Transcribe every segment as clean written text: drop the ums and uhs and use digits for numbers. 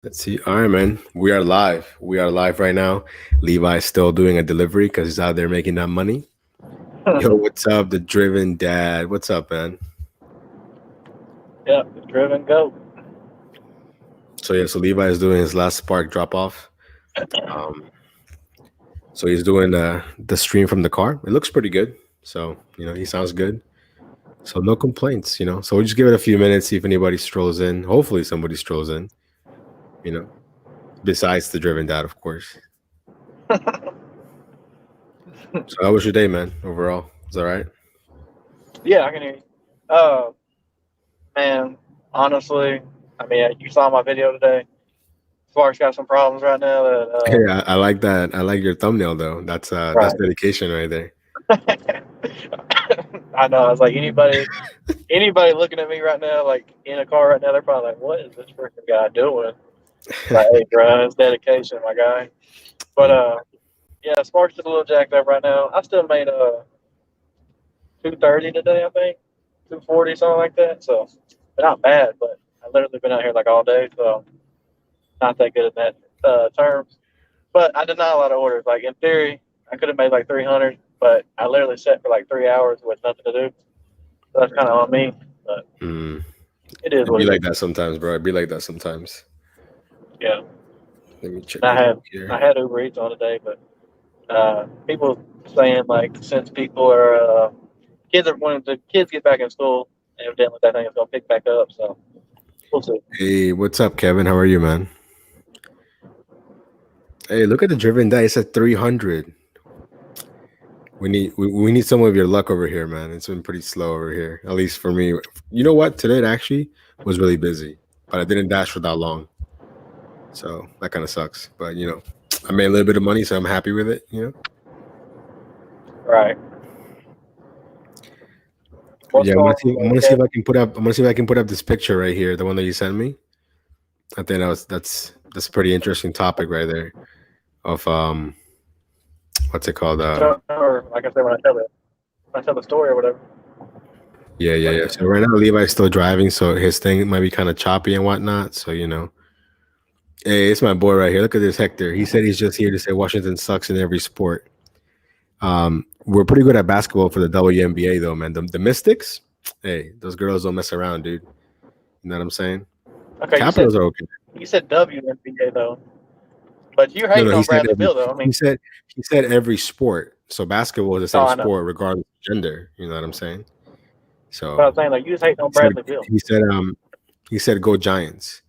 Let's see. All right, man. We are live. We are live right now. Levi's still doing a delivery because he's out there making that money. Yo, what's up? The driven dad. What's up, man? Yep, driven goat. So Levi is doing his last spark drop off. Um, so he's doing the stream from the car. It looks pretty good. So he sounds good. So no complaints. So we'll just give it a few minutes, see if anybody strolls in. Hopefully somebody strolls in. You know, besides the driven dad, of course. So how was your day, man? Overall, was all right. Yeah, I can hear you. Uh, man, honestly, I mean, you saw my video today. Spark's got some problems right now. Hey, I like that. I like your thumbnail though. That's Right. dedication right there. I know. I was like, anybody looking at me right now, like in a car right now, they're probably like, "What is this freaking guy doing?" Like, hey, bro, it's dedication, my guy. But yeah, Spark's just a little jacked up right now. I still made 230 today, I think, 240, something like that. So, but not bad. But I literally been out here like all day, so not that good at that terms. But I did not a lot of orders. Like in theory, I could have made like 300, but I literally sat for like 3 hours with nothing to do. So that's kind of on me. But Mm. it is It'd what be it like is. that sometimes, bro. It'd be like that sometimes. Yeah. Let me check And real quick I here. had Uber Eats on today, but people saying like since people are kids are when the kids get back in school, evidently that thing is gonna pick back up. So we'll see. Hey, what's up, Kevin? How are you, man? Hey, look at the driven die. It's at 300. We need some of your luck over here, man. It's been pretty slow over here, at least for me. You know what? Today it actually was really busy, but I didn't dash for that long, so that kind of sucks. But I made a little bit of money, so I'm happy with it. Right. What's Yeah, I'm going gonna on, see. I'm gonna see Kev? if I can put up. I'm gonna see if I can put up this picture right here, the one that you sent me. I think that's a pretty interesting topic right there. Of what's it called? Or like I said, when I tell the story or whatever. Yeah, yeah, yeah. So right now Levi's still driving, so his thing might be kind of choppy and whatnot. So hey, it's my boy right here. Look at this Hector. He said he's just here to say Washington sucks in every sport. We're pretty good at basketball for the WNBA though, man. The Mystics, hey, those girls don't mess around, dude. You know what I'm saying? Okay, Capitals are okay. you said WNBA though, but you're No, no, hating on Bradley Beal though. I he mean, said he said every sport. So basketball is the oh, same I know, sport regardless of gender. You know what I'm saying? but So I'm saying like you just hating on he said Bradley Beal. he said he said go Giants.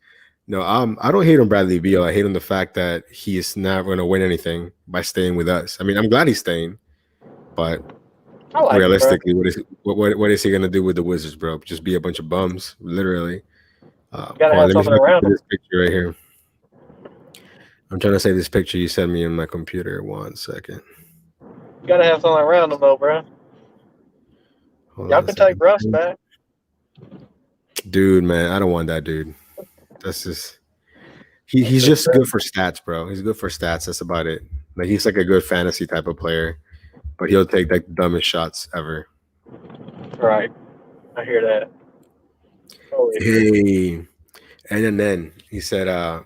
No, I don't hate on Bradley Beal. I hate on the fact that he is not going to win anything by staying with us. I mean, I'm glad he's staying, but I like him, bro. realistically, what is he going to do with the Wizards, bro? Just be a bunch of bums, literally. You gotta Hold on, have let me see something if I can around put him. this picture right here. I'm trying to save this picture you sent me in my computer. 1 second. You gotta have something around him though, bro. Hold Y'all on a can take second. Russ back. Dude, man, I don't want that dude. That's just he's That's just good for stats, bro. He's good for stats. That's about it. Like he's like a good fantasy type of player, but he'll take like the dumbest shots ever. right. I hear that. Totally agree. Hey, and then he said, I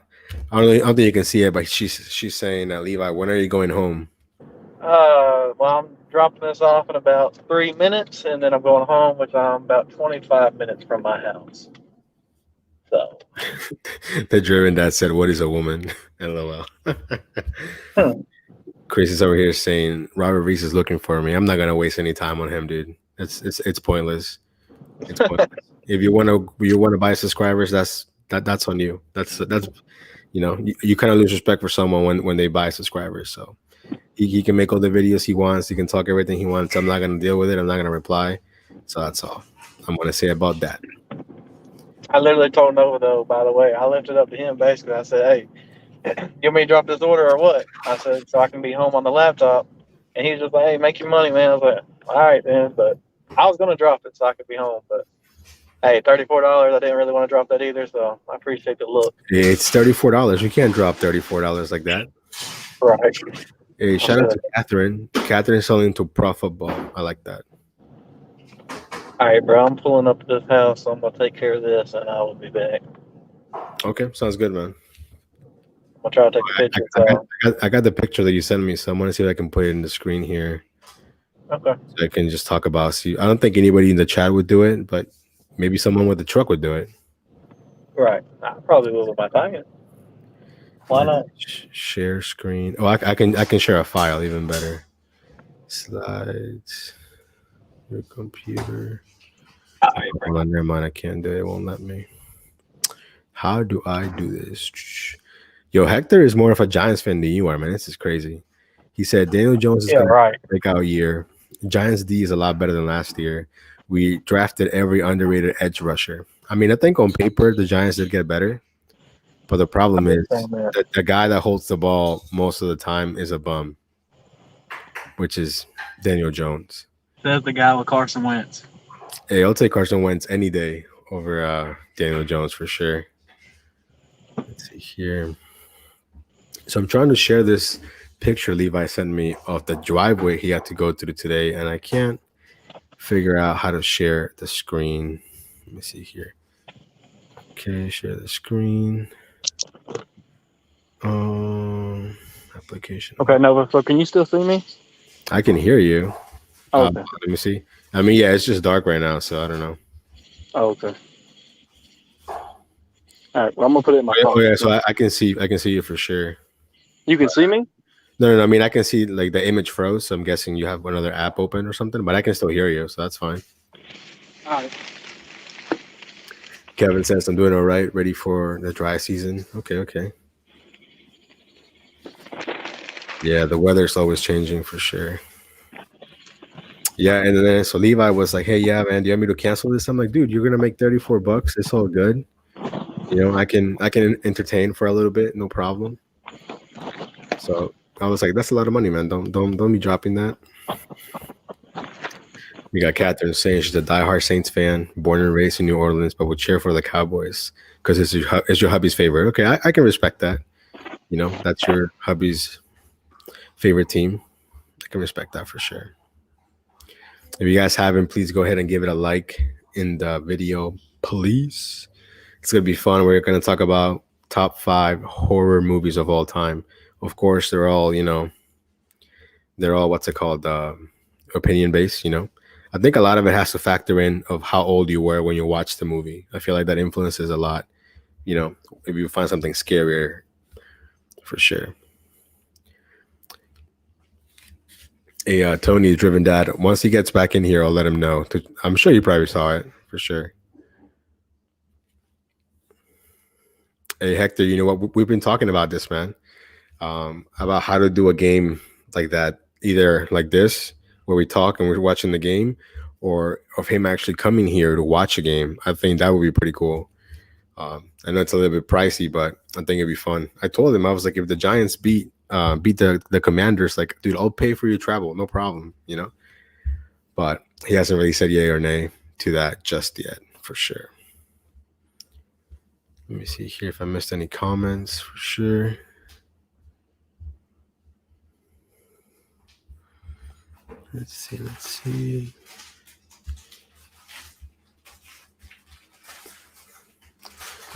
don't think you can see it, but she's saying that Levi, when are you going home? Well, I'm dropping this off in about 3 minutes, and then I'm going home, which I'm about 25 minutes from my house. So, The driven dad said, "What is a woman?" LOL. Chris is over here saying Robert Reese is looking for me. I'm not gonna waste any time on him, dude. It's pointless. It's pointless. If you wanna buy subscribers, that's on you. That's you kind of lose respect for someone when they buy subscribers. So he can make all the videos he wants. He can talk everything he wants. I'm not gonna deal with it. I'm not gonna reply. So that's all I'm gonna say about that. I literally told Nova though. By the way, I left it up to him. Basically, I said, "Hey, you want me to drop this order or what?" I said, "So I can be home on the laptop." And he was just like, "Hey, make your money, man." I was like, "All right, then." But I was gonna drop it so I could be home. But hey, $34. I didn't really want to drop that either. So I appreciate the look. It's $34. You can't drop $34 like that. Right. Hey, I'm shout out good. to Catherine. Catherine selling to pro football. I like that. All right, bro. I'm pulling up to this house. So I'm gonna take care of this, and I will be back. Okay, sounds good, man. gonna try to take a I, picture. I, got, So I got the picture that you sent me, so I want to see if I can put it in the screen here. okay, So I can just talk about. See, I don't think anybody in the chat would do it, but maybe someone with the truck would do it. right. I probably will with my tire. Why not? Share screen. Oh, I can share a file even better. Slides. Your computer. Hold on, never mind. I can't do it. It won't let me. How do I do this? Yo, Hector is more of a Giants fan than you are, man. This is crazy. He said Daniel Jones is Yeah, going to right. break out year. Giants D is a lot better than last year. We drafted every underrated edge rusher. I mean, I think on paper the Giants did get better, but the problem I've been is saying that. that the guy that holds the ball most of the time is a bum, which is Daniel Jones. Says the guy with Carson Wentz. Hey, I'll take Carson Wentz any day over Daniel Jones for sure. Let's see here. So I'm trying to share this picture Levi sent me of the driveway he had to go through today, and I can't figure out how to share the screen. Let me see here. Okay, share the screen. Application. Okay, Nova. So can you still see me? I can hear you. Oh, okay. Let me see. I mean, yeah, it's just dark right now, so I don't know. Oh, okay. All right. Well, I'm gonna put it in my Oh phone. yeah, so I can see. I can see you for sure. You can see me? No. I mean, I can see like the image froze. So I'm guessing you have another app open or something, but I can still hear you, so that's fine. All right. Kevin says I'm doing all right, ready for the dry season. Okay. Yeah, the weather's always changing for sure. Yeah, and then so Levi was like, "Hey, yeah, man, do you want me to cancel this?" I'm like, "Dude, you're gonna make $34. It's all good. You know, I can entertain for a little bit, no problem." So I was like, "That's a lot of money, man. Don't be dropping that." We got Catherine saying she's a diehard Saints fan, born and raised in New Orleans, but would cheer for the Cowboys because it's your hubby's favorite. Okay, I can respect that. You know, that's your hubby's favorite team. I can respect that for sure. If you guys haven't, please go ahead and give it a like in the video, please. It's gonna be fun. We're gonna talk about top 5 horror movies of all time. Of course, they're all what's it called, opinion based. I think a lot of it has to factor in of how old you were when you watched the movie. I feel like that influences a lot. If you find something scarier, for sure. Hey, Tony, driven dad. Once he gets back in here, I'll let him know. I'm sure you probably saw it for sure. Hey, Hector, you know what? We've been talking about this, man. About how to do a game like that, either like this, where we talk and we're watching the game, or of him actually coming here to watch a game. I think that would be pretty cool. I know it's a little bit pricey, but I think it'd be fun. I told him, I was like, if the Giants beat the Commanders, like, dude, I'll pay for your travel, no problem. But he hasn't really said yay or nay to that just yet, for sure. Let me see here if I missed any comments, for sure. Let's see.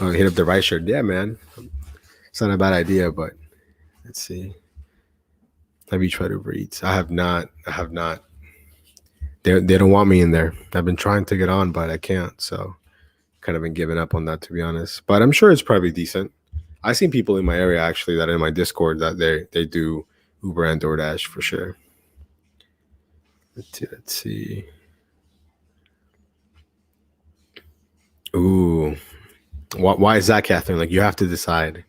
Oh, hit up the right shirt. Yeah, man. It's not a bad idea, but let's see. Have you tried Uber Eats? I have not. They don't want me in there. I've been trying to get on, but I can't. So kind of been giving up on that, to be honest. But I'm sure it's probably decent. I've seen people in my area actually that are in my Discord that they do Uber and DoorDash for sure. Let's see. Ooh, why is that, Catherine? Like, you have to decide.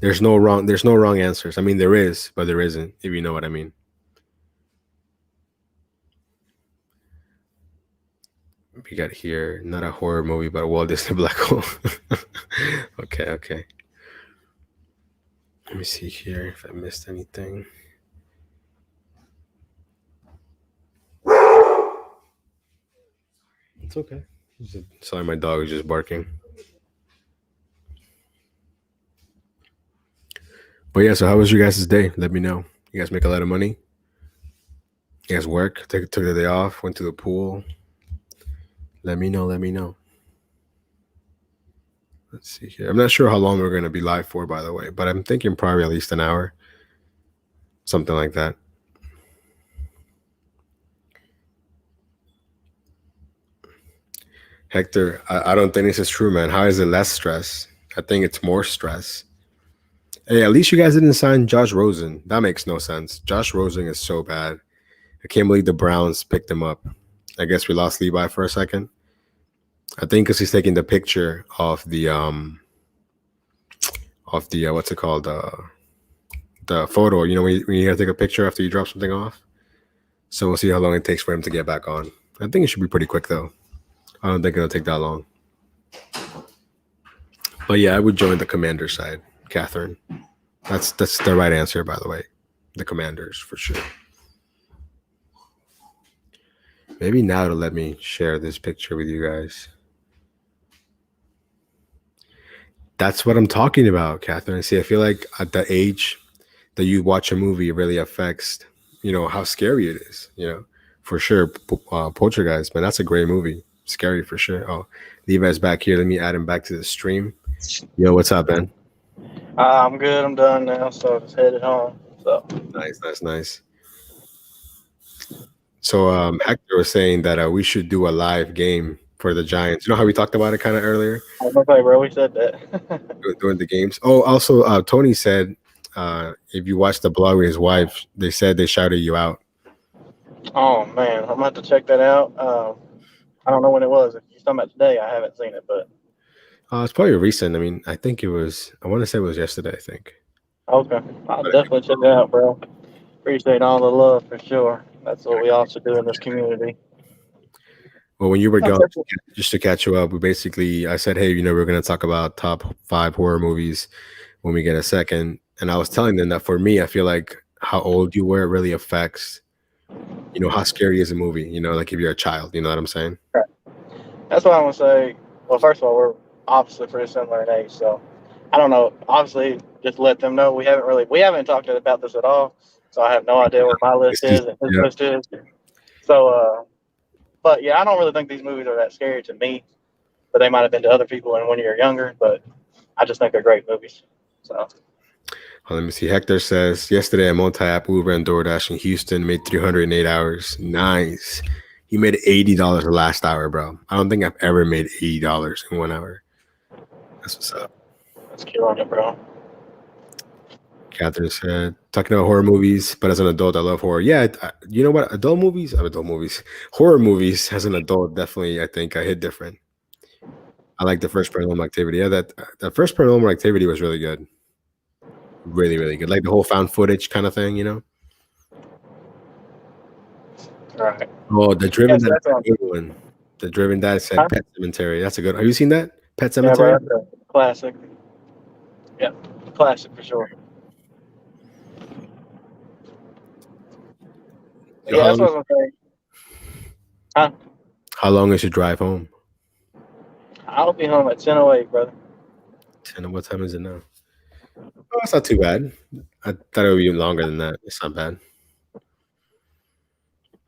There's no wrong answers. I mean, there is, but there isn't, if you know what I mean. We got here, not a horror movie, but a Walt Disney black hole. Okay. Let me see here if I missed anything. It's okay. Sorry, my dog is just barking. But yeah, so how was your guys' day? Let me know. You guys make a lot of money? You guys work? Took the day off? Went to the pool? Let me know. Let's see here. I'm not sure how long we're going to be live for, by the way, but I'm thinking probably at least an hour, something like that. Hector, I don't think this is true, man. How is it less stress? I think it's more stress. Hey, at least you guys didn't sign Josh Rosen. That makes no sense. Josh Rosen is so bad. I can't believe the Browns picked him up. I guess we lost Levi for a second. I think because he's taking the picture of the what's it called, the photo. You know, when you gotta take a picture after you drop something off. So we'll see how long it takes for him to get back on. I think it should be pretty quick though. I don't think it'll take that long. But yeah, I would join the commander side, Catherine. That's the right answer, by the way. The commanders for sure. Maybe now to let me share this picture with you guys. That's what I'm talking about, Catherine. See, I feel like at the age that you watch a movie, it really affects, how scary it is. For sure. Poltergeist, man, that's a great movie. Scary for sure. Oh, Levi's back here. Let me add him back to the stream. Yo, what's up, man? I'm good. I'm done now, so just headed home. So Nice. So Hector was saying that we should do a live game for the Giants. You know how we talked about it kind of earlier I was like, bro, we said that. during the games. Oh, also Tony said if you watch the blog with his wife, they said they shouted you out. Oh man, I'm gonna have to check that out. I don't know when it was. If you're talking about today, I haven't seen it, but It's probably recent. I mean, I think it was. I want to say it was yesterday. I think. okay, I'll But definitely check it out, bro. Appreciate all the love for sure. That's what we also do in this community. well, when you were gone, Okay. just to catch you up, I said, hey, we're going to talk about top 5 horror movies when we get a second, and I was telling them that for me, I feel like how old you were really affects, how scary is a movie. Like if you're a child, you know what I'm saying? That's what I'm gonna say. Well, first of all, we're obviously pretty similar in age, so I don't know. Obviously, just let them know we haven't talked about this at all, so I have no idea what my list is and his Yeah. list is. So, but yeah, I don't really think these movies are that scary to me, but they might have been to other people when you're younger. But I just think they're great movies. So Let me see. Hector says yesterday I multi-app Uber and DoorDash in Houston made 308 hours. Nice. He made $80 the last hour, bro. I don't think I've ever made $80 in 1 hour. That's what's up. let's get on it, bro. Catherine said, talking about horror movies, but as an adult, I love horror. Yeah, you know what? Adult movies, horror movies as an adult, definitely, I think I hit different. I like the first Paranormal Activity. Yeah, that first Paranormal Activity was really good. Really, really good. Like the whole found footage kind of thing, All right. Oh, the Driven Yes, Dad, that's on. good one. The Driven Dad said Huh? Pet Cemetery. That's a good. Have you seen that? Pet Yeah, Cemetery? bro, that's a classic. Yeah, classic for sure. Yo, Yeah, that's what I was gonna say. Huh? how long is your drive home? I'll be home at 10:08, brother. And what time is it now? Oh, it's not too bad. I thought it would be even longer than that. It's not bad.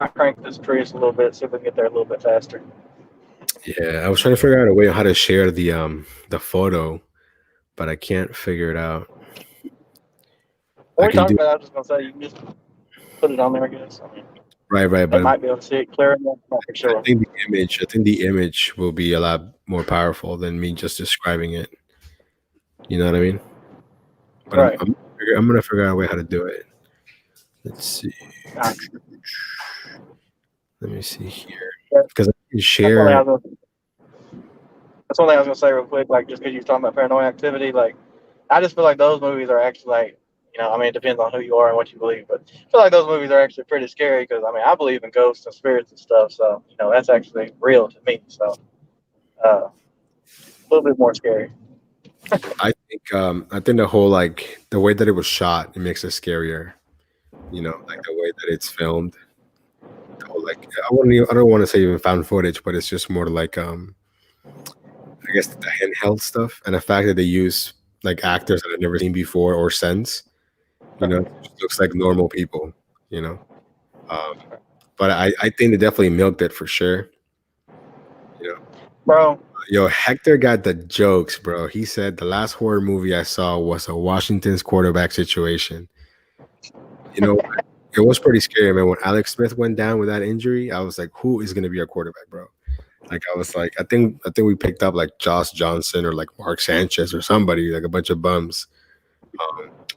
I crank this Prius a little bit, see if we can get there a little bit faster. Yeah, I was trying to figure out a way on how to share the photo, but I can't figure it out. When I we can talk do about it, I was just gonna say you can just put it on there, I guess. I mean, right, they but might be able to see it clear enough, not for sure. I think the image will be a lot more powerful than me just describing it. You know what I mean? But Right. I'm gonna figure out a way how to do it. Let's see. Right. Let me see here Yeah, because I can That's one thing share. that's one thing I was gonna say real quick. Like, just because you're talking about Paranoid Activity, like, I just feel like those movies are actually like, I mean, it depends on who you are and what you believe, but I feel like those movies are actually pretty scary because I mean, I believe in ghosts and spirits and stuff, so that's actually real to me. So, a little bit more scary. I think the whole like the way that it was shot, it makes it scarier. Like the way that it's filmed. The whole, like I don't want to say even found footage, but it's just more like I guess the handheld stuff and the fact that they use like actors that I've never seen before or since. It just looks like normal people. You know, but I think they definitely milked it for sure. You know, Bro, Yo, Hector got the jokes, bro. He said the last horror movie I saw was a Washington's quarterback situation. You know, it was pretty scary, man. When Alex Smith went down with that injury, I was like, who is going to be our quarterback, bro? Like, I was like, I think we picked up like Josh Johnson or like Mark Sanchez or somebody, like a bunch of bums.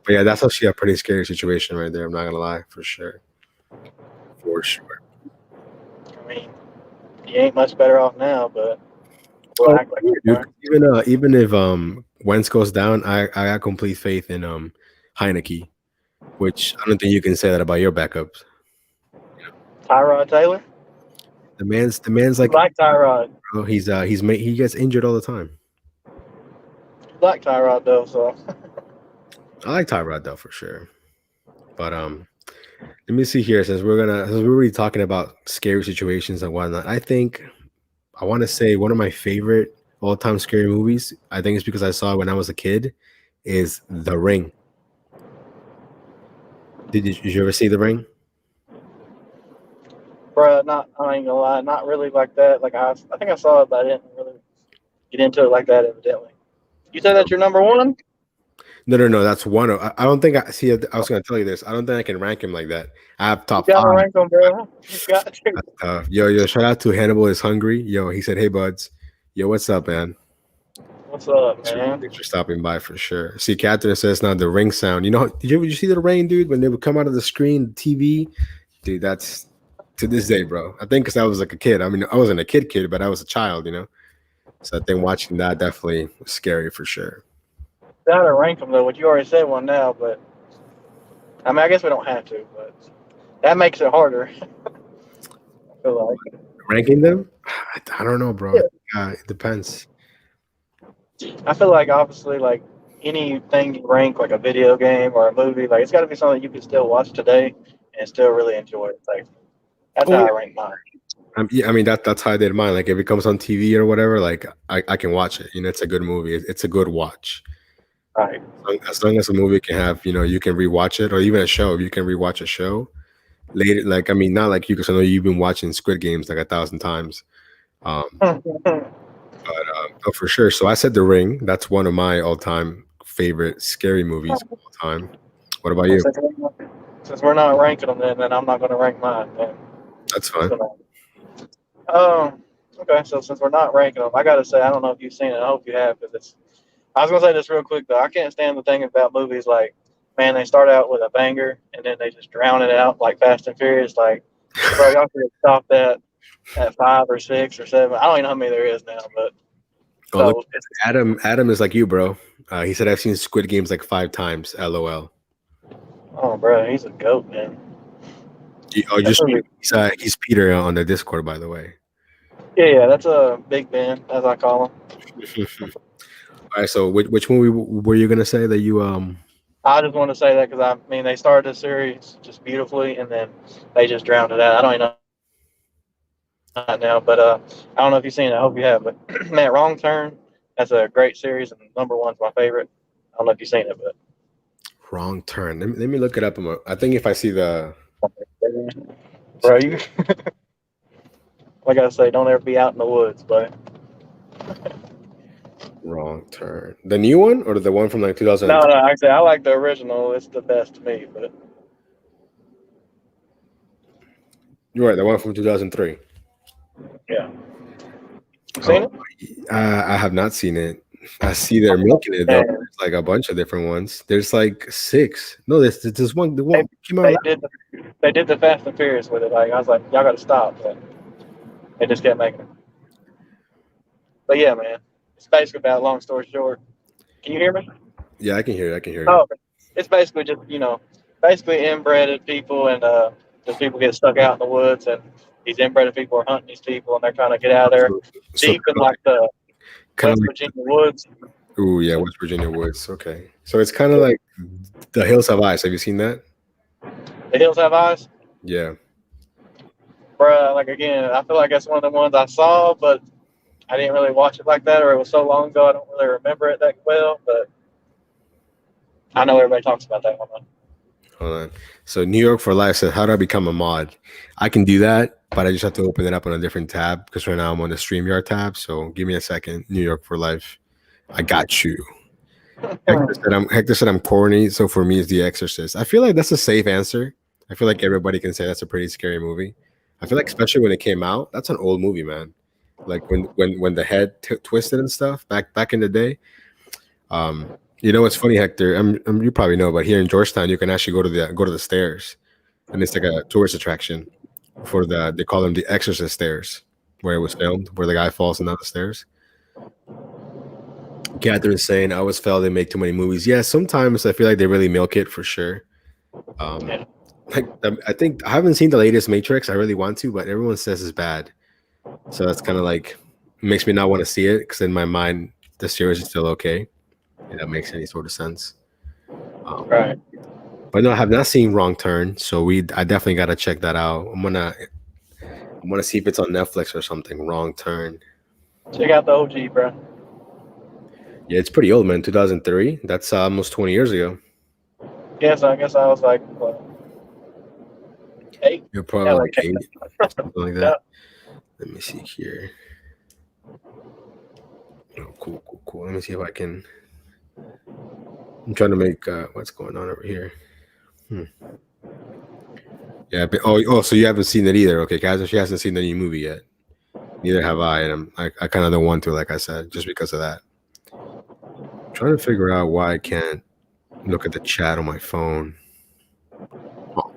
But yeah, that's actually a pretty scary situation right there. I'm not gonna lie, for sure, for sure. I mean, you ain't much better off now, but we'll Oh, act like yeah, you dude. are. Even if Wentz goes down, I got complete faith in Heineke, which I don't think you can say that about your backups. Tyrod Taylor? The man's You like, like Tyrod. bro, he gets injured all the time. You like Tyrod, though, so. I like Tyrod though for sure, but let me see here. Since we're already talking about scary situations and whatnot, I think I want to say one of my favorite all time scary movies. I think it's because I saw it when I was a kid. Is The Ring. Did you ever see The Ring? Bruh, I ain't gonna lie, not really like that. Like, I think I saw it, but I didn't really get into it like that, evidently. You said that's your number one? No, no, no. That's one of. I don't think I see. I was going to tell you this. I don't think I can rank him like that. I have You top gotta five. rank them, bro. You got to. Yo, shout out to Hannibal is hungry. Yo, he said, "Hey, buds. Yo, what's up, man? What's up, Thanks for, man? thanks for stopping by for sure." See, Catherine says now the ring sound. You know, did you see the rain, dude? When they would come out of the screen, TV, dude. That's to this day, bro. I think because I was like a kid. I mean, I wasn't a kid, but I was a child, you know. So I think watching that definitely was scary for sure. Gotta rank them, though, which you already said one now, but I mean, I guess we don't have to, but that makes it harder. I feel like. Ranking them, I don't know, bro. It depends. I feel like obviously like anything you rank like a video game or a movie, like it's got to be something you can still watch today and still really enjoy it. Like that's Oh how yeah. I rank mine. Yeah, I mean that's how I did mine. Like if it comes on TV or whatever, like I can watch it. You know, it's a good movie. It's a good watch. Right. As long as a movie can have, you can rewatch it, or even a show. If you can rewatch a show later, like I mean, not like you, because I know you've been watching Squid Games like 1,000 times. Um, but oh, for sure. So I said The Ring. That's one of my all-time favorite scary movies of all time. What about Well, you? since we're not ranking them, then I'm not going to rank mine. Then. That's Just fine. gonna, okay, so since we're not ranking them, I got to say I don't know if you've seen it. I hope you have because it's. I was gonna say this real quick though. I can't stand the thing about movies like, man, they start out with a banger and then they just drown it out like Fast and Furious. Like, bro, y'all could have stopped that at 5 or 6 or 7. I don't even know how many there is now, but Oh, look, so it's, Adam is like you, bro. He said I've seen Squid Games like 5 times. LOL. oh, bro, he's a goat, man. Oh, That's just really, he's Peter on the Discord, by the way. yeah, that's a Big Ben, as I call him. All right, so which movie were you gonna say that you I just want to say that because I mean they started the series just beautifully and then they just drowned it out. I don't even know that now, but I don't know if you've seen it. I hope you have. But man, Wrong Turn, that's a great series and number one's my favorite. I don't know if you've seen it, but Wrong Turn? Let me look it up. I think if I see the bro, you like I say, don't ever be out in the woods, but Wrong Turn, the new one or the one from like no, 2003? no, actually, I like the original. It's the best to me, but You're right, the one from 2003. yeah, you seen Oh, it? I have not seen it. I see they're milking it though. And There's like a bunch of different ones. There's like six. No, there's one. The they, one came out they last. did they did the Fast and Furious with it. Like I was like, y'all got to stop, but they just kept making it. But yeah, man, it's basically about long story short. Can you hear me? Yeah, I can hear you. I can hear you. Oh, it's basically just basically inbred people and just people get stuck out in the woods and these inbred people are hunting these people and they're trying to get out of there So deep in like the kind of West like, Virginia woods. ooh, yeah, West Virginia woods. Okay, so it's kind of like The Hills Have Eyes. Have you seen that? The hills have eyes, Yeah. bruh. Like again, I feel like that's one of the ones I saw, but I didn't really watch it like that, or it was so long ago I don't really remember it that well. But I know everybody talks about that one. Hold on. So New York for Life says, "How do I become a mod?" I can do that, but I just have to open it up on a different tab because right now I'm on the StreamYard tab. So give me a second. New York for Life. I got you. Hector said I'm corny, so for me it's The Exorcist. I feel like that's a safe answer. I feel like everybody can say that's a pretty scary movie. I feel like especially when it came out, that's an old movie, man. Like when the head twisted and stuff back in the day. You know what's funny, Hector? You probably know, but here in Georgetown, you can actually go to the stairs, and it's like a tourist attraction for they call them the Exorcist stairs, where it was filmed, where the guy falls down the stairs. Catherine's saying, "I always felt they make too many movies." Yeah, sometimes I feel like they really milk it for sure. Yeah. Like I think I haven't seen the latest Matrix. I really want to, but everyone says it's bad. So that's kind of like makes me not want to see it because in my mind the series is still okay. If that makes any sort of sense. Right. But no, I have not seen Wrong Turn, so I definitely got to check that out. I'm gonna see if it's on Netflix or something. Wrong Turn. Check out the OG, bro. Yeah, it's pretty old, man. 2003. That's almost 20 years ago. I guess I was like, what, 8? You're probably Yeah, like like 8, something like yeah. that. Let me see here. Oh, cool. Let me see if I can. I'm trying to make what's going on over here. Yeah, but, so you haven't seen it either. Okay, guys, she hasn't seen the new movie yet. Neither have I, and I kind of don't want to, like I said, just because of that. I'm trying to figure out why I can't look at the chat on my phone. Oh.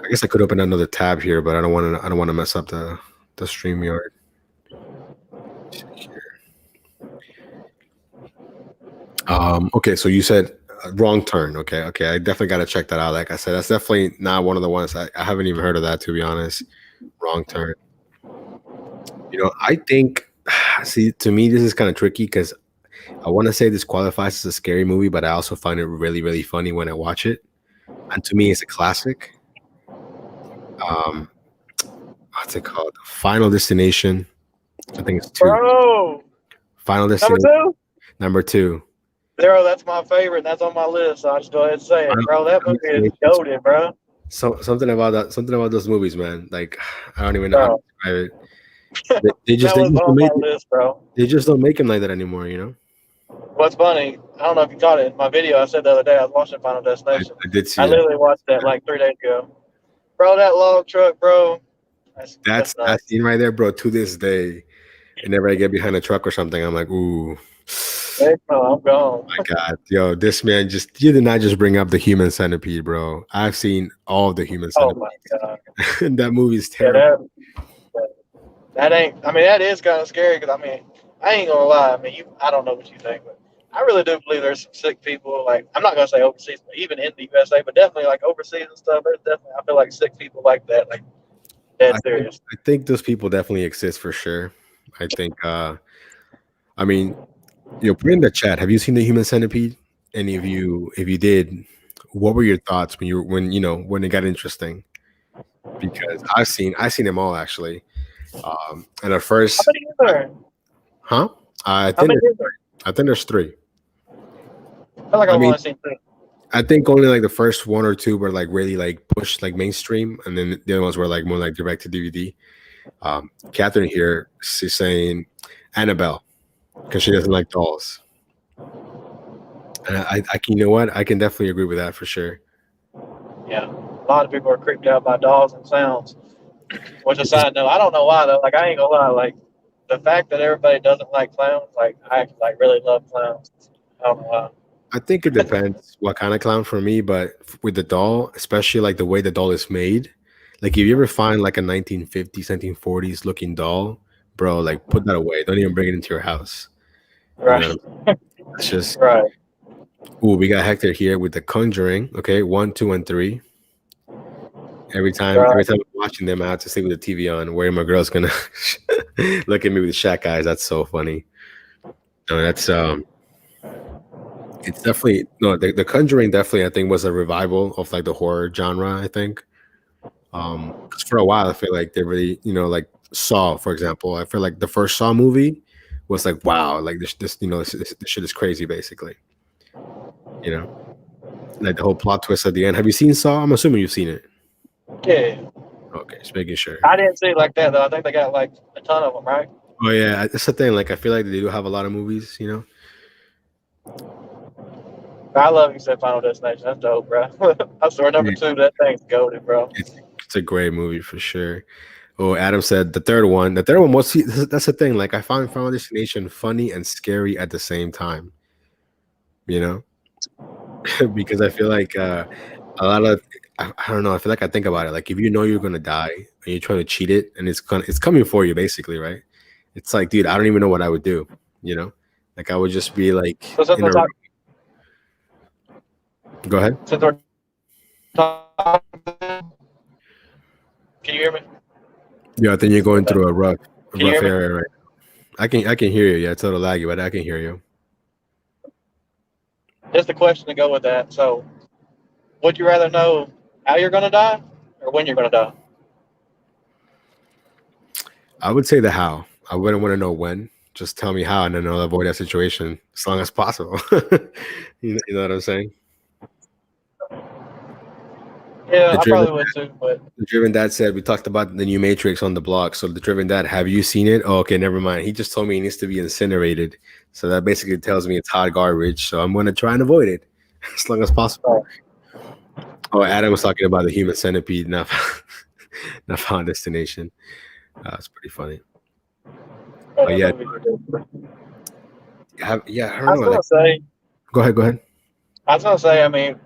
I guess I could open another tab here, but I don't want to mess up the StreamYard. Okay, so you said Wrong Turn. Okay, I definitely got to check that out. Like I said, that's definitely not one of the ones I haven't even heard of that, to be honest. Wrong Turn. I think, see, to me, this is kind of tricky because I want to say this qualifies as a scary movie, but I also find it really, really funny when I watch it. And to me, it's a classic. What's it called? Final Destination. I think it's 2. Bro, Final number Destination. 2? Number 2. Bro, that's my favorite. That's on my list. So I'll just go ahead and say it, bro. That movie is goated, bro. Something about those movies, man. Like I don't even know how to describe it. They just that was on my list, bro. They just don't make them like that anymore, you know. What's funny, I don't know if you caught it in my video I said the other day, I was watching Final Destination. I did see I that. literally watched that like 3 days ago. Bro, that log truck, bro. That's that scene right there, bro. To this day, whenever I get behind a truck or something, I'm like, ooh. Heck no, I'm gone. My God, yo, this man you did not just bring up the Human Centipede, bro. I've seen all the Human Centipede. Oh my God. And that movie's terrible. Yeah, that ain't. I mean, that is kind of scary because I mean, I ain't gonna lie. I mean, I don't know what you think, but I really do believe there's some sick people. Like, I'm not gonna say overseas, but even in the USA, but definitely like overseas and stuff. There's definitely, I feel like sick people like that, like dead serious. I think those people definitely exist for sure. I think. I mean, put in the chat. Have you seen the Human Centipede? Any of you? If you did, what were your thoughts when it got interesting? Because I've seen them all actually. And at first, How many is there? huh? I How think many is there? I think there's 3. I feel like I've only seen 2. I think only like the first 1 or 2 were like really like pushed like mainstream, and then the other ones were like more like direct to DVD. Catherine here, she's saying Annabelle because she doesn't like dolls. And I you know what? I can definitely agree with that for sure. Yeah, a lot of people are creeped out by dolls and sounds. Which a side note, I don't know why though. Like, I ain't gonna lie. Like, the fact that everybody doesn't like clowns, like I like really love clowns. I don't know why. I think it depends what kind of clown for me, but with the doll, especially like the way the doll is made, like if you ever find like a 1950s, 1940s looking doll, bro, like put that away. Don't even bring it into your house. Right. You know? It's just right. Ooh, we got Hector here with The Conjuring. Okay, 1, 2, and 3. Every time I'm watching them, I have to sleep with the TV on. Where my girl's gonna look at me with shack eyes. That's so funny. No, that's it's definitely the Conjuring definitely I think was a revival of like the horror genre. I think, because for a while I feel like they really like Saw, for example. I feel like the first Saw movie was like wow, like this shit is crazy basically. like the whole plot twist at the end. Have you seen Saw? I'm assuming you've seen it. Yeah, Okay, just making sure. I didn't see it like that though. I think they got like a ton of them, right? Oh yeah, that's the thing. Like I feel like they do have a lot of movies. You know, I love you said Final Destination. That's dope, bro. I swear, number Yeah, two, that thing's goaded, bro. it's a great movie for sure. Oh, Adam said the third one. The third one was that's the thing. Like I found Final Destination funny and scary at the same time. You know, because I feel like a lot of I don't know. I feel like I think about it. Like if you know you're gonna die and you're trying to cheat it, and it's coming for you, basically, right? It's like, dude, I don't even know what I would do. You know, like I would just be like So since in we're a. talking, Go ahead. since we're talking, can you hear me? Yeah, I think you're going through a Can you rough hear me? area, right? I can hear you. Yeah, it's a little laggy, but I can hear you. Just a question to go with that. So, would you rather know how you're gonna die or when you're gonna die? I would say the how. I wouldn't want to know when. Just tell me how, and then I'll avoid that situation as long as possible. You know what I'm saying? Yeah, The I driven probably would too. But the driven dad said we talked about the new Matrix on the blog. So the driven dad, have you seen it? Oh, okay, never mind. He just told me it needs to be incinerated. So that basically tells me it's hot garbage. So I'm gonna try and avoid it as long as possible. Oh, Adam was talking about the human centipede, not not Final Destination. It's pretty funny. oh, Oh that yeah, movie's ridiculous. yeah. I I don't was know. gonna Like, say, go ahead, go ahead. I mean,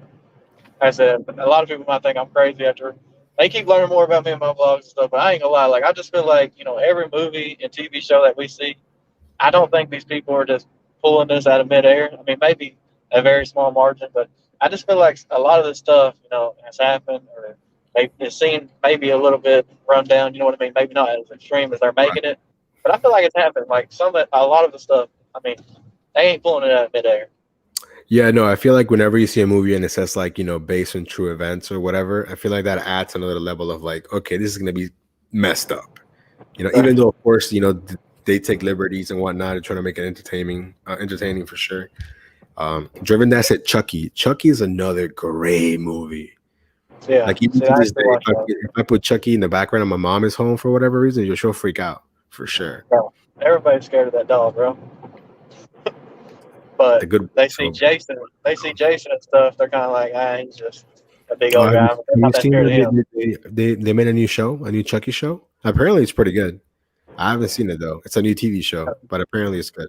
I said a lot of people might think I'm crazy after they keep learning more about me and my vlogs and stuff. But I ain't gonna lie, like I just feel like every movie and TV show that we see, I don't think these people are just pulling this out of midair. I mean, maybe a very small margin, but I just feel like a lot of this stuff, has happened or it seemed maybe a little bit run down. You know what I mean? Maybe not as extreme as they're making it, but I feel like it's happened. Like a lot of the stuff. I mean, they ain't pulling it out of midair. Yeah, no, I feel like whenever you see a movie and it says like, based on true events or whatever, I feel like that adds another level of like, okay, this is going to be messed up. Even Right. though of course, they take liberties and whatnot and trying to make it entertaining for sure. Driven That said Chucky. Chucky is another great movie. Yeah. Like even See, to I this actually day, watched that. if I put Chucky in the background and my mom is home for whatever reason, she'll freak out for sure. Bro, everybody's scared of that dog, bro. The But good. they see So, Jason. They see Jason and stuff. They're kind of like, he's just a big old have you, guy. But they're have you not that seen scared of that him. they made a new show, a new Chucky show? Apparently, it's pretty good. I haven't seen it though. It's a new TV show, but apparently it's good.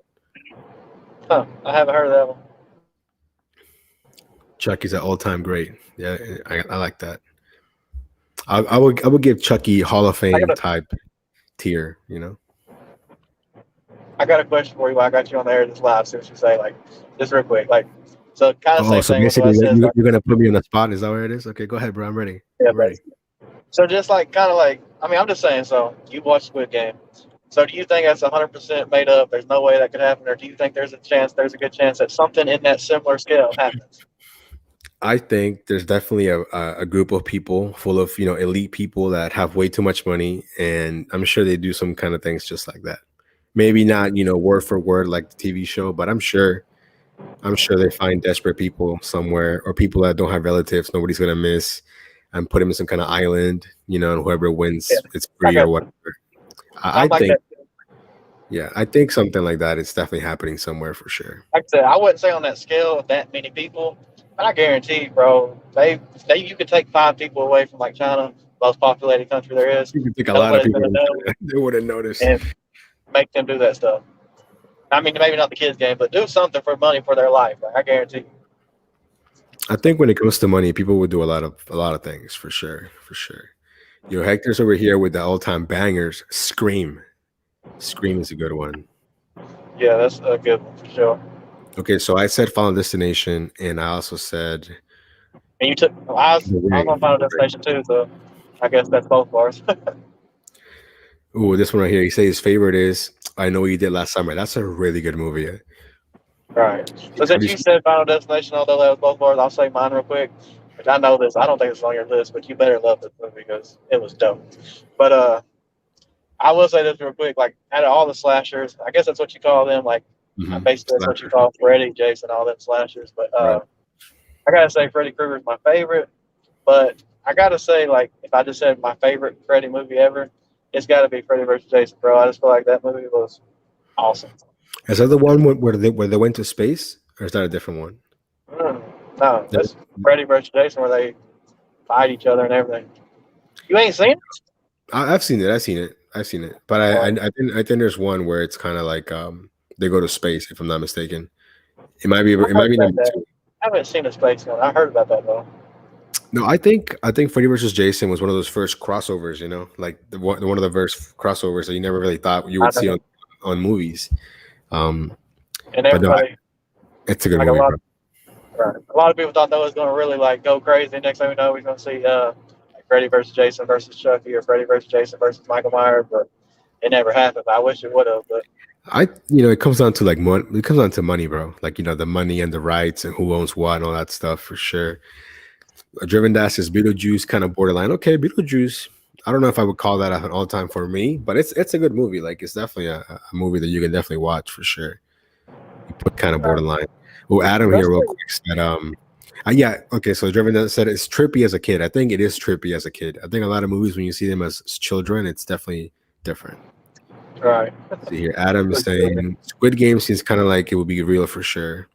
Huh? I haven't heard of that one. Chucky's an all-time great. Yeah, I like that. I would give Chucky Hall of I Fame got a, type tier. I got a question for you. While I got you on the air this live. See what you say. Like, just real quick. Like, so kind of Oh, same so thing with what I basically said. Like, you're gonna put me on the spot? Is that what it is? Okay, go ahead, bro. I'm ready. yeah, I'm ready. basically. So just like kind of like, I mean, I'm just saying. So you watched Squid Game. So do you think that's 100% made up? There's no way that could happen, or do you think there's a good chance that something in that similar scale happens? I think there's definitely a group of people full of elite people that have way too much money, and I'm sure they do some kind of things just like that. Maybe not word for word like the TV show, but I'm sure they find desperate people somewhere or people that don't have relatives nobody's gonna miss, and put them in some kind of island, and whoever Yeah, wins it's I free or got. whatever. I I'm like think, that. yeah, I think something like that is definitely happening somewhere for sure. Like I said, I wouldn't say on that scale of that many people, but I guarantee, bro, they you could take 5 people away from like China, most populated country there is. You can think a lot of Nobody's people gonna know they wouldn't notice. and make them do that stuff. I mean, maybe not the kids game, but do something for money for their life. Like, I guarantee you. I think when it comes to money, people would do a lot of things for sure, for sure. Hector's over here with the all-time bangers. Scream. Scream is a good one. Yeah, that's a good one for sure. Okay, so I said Final Destination, and I also said And you took. The I was Ring. on Final The Ring. Destination too, so I guess that's both bars. Ooh, this one right here. He says his favorite is I Know What You Did Last Summer. That's a really good movie. Right. So Have since you you seen? said Final Destination, although that was both bars, I'll say mine real quick. Which I know this. I don't think it's on your list, but you better love this movie because it was dope. But I will say this real quick. Like out of all the slashers, I guess that's what you call them. Like basically that's what you Slasher. call Freddy, Jason, all them slashers. But Right. I gotta say Freddy Krueger's my favorite, but I gotta say, like, if I just said my favorite Freddy movie ever, it's gotta be Freddy vs. Jason, bro. I just feel like that movie was awesome. Is that the one where they went to space, or is that a different one? Mm, no, That- that's Freddy vs. Jason where they fight each other and everything. You ain't seen it? I've seen it. I've seen it. I've seen it. But Oh, I think there's one where it's kind of like they go to space, if I'm not mistaken. It I might heard be about number that. two. I haven't seen a space one. I heard about that though. No, I think Freddy versus Jason was one of those first crossovers. You know, like one of the first crossovers that you never really thought you I would see know, on movies. Um, and but no, everybody, it's a good like a movie, lot, bro. right. A lot of people thought that was going to really like go crazy. Next thing we know, we're going to see like Freddy versus Jason versus Chucky or Freddy versus Jason versus Michael Myers, but it never happened. I wish it would have, but It comes down to like it comes down to money, bro. Like the money and the rights and who owns what and all that stuff for sure. Driven Dash is Beetlejuice kind of borderline. Okay, Beetlejuice. I don't know if I would call that an all time for me, but it's a good movie. Like it's definitely a movie that you can definitely watch for sure. You put kind of borderline. Oh, Adam here, real especially quick, said yeah, okay. So Driven Dash said it's trippy as a kid. I think it is trippy as a kid. I think a lot of movies when you see them as children, it's definitely different. right. See here, Adam is For sure. saying Squid Game seems kind of like it would be real for sure.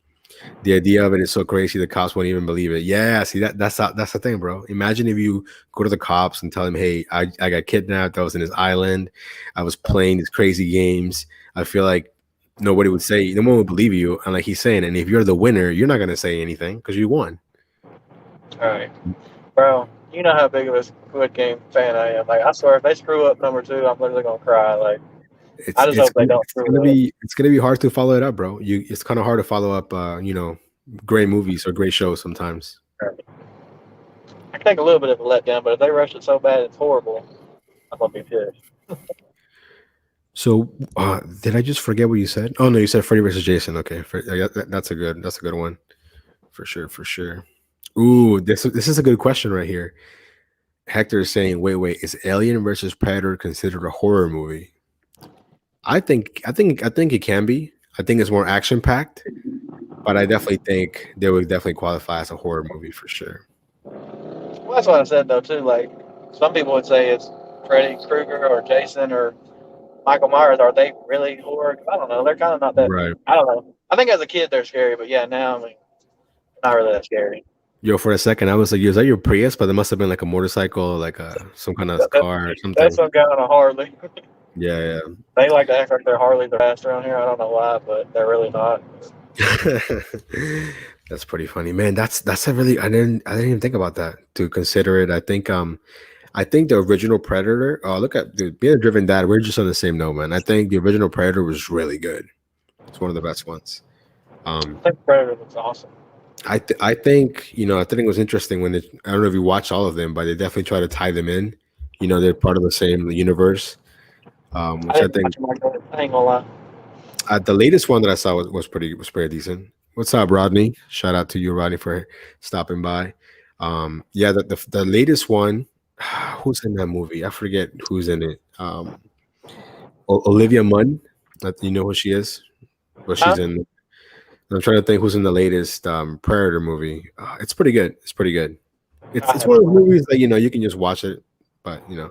The idea of it is so crazy the cops won't even believe it. Yeah, see that's the thing, bro. Imagine if you go to the cops and tell them, "Hey, I got kidnapped. I was in this island. I was playing these crazy games." I feel like nobody would say, no one would believe you. And like he's saying, and if you're the winner, you're not gonna say anything because you won. Right, bro. You know how big of a Squid Game fan I am. Like, I swear, if they screw up number two, I'm literally gonna cry. Like, I just hope they don't screw it up. It's gonna be hard to follow it up, bro. It's kind of hard to follow up. Great movies or great shows sometimes. Right. I can take a little bit of a letdown, but if they rush it so bad it's horrible, I'm gonna be pissed. So, did I just forget what you said? Oh no, you said Freddy versus Jason. Okay, yeah, that's a good one for sure, for sure. Ooh, this is a good question right here. Hector is saying, wait, is Alien versus Predator considered a horror movie? I think it can be. I think it's more action packed, but I definitely think they would definitely qualify as a horror movie for sure. Well, that's what I said though too. Like, some people would say it's Freddy Krueger or Jason or Michael Myers. Are they really horror? I don't know. They're kind of not that. Right. I don't know. I think as a kid they're scary, but yeah, now I mean, not really that scary. Yo, for a second, I was like, "Is that your Prius?" But it must have been like a motorcycle, like some kind of That, car or that's something. some kind of Harley. Yeah, They like to act like they're Harley the fast around here. I don't know why, but they're really not. yeah. That's pretty funny, man. That's a really I didn't even think about that to consider it. I think the original Predator. Oh, look at dude, being a driven dad. We're just on the same note, man. I think the original Predator was really good. It's one of the best ones. I think Predator looks awesome. I think I think it was interesting when I don't know if you watch all of them, but they definitely try to tie them in. They're part of the same universe, I which I didn't think watch him like that. I ain't gonna lie. the latest one that I saw was pretty decent. What's up, Rodney? Shout out to you, Rodney, for stopping by. Yeah, the latest one. Who's in that movie? I forget who's in it. Olivia Munn. You know who she is? Well, Huh? she's in. I'm trying to think who's in the latest Predator movie. It's pretty good. It's pretty good. I It's one of haven't. those movies that you can just watch it, but Yeah.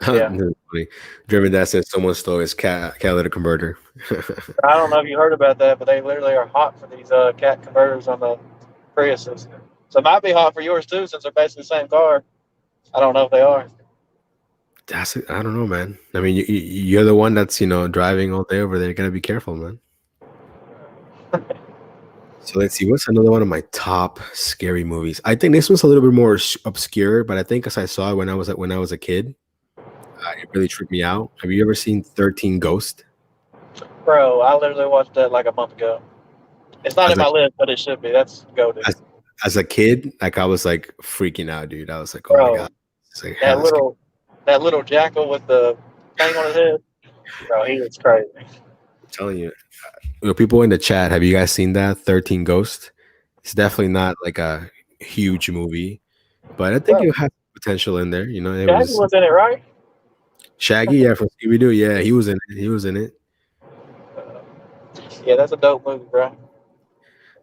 funny. Driven Dad says someone stole his catalytic converter. I don't know if you heard about that, but they literally are hot for these cat converters on the Priuses. So it might be hot for yours too, since they're basically the same car. I don't know if they are. I don't know, man. I mean, you're the one that's driving all day over there. You gotta be careful, man. So let's see. What's another one of my top scary movies? I think this one's a little bit more obscure, but I think as I saw it when I was a kid, it really tripped me out. Have you ever seen 13 Ghost? Bro, I literally watched that like a month ago. It's not As in a my list, but it should be. That's goaded. as, as a kid, like I was like freaking out, dude. I was like, oh my god, Bro, it's like that hella scary. little that little jackal with the thing on his head. Bro, he was crazy. I'm telling you. People in the chat, have you guys seen that 13 Ghost? It's definitely not like a huge movie, but I think Bro, you have potential in there. It Shaggy was was in it, right? Shaggy, yeah, from Scooby Doo. Yeah, he was in it. He was in it. Yeah, that's a dope movie, bro.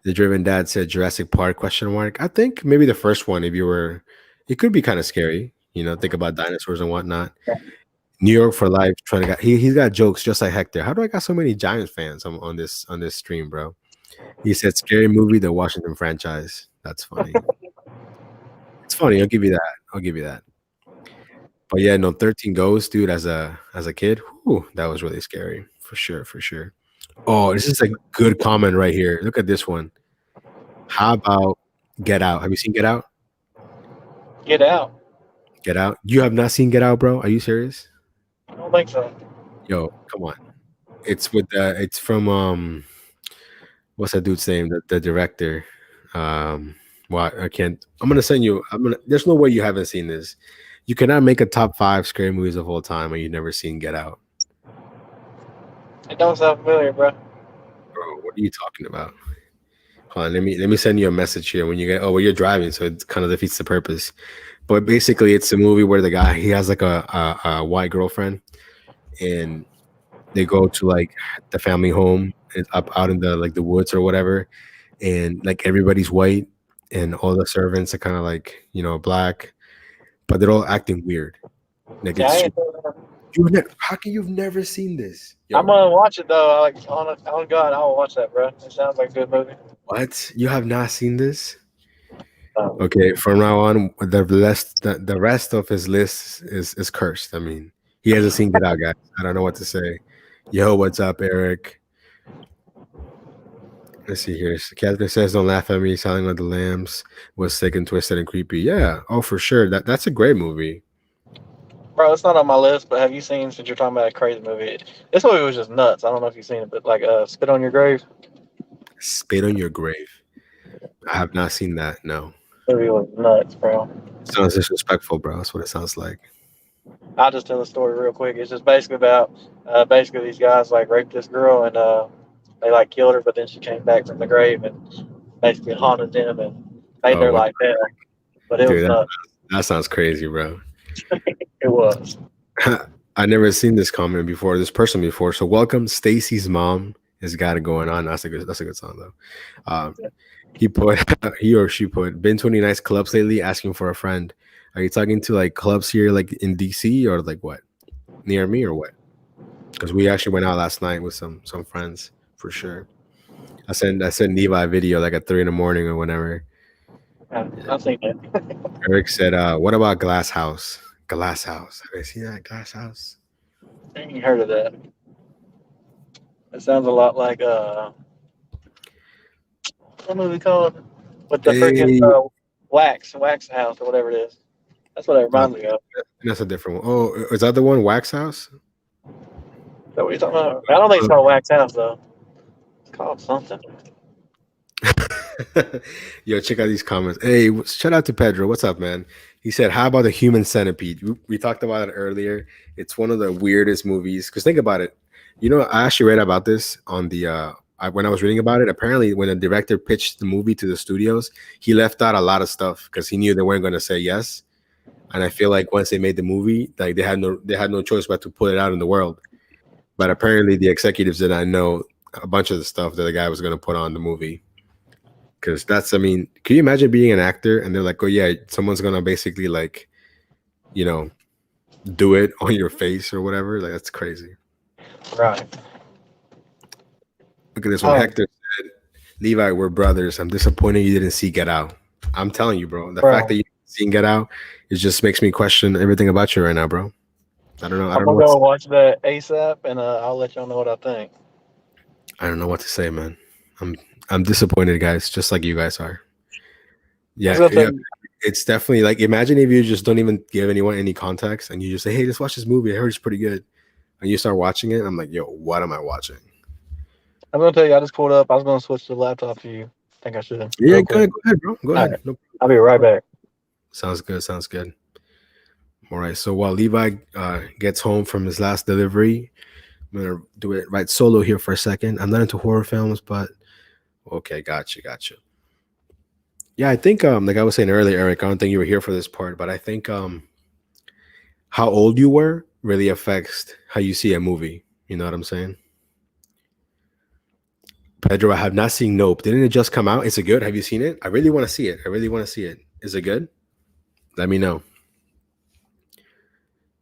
The Driven Dad said Jurassic Park question mark. I think maybe the first one, if you were, it could be kind of scary. Think about dinosaurs and whatnot. New York for life. Trying to get he's got jokes just like Hector. How do I got so many Giants fans on this stream, bro? He said scary movie, the Washington franchise. That's funny. It's funny. I'll give you that. I'll give you that. But yeah, no, 13 Ghosts, dude. As a kid, whew, that was really scary for sure, for sure. Oh, this is a good comment right here. Look at this one. How about Get Out? Have you seen Get Out? Get out. Get Out. You have not seen Get Out, bro? Are you serious? I don't think so. Yo, come on. It's from what's that dude's name? The director. Well, I can't. I'm gonna send you. There's no way you haven't seen this. You cannot make a top five scary movies of all time and you've never seen Get Out, It don't sound familiar, bro. bro. What are you talking about? Hold on, let me send you a message here when you get. Oh, well, you're driving, so it kind of defeats the purpose. But basically, it's a movie where the guy he has like a white girlfriend, and they go to like the family home and up out in the like the woods or whatever, and like everybody's white, and all the servants are kind of like black, but they're all acting weird. Like Yeah, I it's ain't, how can you've never seen this, I'm yo? gonna watch it though. Like on God, I'll watch that, bro. It sounds like a good movie. What, you have not seen this? Um, Okay, from now on, the rest of his list is cursed. I mean, he hasn't seen Get Out, guys. I don't know what to say. Yo, what's up, Eric? Let's see here. Catherine says, "Don't laugh at me." Silent of the Lambs was sick and twisted and creepy. Yeah, oh for sure. That's a great movie. bro, it's not on my list, but have you seen? Since you're talking about a crazy movie, this movie was just nuts. I don't know if you've seen it, but like, Spit on Your Grave. Spit on Your Grave. I have not seen that. No, Movie was nuts, bro. sounds disrespectful, bro. That's what it sounds like. I'll just tell the story real quick. It's just basically about basically these guys like raped this girl and they like killed her, but then she came back from the grave and basically haunted them and made Oh, their what, life hell. But it was dude, nuts. that sounds crazy, bro. It was. I never seen this comment before, this person before. So welcome, Stacy's mom has got it going on. That's a good song though. He put he or she put been to any nice clubs lately, asking for a friend. Are you talking to like clubs here like in DC or like what? Near me or what? Because we actually went out last night with some friends for sure. I sent Levi a video like at 3 in the morning or whenever. I've seen it. Eric said, what about Glass House? Glass House. Have you seen that Glass House? I ain't heard of that. It sounds a lot like what movie called with the freaking Hey, wax house or whatever it is. That's what it uh, reminds me of. that's a different one. Oh, is that the one Wax House? Is that what you're talking about? I don't think it's called Wax House though. It's called something. Yo, check out these comments. Hey, shout out to Pedro. What's up, man? He said, "How about the Human Centipede?" We talked about it earlier. It's one of the weirdest movies. Because think about it. I actually read about this on the when I was reading about it. Apparently, when the director pitched the movie to the studios, he left out a lot of stuff because he knew they weren't going to say yes. And I feel like once they made the movie, like they had no choice but to put it out in the world. But apparently, the executives did not know a bunch of the stuff that the guy was going to put on the movie. Because I mean, can you imagine being an actor and they're like, oh, yeah, someone's going to basically like, you know, do it on your face or whatever? Like, that's crazy. Right. Look at this one. Oh, Hector said, Levi, we're brothers. I'm disappointed you didn't see Get Out. I'm telling you, bro. The fact bro. that you didn't see Get Out, it just makes me question everything about you right now, bro. I don't know. I I'm don't know gonna what go to, watch that ASAP and I'll let y'all know what I think. I don't know what to say, man. I'm I'm disappointed, guys, just like you guys are. I was Yeah, gonna tell yeah. you, It's definitely like imagine if you just don't even give anyone any context and you just say, "Hey, just watch this movie. I heard it's pretty good," and you start watching it. I'm like, "Yo, what am I watching?" I just pulled up. I was gonna switch the laptop to you. I think I should Yeah, real quick. go ahead, bro. Go All ahead. right. No, I'll be right back. sounds good. Sounds good. All right. So while Levi gets home from his last delivery, I'm gonna do it right solo here for a second. I'm not into horror films, but okay, gotcha. Yeah, I think like I was saying earlier, Eric. I don't think you were here for this part, but I think how old you were really affects how you see a movie. You know what I'm saying? Pedro, I have not seen Nope. Didn't it just come out? Is it good? Have you seen it? I really want to see it. I really want to see it. Is it good? Let me know.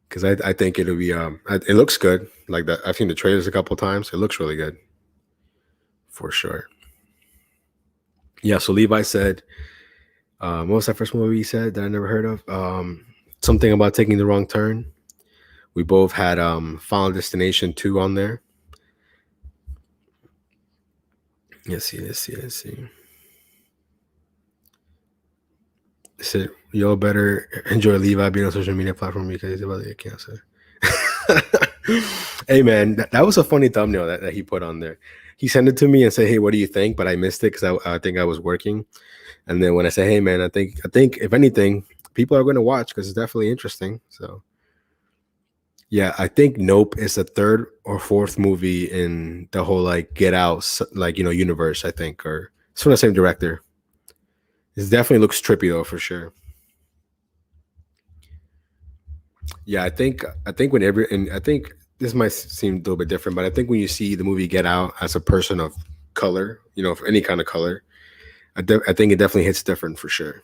Because I think it'll be it looks good. Like that, I've seen the trailers a couple times. It looks really good for sure. Yeah. So Levi said, what was that first movie he said that I never heard of? Something about taking the wrong turn. We both had Final Destination 2 on there. Let's see. Let's see. Let's see. Said y'all better enjoy Levi being on social media platform because he's about to get cancer. Hey man, that was a funny thumbnail that he put on there. He sent it to me and said, "Hey, what do you think?" But I missed it because I think I was working. And then when I say, "Hey man, I think if anything, people are going to watch because it's definitely interesting." So yeah, I think Nope is the third or fourth movie in the whole like Get Out like universe. I think, or it's from the same director. It definitely looks trippy though for sure. Yeah, I think whenever, and I think this might seem a little bit different, but I think when you see the movie Get Out as a person of color, for any kind of color, I think it definitely hits different for sure.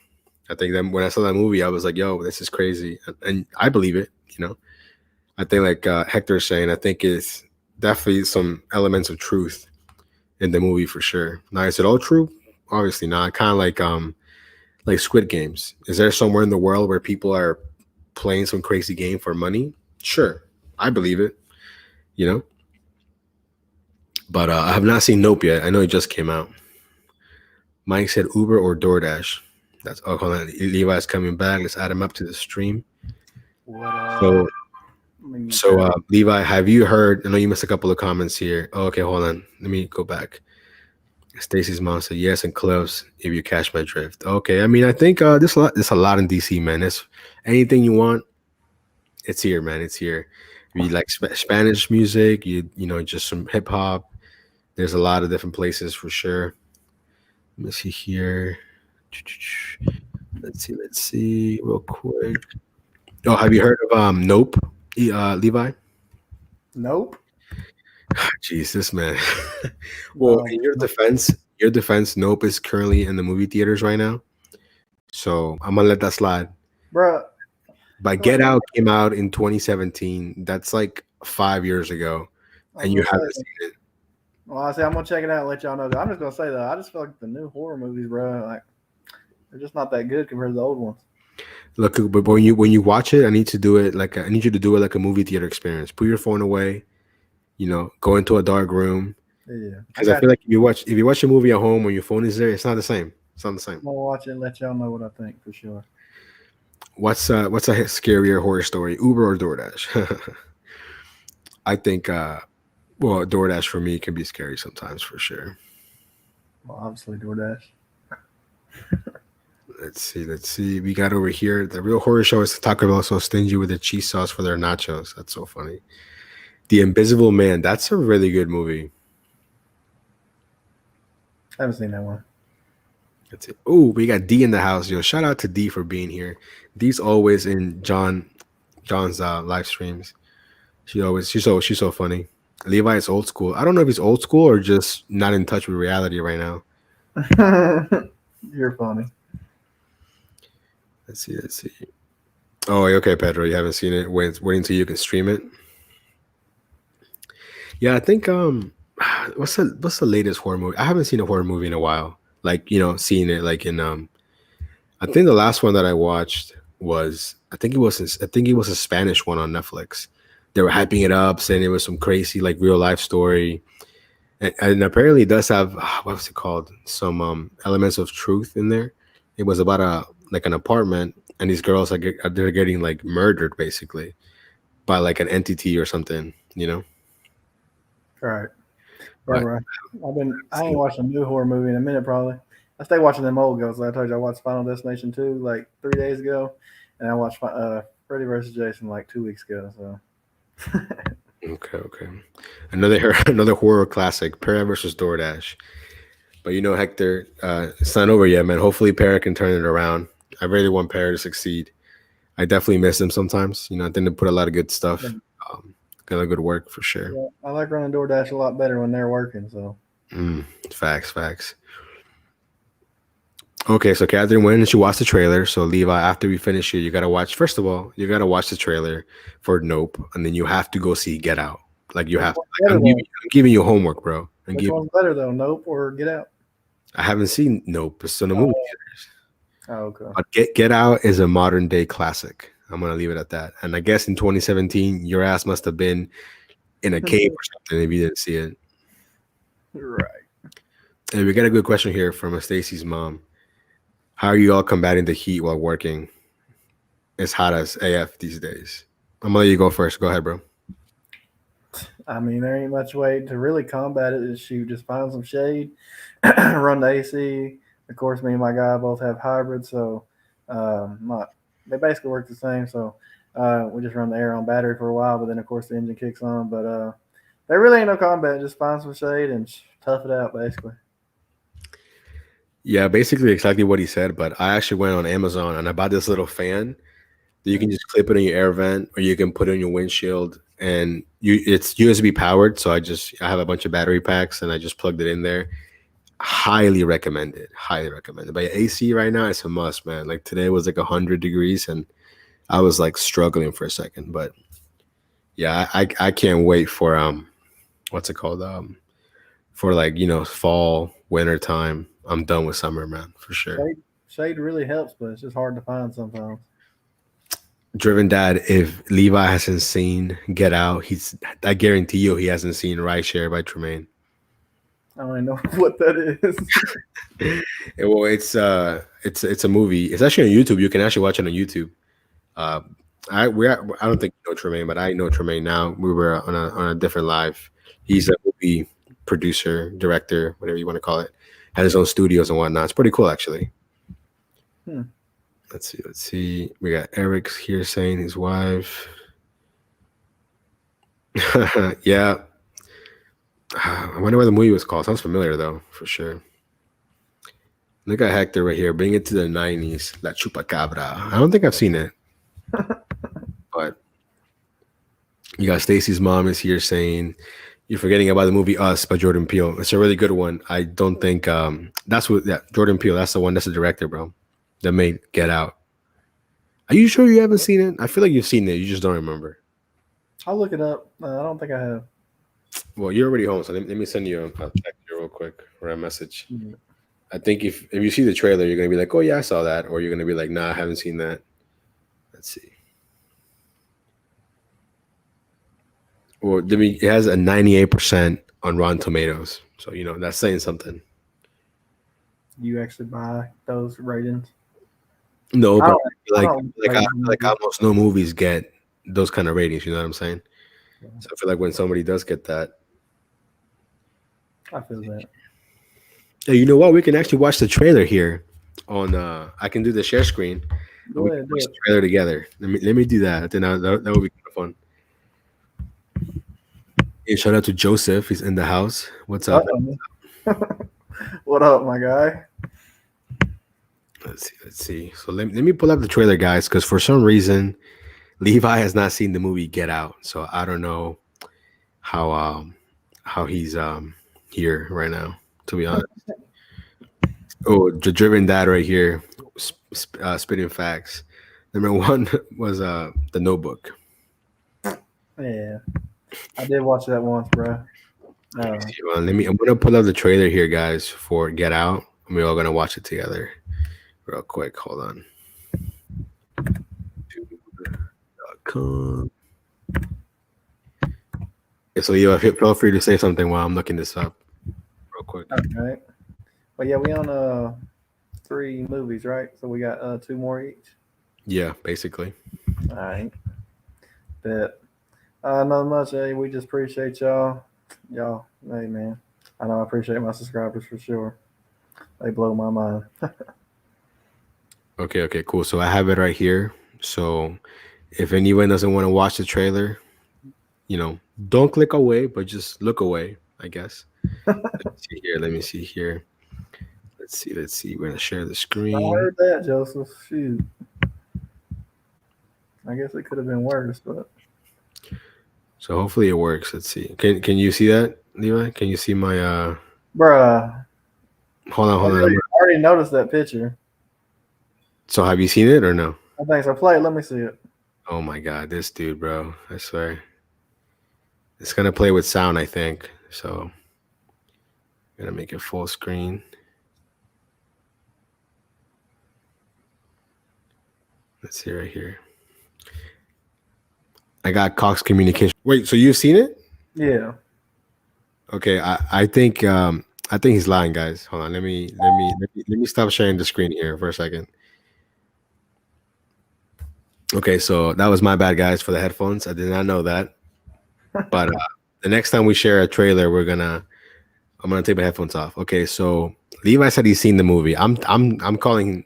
I think that when I saw that movie, I was like, "Yo, this is crazy," and I believe it. I think like Hector's saying, I think it's definitely some elements of truth in the movie for sure. Now, is it all true? Obviously not. Kind of like Squid Games. Is there somewhere in the world where people are playing some crazy game for money? Sure, I believe it. You know, but I have not seen Nope yet. I know it just came out. Mike said Uber or DoorDash. That's hold on. Levi's coming back. Let's add him up to the stream. What So, I mean, Levi, have you heard? I know you missed a couple of comments here. Oh, okay, hold on. Let me go back. Stacy's mom said yes, and close if you catch my drift. Okay, I mean, I think there's a lot in DC, man. It's anything you want, it's here, man. It's here. If you like Spanish music, just some hip hop. There's a lot of different places for sure. Let me see here. Let's see, real quick. Oh, have you heard of Nope, Levi? nope. Jeez, this man. Well, No, in your defense, Nope is currently in the movie theaters right now. So I'm gonna let that slide. bro. But Get Out came out in 2017. That's like 5 years ago, I and was you gonna haven't say, seen it. well, I say I'm gonna check it out and let y'all know. I'm just gonna say though, I just feel like the new horror movies, bro, like they're just not that good compared to the old ones. Look, but when you watch it, I need you to do it like a movie theater experience. Put your phone away. Go into a dark room Yeah, because I feel like if you watch a movie at home when your phone is there, it's not the same. It's not the same. I'm gonna watch it and let y'all know what I think for sure. What's a scarier horror story, Uber or DoorDash? I think DoorDash for me can be scary sometimes for sure. Well, obviously DoorDash. Let's see. We got over here. The real horror show is Taco Bell so stingy with the cheese sauce for their nachos. That's so funny. The Invisible Man. That's a really good movie. I haven't seen that one. That's it. Oh, we got D in the house. Yo, shout out to D for being here. D's always in John's live streams. She's so funny. Levi is old school. I don't know if he's old school or just not in touch with reality right now. You're funny. Let's see. Oh, okay, Pedro. You haven't seen it. Wait until you can stream it. Yeah, I think what's the latest horror movie? I haven't seen a horror movie in a while. Like, seeing it like in I think the last one that I watched was I think it was a Spanish one on Netflix. They were hyping it up, saying it was some crazy like real life story. And apparently it does have what was it called? Some elements of truth in there. It was about an apartment, and these girls they're getting like murdered basically by like an entity or something. All right. Yeah, But bro. I ain't watched a new horror movie in a minute probably. I stay watching them old girls. Like I told you I watched Final Destination 2 like 3 days ago, and I watched Freddy vs. Jason like 2 weeks ago. So okay. Another horror classic, Para versus DoorDash. But Hector, it's not over yet, man. Hopefully Para can turn it around. I really want Para to succeed. I definitely miss him sometimes. I think they put a lot of good stuff. Got a lot of good work for sure. yeah, I like running DoorDash a lot better when they're working. So Facts, facts. Okay, so Catherine, when did you watch the trailer? So Levi, after we finish here, you gotta watch. First of all, you gotta watch the trailer for Nope, and then you have to go see Get Out. Like you Which have to. one's better though? I'm giving you homework, bro. Which one's better though? Nope or Get Out? I haven't seen Nope. It's in the movie. Oh, okay. But Get Out is a modern day classic. I'm gonna leave it at that. And I guess in 2017, your ass must have been in a cave or something if you didn't see it. Right. And we got a good question here from Stacy's mom. How are you all combating the heat while working? It's hot as AF these days. I'm gonna let you go first. Go ahead, bro. I mean, there ain't much way to really combat it. Is you just find some shade, run the AC. Of course, me and my guy both have hybrids, so not they basically work the same. So we just run the air on battery for a while, but then of course the engine kicks on. But there really ain't no combat. Just find some shade and tough it out, basically. Yeah, basically exactly what he said. But I actually went on Amazon and I bought this little fan that you can just clip it in your air vent, or you can put it in your windshield. And it's USB powered, so I have a bunch of battery packs, and I just plugged it in there. Highly recommended. Highly recommended. But AC right now, it's a must, man. Like today was like 100 degrees, and I was like struggling for a second. But yeah, I can't wait for what's it called for like fall winter time. I'm done with summer, man, for sure. Shade really helps, but it's just hard to find sometimes. Driven Dad, if Levi hasn't seen Get Out, I guarantee you he hasn't seen Rideshare by Tremaine. I don't even know what that is. Well, it's a movie. It's actually on YouTube. You can actually watch it on YouTube. I don't think you know Tremaine, but I know Tremaine now. We were on a different live. He's a movie producer, director, whatever you want to call it. Has his own studios and whatnot. It's pretty cool, actually. Let's see. We got Eric's here saying his wife. Yeah. I wonder what the movie was called. Sounds familiar though, for sure. Look at Hector right here. Bring it to the 90s. La Chupacabra. I don't think I've seen it. But you got Stacy's mom is here saying you're forgetting about the movie Us by Jordan Peele. It's a really good one. I don't think Jordan Peele, that's the one that's the director, bro. That made Get Out. Are you sure you haven't seen it? I feel like you've seen it. You just don't remember. I'll look it up. I don't think I have. Well, you're already home, so let me send you a text here real quick or a message. Mm-hmm. I think if you see the trailer, you're gonna be like, "Oh yeah, I saw that," or you're gonna be like, "Nah, I haven't seen that." Let's see. Well, it has a 98% on Rotten Tomatoes, so that's saying something. You actually buy those ratings? No, but I feel like almost no movies get those kind of ratings. You know what I'm saying? Yeah. So I feel like when somebody does get that, I feel that. Hey, you know what? We can actually watch the trailer here on. I can do the share screen. Go ahead, watch the trailer together. Let me do that. Then that would be kind of fun. Hey, shout out to Joseph. He's in the house. What's up? What up, my guy? Let's see. So let me pull up the trailer, guys, because for some reason Levi has not seen the movie Get Out, so I don't know how he's here right now. To be honest. Oh, the Driven Dad right here, spitting facts. Number one was The Notebook. Yeah, I did watch that once, bro. I'm gonna pull up the trailer here, guys, for Get Out, and we're all gonna watch it together, real quick. Hold on. So feel free to say something while I'm looking this up, real quick. Okay. Well, yeah, we on 3 movies, right? So we got 2 more each. Yeah, basically. All right. But not much. Hey, we just appreciate y'all. Y'all, hey man, I know I appreciate my subscribers for sure. They blow my mind. Okay, cool. So I have it right here. So if anyone doesn't want to watch the trailer, don't click away, but just look away, I guess. Let me see here. Let's see. We're gonna share the screen. I heard that, Joseph. Shoot. I guess it could have been worse, but so hopefully it works. Let's see. Can you see that, Levi? Can you see my Bruh. Hold on, I hold on. already noticed that picture. So have you seen it or no? I think so. Play it. Let me see it. Oh my god, this dude, bro. I swear. It's gonna play with sound, I think. So I'm gonna make it full screen. Let's see right here. I got Cox Communication. Wait, so you've seen it? Yeah. Okay, I think he's lying, guys. Hold on, let me stop sharing the screen here for a second. Okay, so that was my bad, guys, for the headphones. I did not know that. But the next time we share a trailer, I'm gonna take my headphones off. Okay, so Levi said he's seen the movie. I'm calling.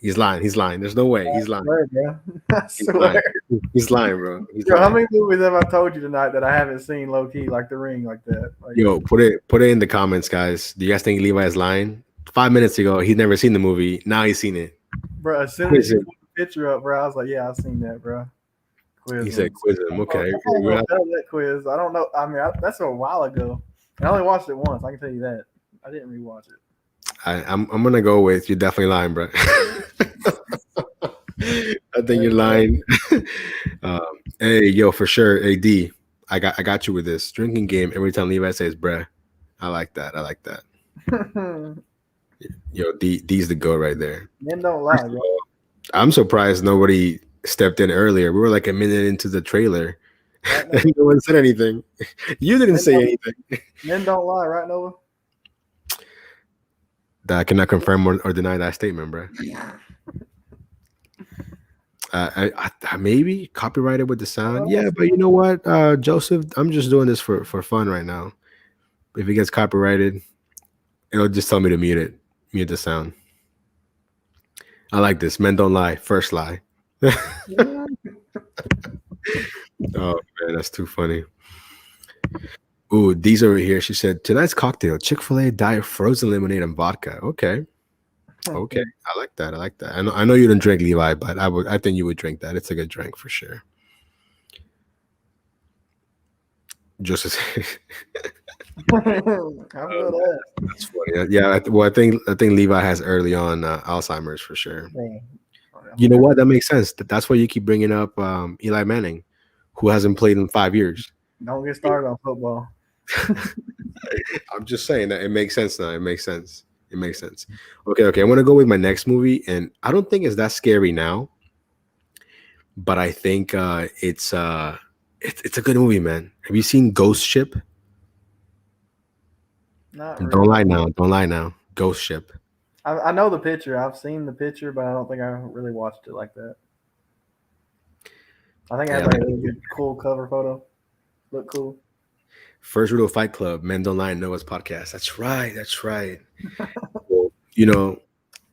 He's lying. He's lying. There's no way. He's lying. Swear, bro. I He's swear. lying. He's lying, bro. He's Bro, how lying. many movies have I told you tonight that I haven't seen low key, like The Ring, like that? Like, Yo, put it in the comments, guys. Do you guys think Levi is lying? 5 minutes ago, he'd never seen the movie. Now he's seen it. bro, as soon as Quiz you him. put the picture up, bro, I was like, yeah, I've seen that, bro. Quiz He him. said, "Quiz him." Okay, I'm we're gonna not- tell that quiz. I don't know. I mean, that's a while ago. I only watched it once. I can tell you that. I didn't rewatch it. I'm gonna go with you're definitely lying, bro. I think you're lying. Hey, yo, for sure. Hey, D, I got you with this drinking game. Every time Levi says, "Bruh," I like that. I like that. Yo, D's the go right there. Men don't lie, bro. I'm surprised nobody stepped in earlier. We were like a minute into the trailer. Right, And no one said anything. You didn't say anything. Men don't lie, right, Nova? I cannot confirm or deny that statement, bro. I maybe copyrighted with the sound. Yeah, but you know what, Joseph, I'm just doing this for fun right now. If it gets copyrighted, it'll just tell me to mute the sound. I like this. Men don't lie. First lie. Oh man, that's too funny. Ooh, D's over here. She said tonight's cocktail: Chick-fil-A diet frozen lemonade and vodka. Okay. Okay, I like that. I like that. I know you don't drink, Levi, but I think you would drink that. It's a good drink for sure. Just I feel that. that's funny. Yeah, I think Levi has early on Alzheimer's for sure. Man. You know what? That makes sense. That's why you keep bringing up Eli Manning, who hasn't played in 5 years. Don't get started on football. I'm just saying that it makes sense now. It makes sense. It makes sense. Okay. I want to go with my next movie, and I don't think it's that scary now, but I think it's a good movie, man. Have you seen Ghost Ship? Not Don't really. lie now. Don't lie now. Ghost Ship. I know the picture. I've seen the picture, but I don't think I really watched it like that. I think it has like a really good, cool cover photo. Look cool. First Rule of Fight Club, Men Don't Lie in Noah's podcast. That's right. That's right. Well, you know,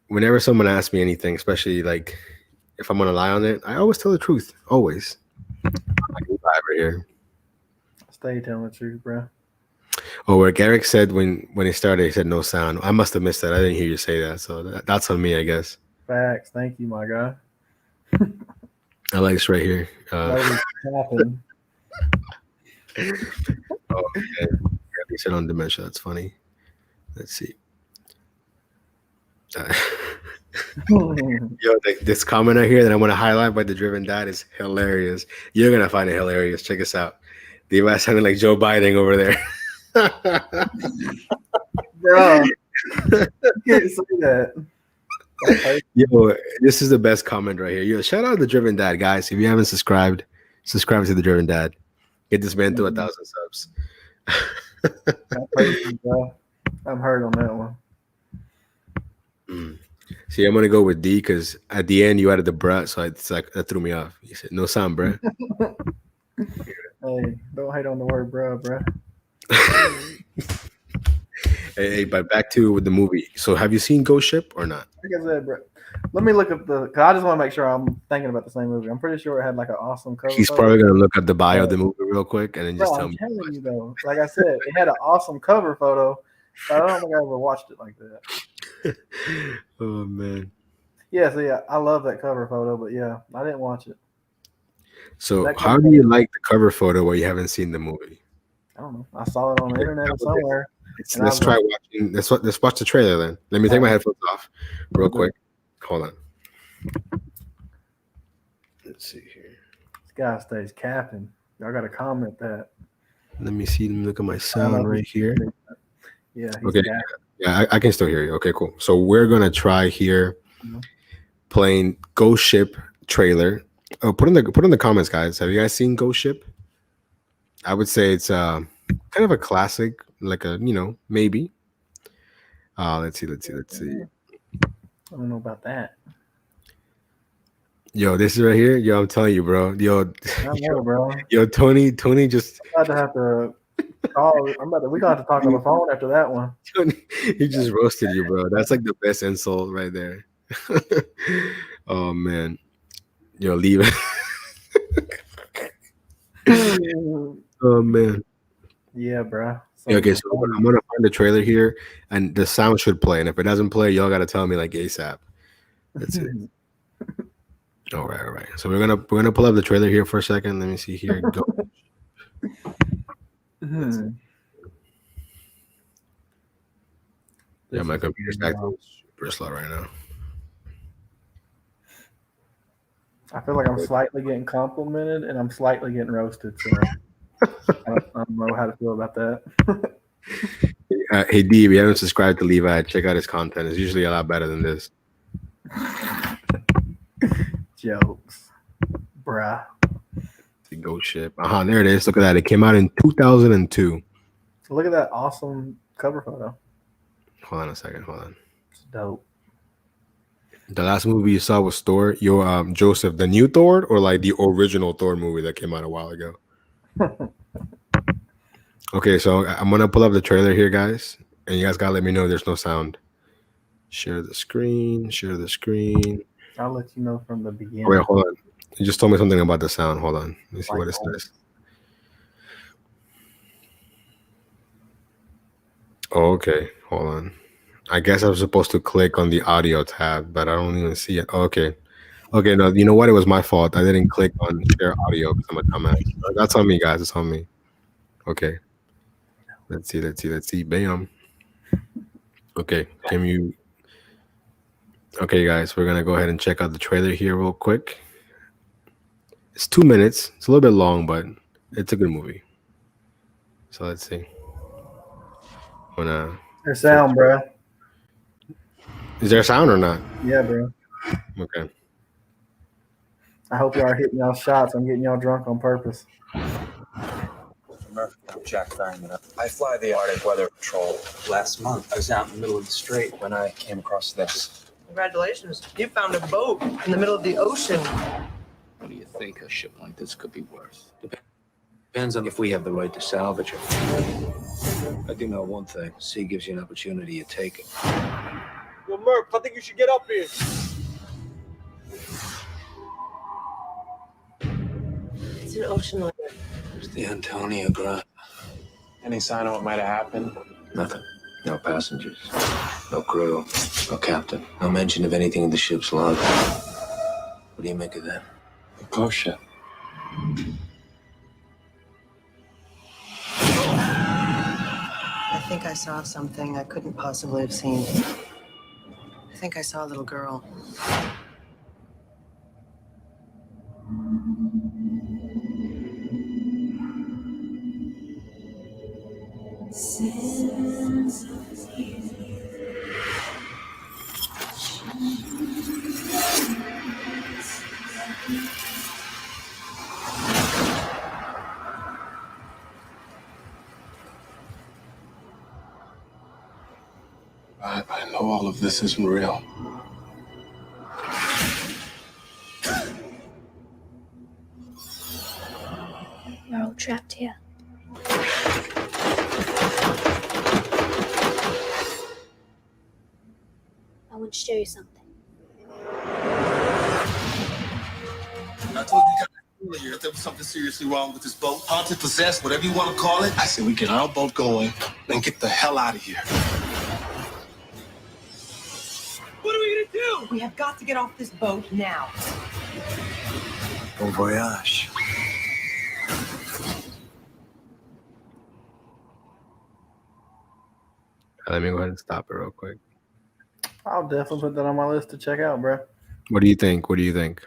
whenever someone asks me anything, especially like if I'm gonna lie on it, I always tell the truth. Always. I'm like Levi right here. Stay telling the truth, bro. Oh, where Garrick said when it started, he said no sound. I must have missed that. I didn't hear you say that, so that's on me, I guess. Facts. Thank you, my guy. I like this right here. That happened. Oh man, Garrick said on dementia. That's funny. Let's see. Yo, this comment right here that I want to highlight by the Driven Dad is hilarious. You're gonna find it hilarious. Check us out. Levi sounding like Joe Biden over there. Bro, you can't say that. Yo, this is the best comment right here. Yo, shout out to the Driven Dad, guys. If you haven't subscribed, subscribe to the Driven Dad. Get this man to 1,000 subs. Bro. I'm hurt on that one. See, I'm gonna go with D because at the end you added the bruh, so it's like that threw me off. You said no sound, bruh. Hey, don't hate on the word bro. Hey, but back to with the movie. So, have you seen Ghost Ship or not? Like I said, bro. Let me look up cause I just want to make sure I'm thinking about the same movie. I'm pretty sure it had like an awesome cover. He's photo. probably gonna look up the bio of the movie real quick and then just Bro, tell I'm me. telling you though, like I said, it had an awesome cover photo, but I don't think I ever watched it like that. Oh man. Yeah, so yeah, I love that cover photo, but yeah, I didn't watch it. So, That how do you like the cover photo where you haven't seen the movie? I don't know. I saw it on the internet somewhere. let's try watching. Let's watch the trailer then. Let me take my headphones off real quick. Hold on. Let's see here. This guy stays capping. Y'all got to comment that. Let me see. Look at my sound right here. Yeah. Okay. Yeah, I can still hear you. Okay, cool. So we're gonna try here playing Ghost Ship trailer. Oh, put in the comments, guys. Have you guys seen Ghost Ship? I would say it's kind of a classic, like a maybe. Let's see. I don't know about that. Yo, this is right here. Yo, I'm telling you, bro. Yo, I know, bro. Yo, Tony just. I'm about to have to call. We got to talk on the phone after that one. He just roasted you, bro. That's like the best insult right there. Oh man, yo, leave it. Oh man. Yeah, bro. Okay, so I'm gonna find the trailer here, and the sound should play. And if it doesn't play, y'all gotta tell me like ASAP. That's it. All right. So we're gonna pull up the trailer here for a second. Let me see here. Go. Yeah, my computer's acting super slow right now. I feel like I'm slightly getting complimented and I'm slightly getting roasted. So I don't know how to feel about that. Hey D, if you haven't subscribed to Levi, check out his content. It's usually a lot better than this. Jokes, bruh. The Ghost Ship. There it is. Look at that. It came out in 2002. Look at that awesome cover photo. Hold on a second. It's dope. The last movie you saw was Thor. Joseph, the new Thor, or like the original Thor movie that came out a while ago? Okay, so I'm gonna pull up the trailer here, guys, and you guys gotta let me know there's no sound. Share the screen. I'll let you know from the beginning. Wait, hold on. You just told me something about the sound. Hold on. Let me see what it says. Oh, okay. Hold on. I guess I was supposed to click on the audio tab, but I don't even see it. Oh, okay. No, you know what? It was my fault. I didn't click on share audio because I'm a dumbass. That's on me, guys. It's on me. Okay. Let's see. Bam. Okay. Okay, guys. We're going to go ahead and check out the trailer here real quick. It's 2 minutes. It's a little bit long, but it's a good movie. So let's see. There's sound, bro. Is there sound or not? Yeah, bro. Okay. I hope y'all are hitting y'all shots. I'm getting y'all drunk on purpose. Murphy, I'm Jack Thurman. I fly the Arctic Weather Patrol. Last month, I was out in the middle of the strait when I came across this. Congratulations. You found a boat in the middle of the ocean. What do you think? A ship like this could be worth? Depends on if we have the right to salvage it. I do know one thing. Sea gives you an opportunity, you take it. Yo, Murph, I think you should get up here. It's an ocean liner. It's the Antonia Grant. Any sign of what might have happened? Nothing. No passengers. No crew. No captain. No mention of anything in the ship's log. What do you make of that? A ghost ship. I think I saw something I couldn't possibly have seen. I think I saw a little girl. I know all of this isn't real. We're all trapped here. I want to show you something. I told you guys earlier that there was something seriously wrong with this boat. Haunted, possessed, whatever you want to call it. I said we get our boat going and get the hell out of here. What are we gonna do? We have got to get off this boat now. Bon voyage. Let me go ahead and stop it real quick. I'll definitely put that on my list to check out, bro. What do you think? What do you think?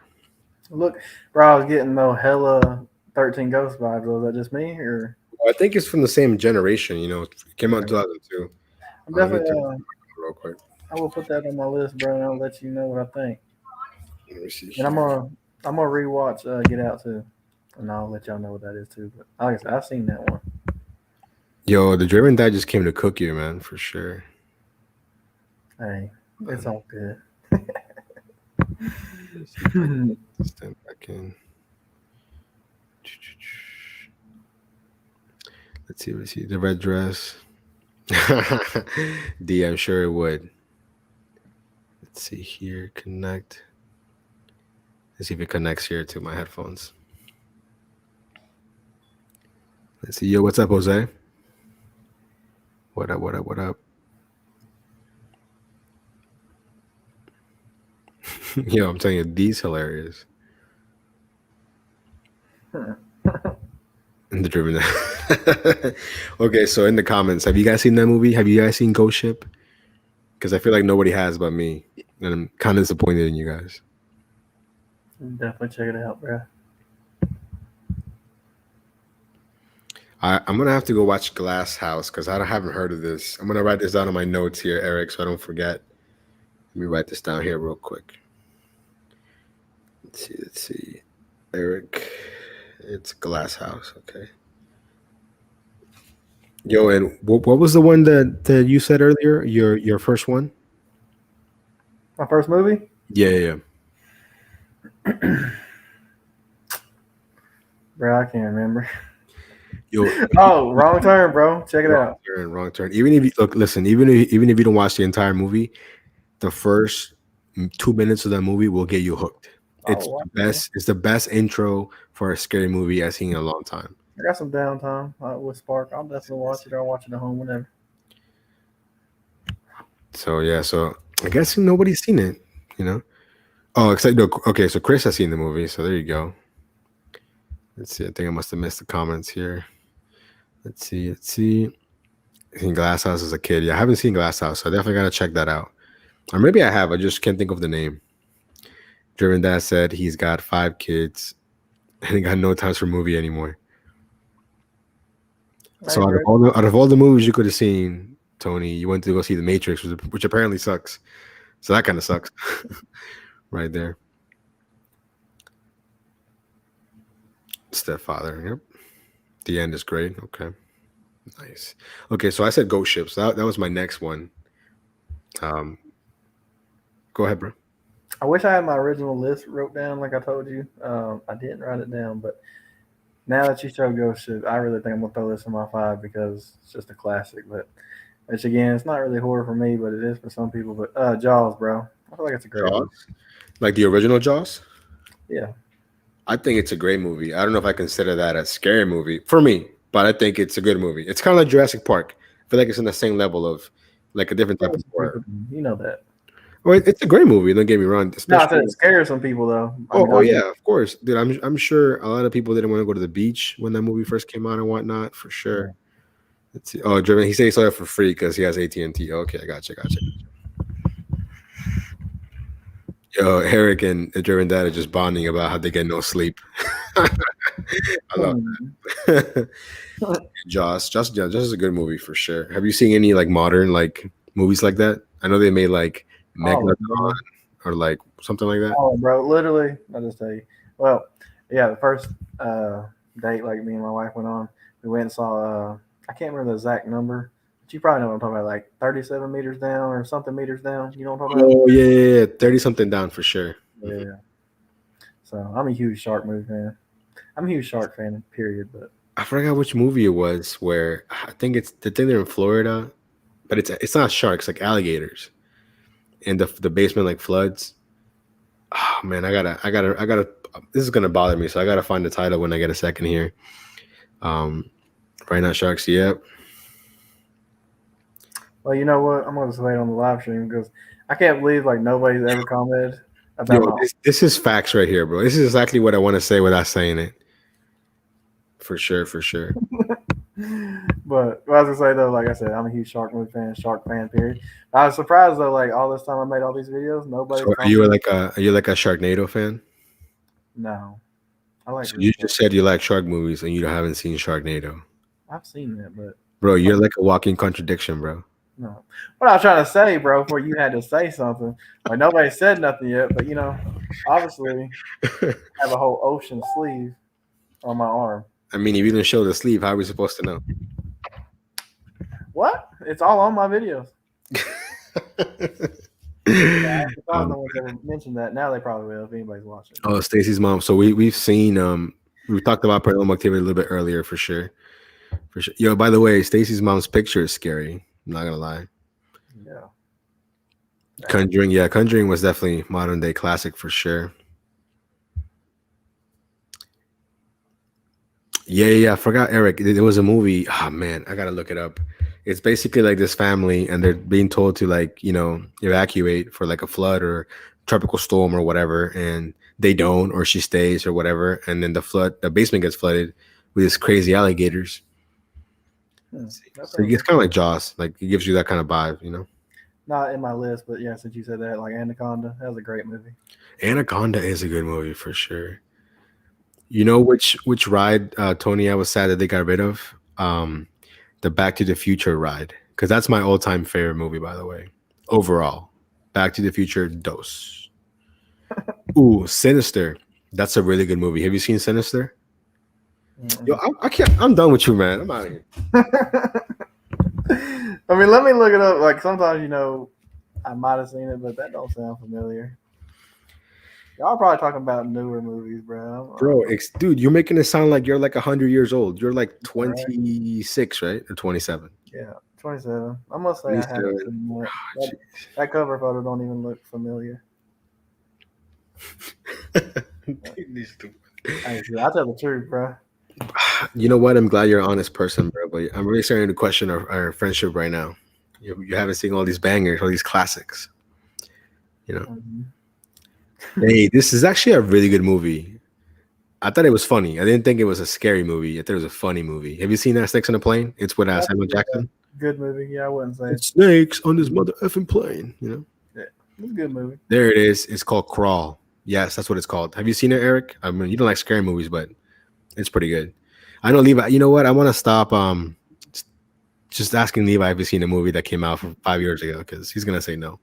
Look, bro, I was getting no hella 13 Ghost vibes. Was that just me or? Well, I think it's from the same generation. It came out in Okay. 2002. I'm Let me definitely. turn it real quick. I will put that on my list, bro, and I'll let you know what I think. Let me see. And I'm gonna rewatch Get Out too, and I'll let y'all know what that is too. But like I said, I've seen that one. Yo, the Driven Dad just came to cook you, man, for sure. Hey, it's all good. Stand back in. Let's see. The red dress. D, I'm sure it would. Let's see here. Connect. Let's see if it connects here to my headphones. Let's see. Yo, what's up, Jose? What up? Yo, I'm telling you, D's hilarious. In the Driven. Okay, so in the comments, have you guys seen that movie? Have you guys seen Ghost Ship? Because I feel like nobody has but me, and I'm kind of disappointed in you guys. Definitely check it out, bro. I'm gonna have to go watch Glass House because I haven't heard of this. I'm gonna write this down on my notes here, Eric, so I don't forget. Let me write this down here real quick. Let's see. Eric, it's Glass House. Okay. Yo, and what was the one that you said earlier? Your first one? My first movie? Yeah. Bro, I can't remember. Yo, Oh, Wrong Turn, bro. Check it out. Wrong turn. Even if you listen, even if you don't watch the entire movie, the first 2 minutes of that movie will get you hooked. It's the best. It's the best intro for a scary movie I've seen in a long time. I got some downtime with Spark. I'll definitely watch it. I'll watch it at home whenever. So yeah, so I guess nobody's seen it, Oh, except okay, so Chris has seen the movie, so there you go. Let's see. I think I must have missed the comments here. Let's see. I seen Glass House as a kid. Yeah, I haven't seen Glass House, so I definitely gotta check that out. Or maybe I have. I just can't think of the name. Driven Dad said he's got 5 kids and he got no time for movie anymore. So out of all the movies you could have seen, Tony, you went to go see The Matrix, which apparently sucks. So that kind of sucks. Right there. Stepfather. Yep. The end is great. Okay. Nice. Okay, so I said Ghost Ships. That was my next one. Go ahead, bro. I wish I had my original list wrote down like I told you. I didn't write it down, but now that you showed Ghost Ship, I really think I'm gonna throw this in my 5 because it's just a classic. But which again, it's not really horror for me, but it is for some people. But Jaws, bro, I feel like it's a great movie. Like the original Jaws? Yeah. I think it's a great movie. I don't know if I consider that a scary movie for me, but I think it's a good movie. It's kind of like Jurassic Park. I feel like it's in the same level of like a different type of horror. You know that. Well, it's a great movie. Don't get me wrong. No, I said it scares some people though. Yeah, of course, dude. I'm sure a lot of people didn't want to go to the beach when that movie first came out and whatnot. For sure. Yeah. Let's see. Oh, Driven. He said he saw it for free because he has AT&T. Okay, I gotcha. Yo, Eric and Driven Dad are just bonding about how they get no sleep. I love that. Joss is a good movie for sure. Have you seen any like modern like movies like that? I know they made like Megalodon or like something like that. Oh, bro, literally, I'll just tell you. Well, yeah, the first date like me and my wife went on, we went and saw. I can't remember the exact number. But you probably know what I'm talking about, like 37 meters down or something meters down. You know what I'm talking about? Oh yeah, 30 something down for sure. Yeah. Mm-hmm. So I'm a huge shark movie fan. I'm a huge shark fan. Period. But I forgot which movie it was where I think it's the thing they're in Florida, but it's not sharks, like alligators, and the basement like floods. Oh man, I gotta. This is gonna bother me, so I gotta find the title when I get a second here. Right now, sharks. Yep. Well, you know what? I'm gonna just wait on the live stream because I can't believe like nobody's ever commented about. This is facts right here, bro. This is exactly what I want to say without saying it. For sure. But what I was gonna say though, like I said, I'm a huge shark movie fan, shark fan. Period. I was surprised though, like all this time I made all these videos, nobody's So are you like a Sharknado fan? No, I like So you real just said you like shark movies and you haven't seen Sharknado. I've seen that, but Bro, you're like a walking contradiction, bro. no. What I was trying to say, bro, before you had to say something, like nobody said nothing yet, but obviously, I have a whole ocean sleeve on my arm. I mean, if you didn't show the sleeve, how are we supposed to know? What? It's all on my videos. I thought no one's ever mentioned that. Now they probably will if anybody's watching. Oh, Stacy's mom. So we've seen we talked about paranormal activity a little bit earlier for sure. For sure. Yo, by the way, Stacy's mom's picture is scary. I'm not gonna lie. Yeah. Conjuring was definitely modern day classic for sure. Yeah, I forgot, Eric. There was a movie. Oh man, I gotta look it up. It's basically like this family, and they're being told to evacuate for like a flood or tropical storm or whatever, and they don't, or she stays or whatever, and then the basement gets flooded with these crazy alligators. So it's kind of like Jaws, like it gives you that kind of vibe. Not in my list, but yeah, since you said that, like Anaconda, that was a great movie. Anaconda is a good movie for sure. You know which ride, Tony, I was sad that they got rid of? The Back to the Future ride. Because that's my all-time favorite movie, by the way. Overall. Back to the Future Dos. Ooh, Sinister. That's a really good movie. Have you seen Sinister? Yo, I can't. I'm done with you, man. I'm out of here. I mean, let me look it up. Like sometimes, I might have seen it, but that don't sound familiar. Y'all probably talking about newer movies, bro. Dude, you're making it sound like you're like 100 years old. You're like 26, right? Or 27. Yeah, 27. I must say I haven't seen that. That cover photo don't even look familiar. Hey, I tell the truth, bro. You know what? I'm glad you're an honest person, bro. But I'm really starting to question our friendship right now. You haven't seen all these bangers, all these classics. Mm-hmm. Hey, this is actually a really good movie. I thought it was funny. I didn't think it was a scary movie. I thought it was a funny movie. Have you seen that Snakes on a Plane? It's with Samuel Jackson. Good movie. Yeah, I wouldn't say it's snakes on this mother effing plane. Yeah, it's a good movie. There it is. It's called Crawl. Yes, that's what it's called. Have you seen it, Eric? I mean, you don't like scary movies, but it's pretty good. I know Levi. You know what? I want to stop just asking Levi if he's seen a movie that came out from 5 years ago because he's gonna say no.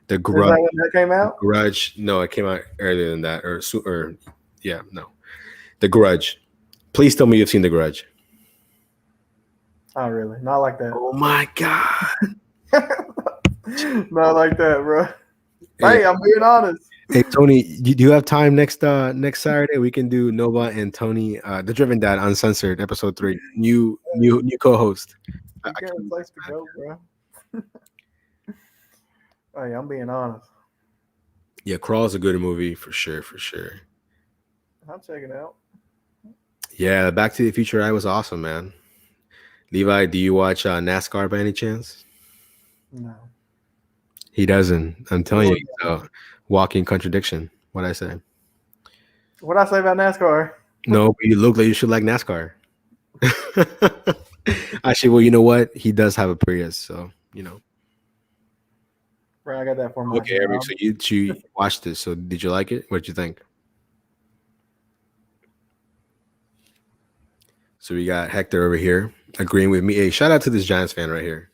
The Grudge. Is that when that came out? Grudge. No, it came out earlier than that. No. The Grudge. Please tell me you've seen The Grudge. Oh, really? Not like that. Oh my god. Not like that, bro. Hey, I'm being honest. Hey Tony, do you have time next Saturday? We can do Nova and Tony, the Driven Dad, Uncensored, episode 3. New co-host. You got a place to go, bro. Hey, I'm being honest. Yeah, Crawl is a good movie for sure. I'll check it out. Yeah, Back to the Future ride was awesome, man. Levi, do you watch NASCAR by any chance? No. He doesn't. I'm telling you, he's a walking contradiction. What'd I say? What'd I say about NASCAR? No, but you look like you should like NASCAR. Actually, well, you know what? He does have a Prius, so Bro, I got that for my Okay, Eric, so you watched this. So did you like it? What did you think? So we got Hector over here agreeing with me. Hey, shout out to this Giants fan right here.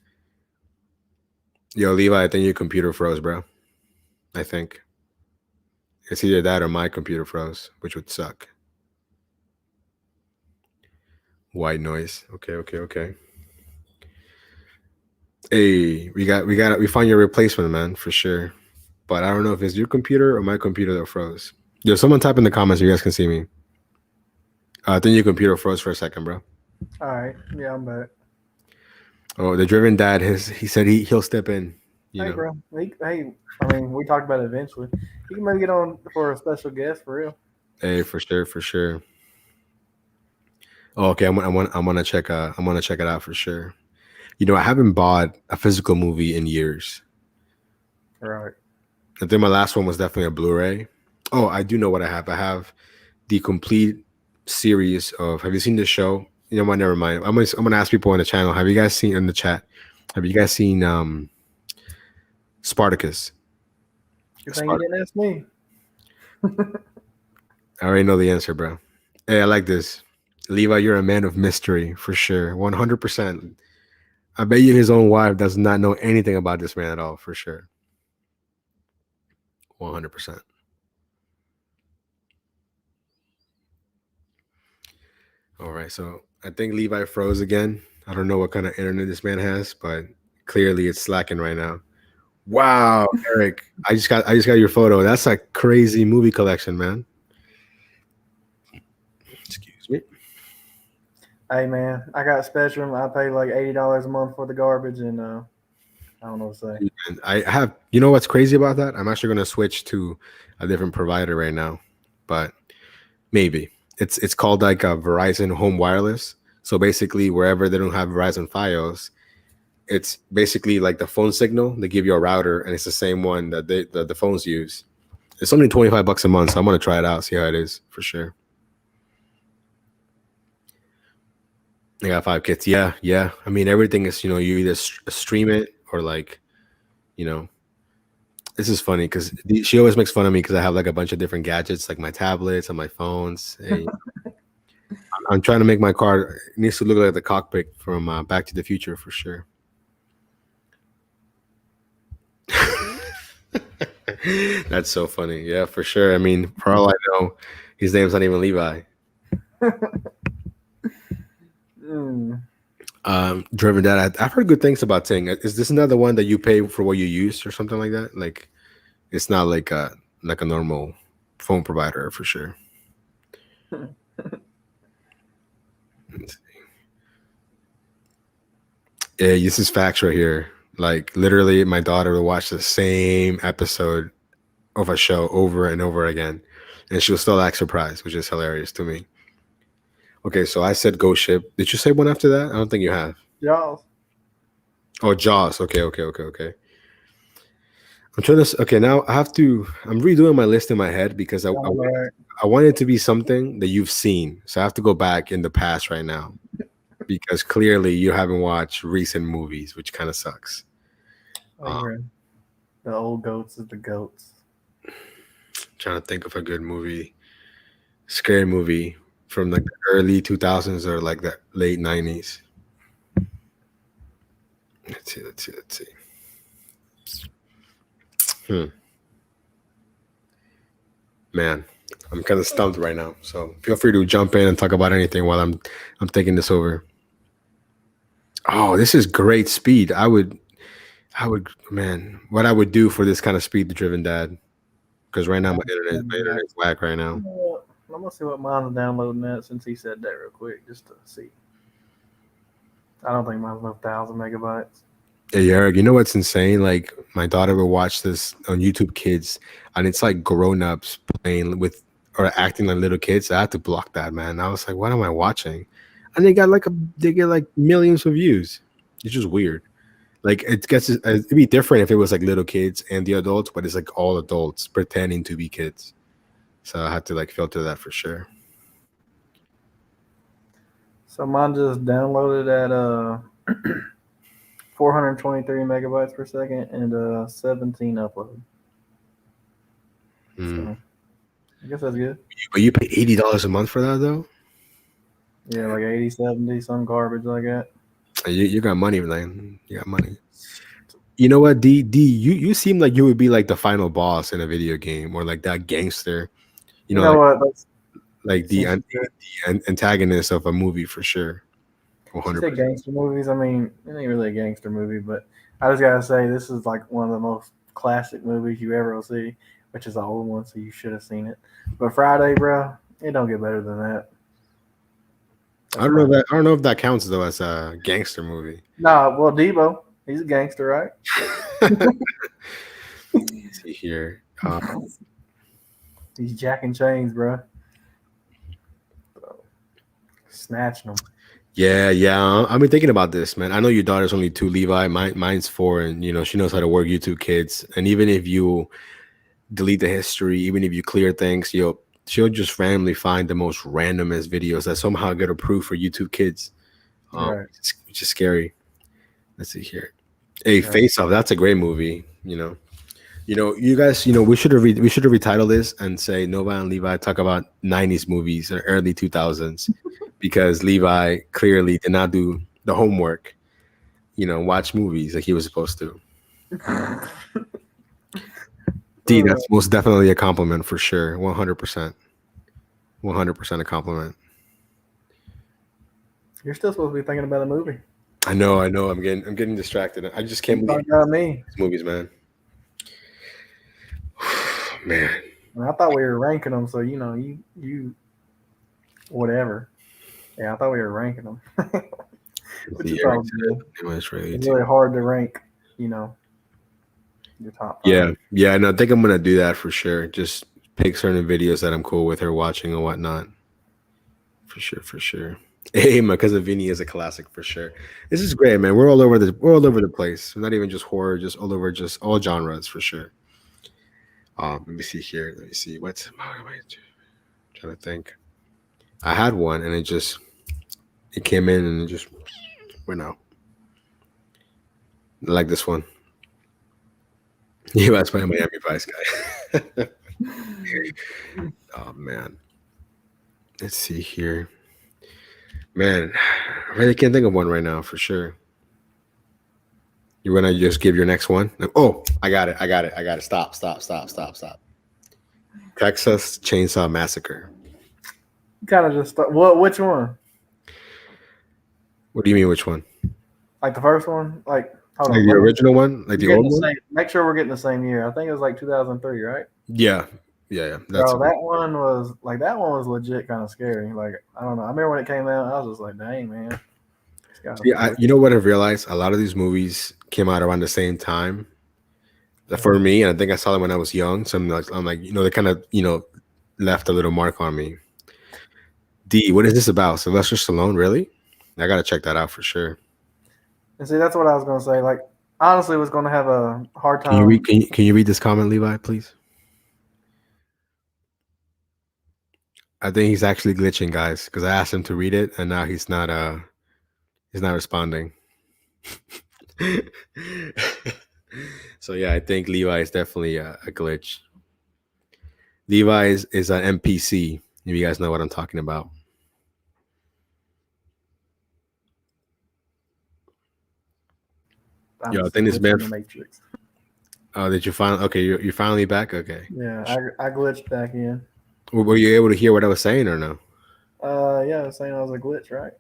Yo, Levi, I think your computer froze, bro. I think. It's either that or my computer froze, which would suck. White noise. Okay. Hey, we found your replacement, man, for sure. But I don't know if it's your computer or my computer that froze. Yo, someone type in the comments so you guys can see me. I think your computer froze for a second, bro. All right. Yeah, I'm back. Oh, the Driven Dad, he said he'll step in. Bro. Hey, I mean, we talked about it eventually. You can maybe get on for a special guest for real. Hey, for sure. Oh, okay. I'm gonna check it out for sure. I haven't bought a physical movie in years. Right. I think my last one was definitely a Blu-ray. Oh, I do know what I have. I have the complete series of. Have you seen this show? You know what? Never mind. I'm gonna ask people in the channel. Have you guys seen in the chat? Have you guys seen Spartacus? Good thing you didn't ask me. I already know the answer, bro. Hey, I like this. Levi, you're a man of mystery for sure. 100%. I bet you his own wife does not know anything about this man at all, for sure. 100%. All right, so I think Levi froze again. I don't know what kind of internet this man has, but clearly it's slacking right now. Wow, Eric, I just got your photo. That's a crazy movie collection, man. Excuse me. Hey man, I got Spectrum. I pay like $80 a month for the garbage, and I don't know what to say. And I have, you know what's crazy about that? I'm actually going to switch to a different provider right now, but maybe it's called like a Verizon Home Wireless. So basically, wherever they don't have Verizon Fios, it's basically like the phone signal. They give you a router, and it's the same one that the phones use. It's only $25 a month, so I'm gonna try it out, see how it is for sure. I got 5 kids. Yeah, yeah. I mean, everything is, you either stream it or like, you know. This is funny because she always makes fun of me because I have like a bunch of different gadgets, like my tablets and my phones. Hey, I'm trying to make my car, it needs to look like the cockpit from Back to the Future for sure. That's so funny. Yeah, for sure. I mean, for all I know, his name's not even Levi. Driven Dad, I've heard good things about Ting. Is this another one that you pay for what you use or something like that? Like, it's not like a normal phone provider for sure. Yeah, this is facts right here. Like, literally, my daughter will watch the same episode of a show over and over again, and she'll still act surprised, which is hilarious to me. Okay, so I said Ghost Ship. Did you say one after that? I don't think you have. Jaws. Oh, Jaws. Okay. I'm trying to. Okay, now I'm redoing my list in my head because I want it to be something that you've seen. So I have to go back in the past right now because clearly you haven't watched recent movies, which kind of sucks. The old goats is the goats. Trying to think of a good movie, scary movie from like the early 2000s or like the late 90s. Let's see. Man, I'm kind of stumped right now. So feel free to jump in and talk about anything while I'm taking this over. Oh, this is great speed. I would, man, what I would do for this kind of speed, the Driven Dad, because right now my internet's whack right now. I'm gonna see what mine's downloading at since he said that real quick, just to see. I don't think mine's 1,000 megabytes. Hey, Eric, you know what's insane? Like, my daughter will watch this on YouTube Kids, and it's like grown-ups playing with or acting like little kids. I had to block that, man. I was like, what am I watching? And they get like millions of views. It's just weird. Like, it'd be different if it was like little kids and the adults, but it's like all adults pretending to be kids. So I had to like filter that for sure. So mine just downloaded at 423 megabytes per second and 17 upload. So I guess that's good. But you pay $80 a month for that though? Yeah, like 80, 70, some garbage like that. You got money, man. You got money. You know what, D? You seem like you would be like the final boss in a video game or like that gangster. You know what? Like the antagonist of a movie for sure. 100%. Gangster movies. I mean, it ain't really a gangster movie, but I just gotta say this is like one of the most classic movies you ever will see, which is the old one, so you should have seen it. But Friday, bro, it don't get better than that. I don't know if that counts though as a gangster movie. Nah, well, Debo, he's a gangster, right? Let's see here. He's jacking chains, bro. Snatching them. Yeah. I've been thinking about this, man. I know your daughter's only 2, Levi. Mine's 4, and she knows how to work YouTube Kids. And even if you delete the history, even if you clear things, she'll just randomly find the most randomest videos that somehow get approved for YouTube Kids. Right. Which is scary. Let's see here. Hey, Right. Face Off. That's a great movie. You guys. We should have retitled this and say Nova and Levi talk about '90s movies or early 2000s, because Levi clearly did not do the homework. Watch movies like he was supposed to. D, that's most definitely a compliment for sure. 100%. 100% a compliment. You're still supposed to be thinking about a movie. I know. I'm getting distracted. I just can't believe About me. these movies, man. Man. And I thought we were ranking them, so you whatever. Yeah, I thought we were ranking them. Which is all good. It's really hard to rank, your top 5. Yeah, and I think I'm gonna do that for sure. Just pick certain videos that I'm cool with her watching and whatnot. For sure. Hey, my cousin Vinny is a classic for sure. This is great, man. We're all over the place. We're not even just horror, just all over, just all genres for sure. Let me see here. Let me see. What's trying to think. I had one and it came in and it just went out. I like this one. Yeah, that's my Miami Vice guy. Oh man. Let's see here. Man, I really can't think of one right now for sure. You want to just give your next one? Oh, I got it. Stop. Texas Chainsaw Massacre. Kind of just which one? What do you mean, which one? Like the first one? Like, hold on. The original one? Like the old one? Make sure we're getting the same year. I think it was like 2003, right? Yeah. That's that one was legit kind of scary. Like, I don't know. I remember when it came out, I was just like, dang, man. Yeah, you know what I've realized? A lot of these movies came out around the same time. For me, and I think I saw them when I was young. So I'm like, they kind of, left a little mark on me. D, what is this about? Sylvester Stallone, really? I gotta check that out for sure. And see, that's what I was gonna say. Like, honestly, was gonna have a hard time. Can you read this comment, Levi, please? I think he's actually glitching, guys, because I asked him to read it, and now he's not responding. So yeah, I think Levi is definitely a glitch. Levi is an NPC. If you guys know what I'm talking about. Yo, I think this man. Matrix. Oh, did you finally? Okay, you're finally back. Okay. Yeah, I glitched back in. Were you able to hear what I was saying or no? Yeah, I was saying I was a glitch, right?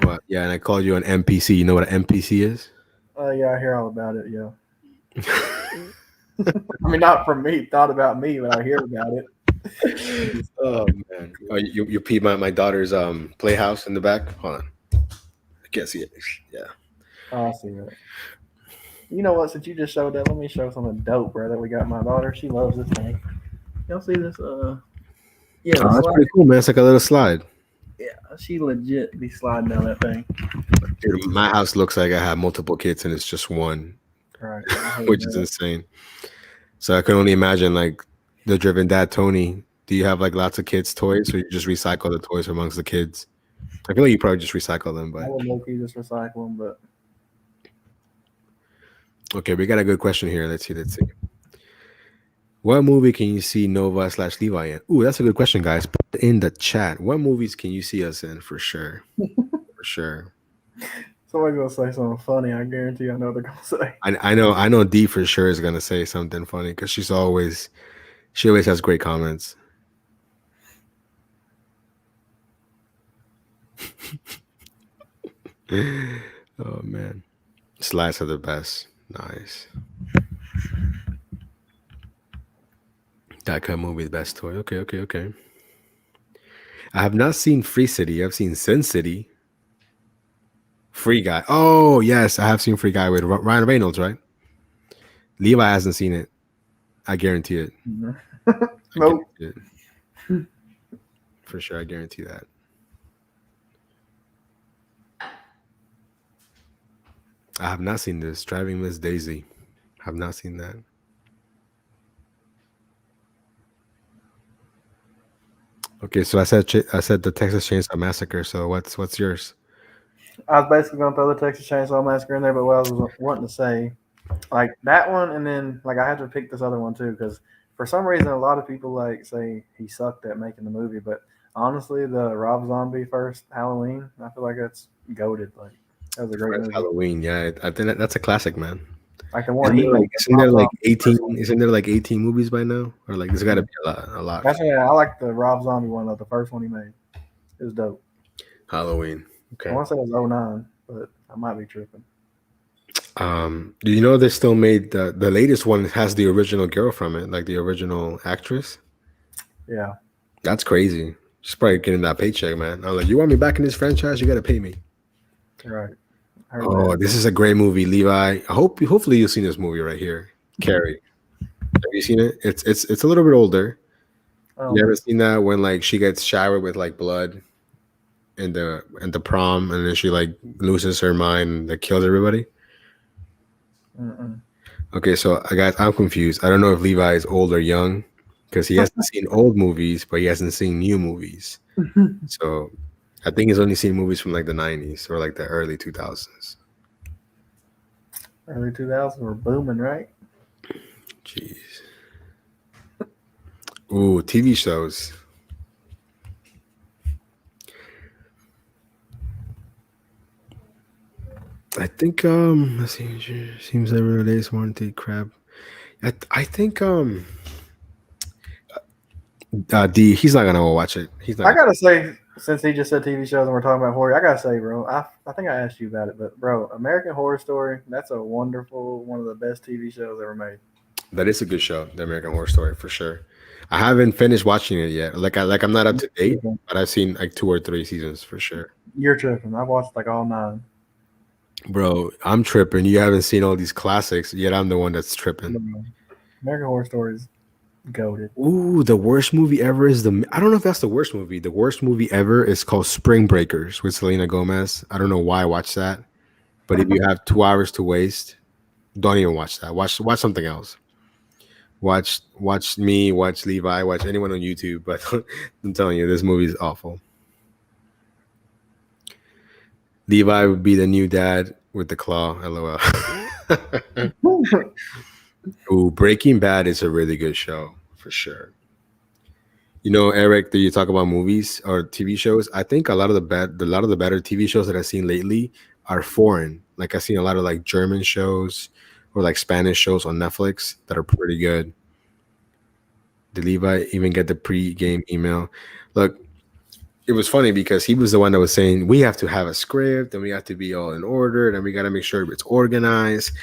Well, yeah, and I called you an NPC. You know what an NPC is? Yeah, I hear all about it. Yeah. I mean, not from me, thought about me, but I hear about it. Oh man! Oh, you peed my daughter's playhouse in the back. Hold on, I can't see it. Yeah. Oh, I see that. You know what? Since you just showed that, let me show something dope, bro. That we got my daughter. She loves this thing. Y'all see this? Yeah, that's pretty cool, man. It's like a little slide. Yeah, she legit be sliding down that thing. Dude, my house looks like I have multiple kids and it's just one, right? Which is insane. So I can only imagine, like, the driven dad, Tony. Do you have like lots of kids' toys, or you just recycle the toys amongst the kids? I feel like you probably just recycle them, but I would low-key just recycle them, but. Okay, we got a good question here. Let's see. What movie can you see Nova/Levi in? Ooh, that's a good question, guys. Put it in the chat. What movies can you see us in for sure? For sure. Somebody's gonna say something funny. I guarantee I know what they're gonna say. I know D for sure is gonna say something funny because she always has great comments. Oh man. Slides are the best. Nice. That kind of movie, the best toy. Okay. I have not seen Free City. I've seen Sin City. Free Guy. Oh, yes. I have seen Free Guy with Ryan Reynolds, right? Levi hasn't seen it. I guarantee it. Nope. For sure, I guarantee that. I have not seen this. Driving Miss Daisy. Have not seen that. Okay, so I said the Texas Chainsaw Massacre. So what's yours? I was basically gonna throw the Texas Chainsaw Massacre in there, but what I was wanting to say, like that one, and then like I had to pick this other one too because for some reason a lot of people like say he sucked at making the movie, but honestly, the Rob Zombie first Halloween, I feel like that's goaded. Like that was a great First movie. Halloween. Yeah, I think that's a classic, man. Like the one he made. Isn't Rob there like Zombie, the first 18? one. Isn't there like 18 movies by now? Or like there's got to be a lot. Actually, I like the Rob Zombie one though. The first one he made. It was dope. Halloween. I Okay. want to say it was '09, but I might be tripping. Do you know they still made the latest one has the original girl from it, like the original actress? Yeah, That's crazy. She's probably getting that paycheck, man. I'm like, you want me back in this franchise? You got to pay me. right. I heard Oh, that. this is a great movie, Levi. Hopefully you've seen this movie right here, Carrie. Have you seen it? It's a little bit older. Oh, You ever seen that when like she gets showered with like blood in the prom, and then she like loses her mind and like, kills everybody? mm-mm. Okay, so I'm confused. I don't know if Levi is old or young because he hasn't seen old movies, but he hasn't seen new movies. So I think he's only seen movies from like the 90s or like the early 2000s. Early 2000s were booming, right? Jeez. Ooh, TV shows. I think let's see. Seems every day is warranted crap. I think D he's not gonna watch it. He's not I gonna. gotta say, since he just said TV shows and we're talking about horror, I gotta say, bro, I think I asked you about it, but bro, American Horror Story, that's a wonderful, one of the best TV shows ever made. That is a good show, The American Horror Story, for sure. I haven't finished watching it yet. I'm not up to date, but I've seen like 2 or 3 seasons for sure. You're tripping. I've watched like all 9. Bro, I'm tripping. You haven't seen all these classics, yet I'm the one that's tripping. American Horror Story is goated. Ooh, the worst movie ever is I don't know if that's the worst movie. The worst movie ever is called Spring Breakers with Selena Gomez. I don't know why I watched that, but if you have 2 hours to waste, don't even watch that. Watch something else. Watch me, watch Levi, watch anyone on YouTube. But I'm telling you, this movie is awful. Levi would be the new dad with the claw. LOL. Ooh, Breaking Bad is a really good show for sure. You know, Eric, do you talk about movies or TV shows? I think a lot of the better TV shows that I've seen lately are foreign. Like I've seen a lot of like German shows or like Spanish shows on Netflix that are pretty good. Did Levi even get the pre-game email? Look, it was funny because he was the one that was saying we have to have a script and we have to be all in order and we got to make sure it's organized.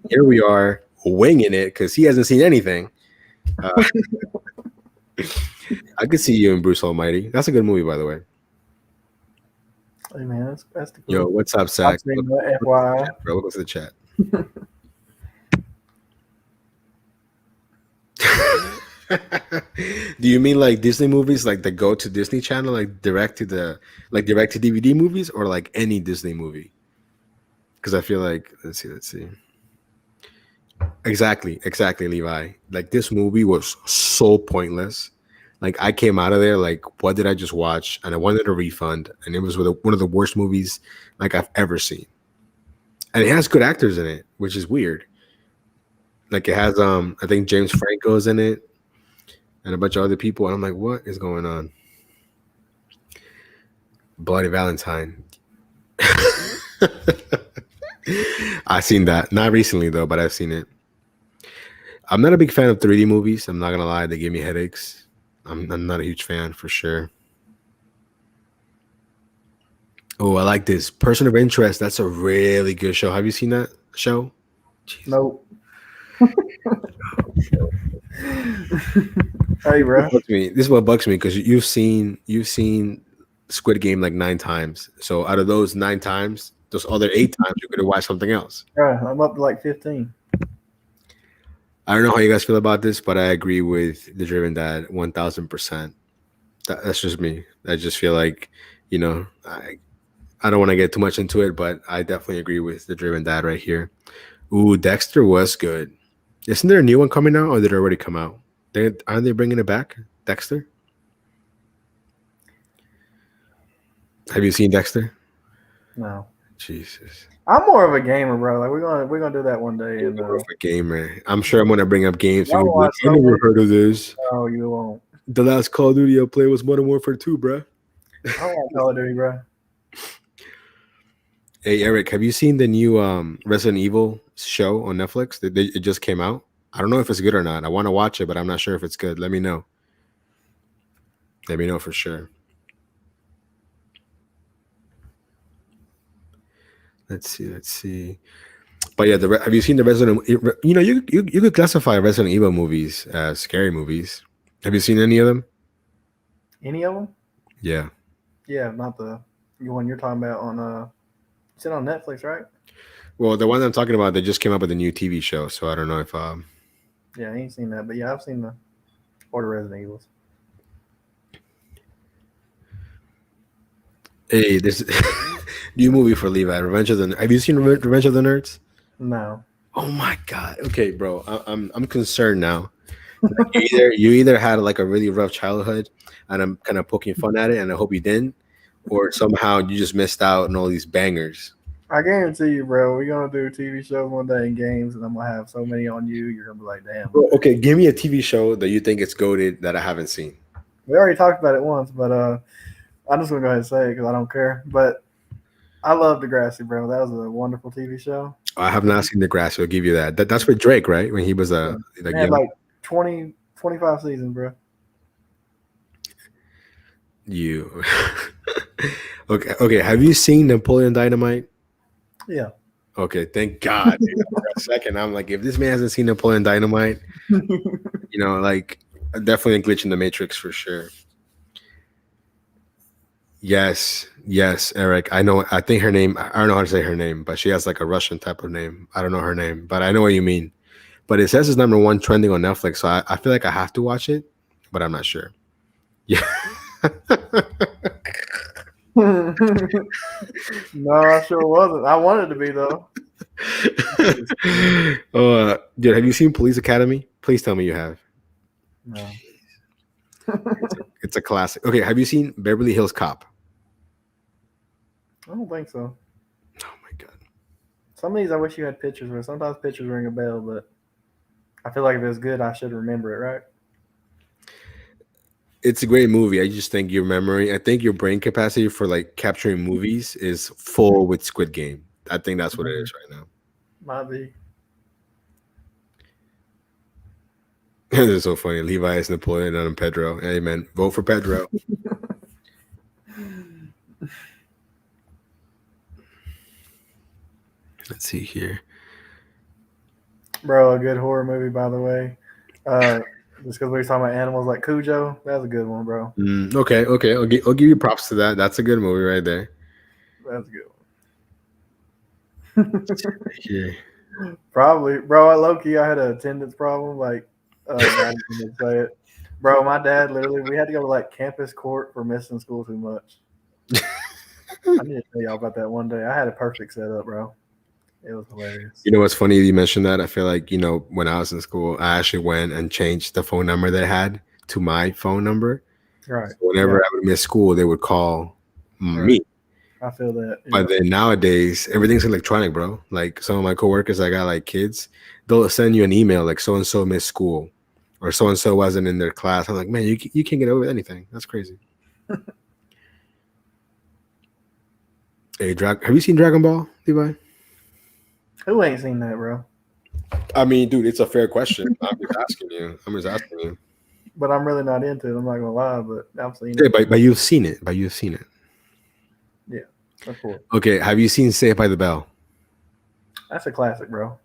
Here we are winging it because he hasn't seen anything. I could see you in Bruce Almighty. That's a good movie, by the way. Hey man, that's the cool. Yo, what's up, Zach? FYI. Bro, look at the chat. Do you mean like Disney movies, like the go to Disney Channel, like direct to DVD movies, or like any Disney movie? Because I feel like let's see. Exactly, Levi. Like this movie was so pointless. Like I came out of there like, what did I just watch? And I wanted a refund, and it was one of the worst movies like I've ever seen. And it has good actors in it, which is weird. Like it has I think James Franco's in it and a bunch of other people, and I'm like, what is going on? Bloody Valentine. I've seen that. Not recently though, but I've seen it. I'm not a big fan of 3D movies. I'm not gonna lie, they give me headaches. I'm not a huge fan for sure. Oh, I like this. Person of Interest. That's a really good show. Have you seen that show? Jeez. Nope. Hey, bro. This is what bugs me because you've seen Squid Game like 9 times. So out of those 9 times, those other 8 times you could have watched something else. Right, I'm up to like 15. I don't know how you guys feel about this, but I agree with the Driven Dad 1000%. That's just me. I just feel like, you know, I don't want to get too much into it, but I definitely agree with the Driven Dad right here. Ooh, Dexter was good. Isn't there a new one coming out, or did it already come out? Aren't they bringing it back, Dexter? Have you seen Dexter? No. Jesus. I'm more of a gamer, bro. Like we're gonna do that one day. You're And more of a gamer. I'm sure I'm gonna bring up games. y'all You're gonna be like, watch I so never many. heard of this. Oh, you won't. The last Call of Duty I played was Modern Warfare 2, bruh. I don't like Call of Duty, bro. Hey Eric, have you seen the new Resident Evil show on Netflix? It just came out. I don't know if it's good or not. I want to watch it, but I'm not sure if it's good. Let me know. Let me know for sure. Let's see. Let's see. But yeah, have you seen the Resident? You know, you could classify Resident Evil movies as scary movies. Have you seen any of them? Any of them? Yeah. Yeah, not the one you're talking about on it's on Netflix, right? Well, the one I'm talking about, they just came up with a new TV show, so I don't know if Yeah, I ain't seen that, but yeah, I've seen the Order Resident Evils. Hey, this new movie for Levi, Revenge of the. Have you seen Revenge of the Nerds? No. Oh my god. Okay, bro. I'm concerned now. Like, you either had like a really rough childhood, and I'm kind of poking fun at it, and I hope you didn't, or somehow you just missed out on all these bangers. I guarantee you, bro, we're gonna do TV shows one day and games, and I'm gonna have so many on you. You're gonna be like, damn. Bro, okay, give me a TV show that you think it's goated that I haven't seen. We already talked about it once, but I'm just gonna go ahead and say it because I don't care. But I love Degrassi, bro. That was a wonderful TV show. I have not seen The Grass. I'll give you that. That's with Drake, right? When he was They had like 20, 25 seasons, bro. You. Okay. Have you seen Napoleon Dynamite? Yeah. Okay, thank God. Dude. For a second, I'm like, if this man hasn't seen Napoleon Dynamite, like definitely a glitch in the Matrix for sure. Yes, Eric. I know. I think her name. I don't know how to say her name, but she has like a Russian type of name. I don't know her name, but I know what you mean. But it says it's #1 trending on Netflix, so I feel like I have to watch it, but I'm not sure. Yeah. No, I sure wasn't. I wanted to be though. Dude, have you seen Police Academy? Please tell me you have. No. It's a classic. Okay, have you seen Beverly Hills Cop? I don't think so. Oh my god. Some of these I wish you had pictures with. Sometimes pictures ring a bell, but I feel like if it's good, I should remember it, right? It's a great movie. I just think I think your brain capacity for like capturing movies is full with Squid Game. I think that's what it is right now. Might be. This is so funny. Levi is Napoleon and I'm Pedro. Hey man, vote for Pedro. Let's see here. Bro, a good horror movie, by the way. Just because we were talking about animals like Cujo, that was a good one, bro. Okay. I'll give you props to that. That's a good movie right there. That's a good one. Here. Probably, bro. At low key, I had an attendance problem. Like, I didn't say it, bro. My dad literally, we had to go to like campus court for missing school too much. I need to tell y'all about that one day. I had a perfect setup, bro. It was hilarious. You know what's funny? You mentioned that. I feel like, when I was in school, I actually went and changed the phone number they had to my phone number. Right. So whenever I would miss school, they would call me. I feel that. But then nowadays, everything's electronic, bro. Like some of my coworkers, I got like kids, they'll send you an email like so and so missed school, or so and so wasn't in their class. I'm like, man, you can't get away with anything. That's crazy. Hey, have you seen Dragon Ball, Levi? Who ain't seen that, bro? I mean, dude, it's a fair question. I'm just asking you. But I'm really not into it. I'm not gonna lie, but I've seen Yeah, it. but you've seen it. Yeah, of course. Okay, have you seen Saved by the Bell? That's a classic, bro.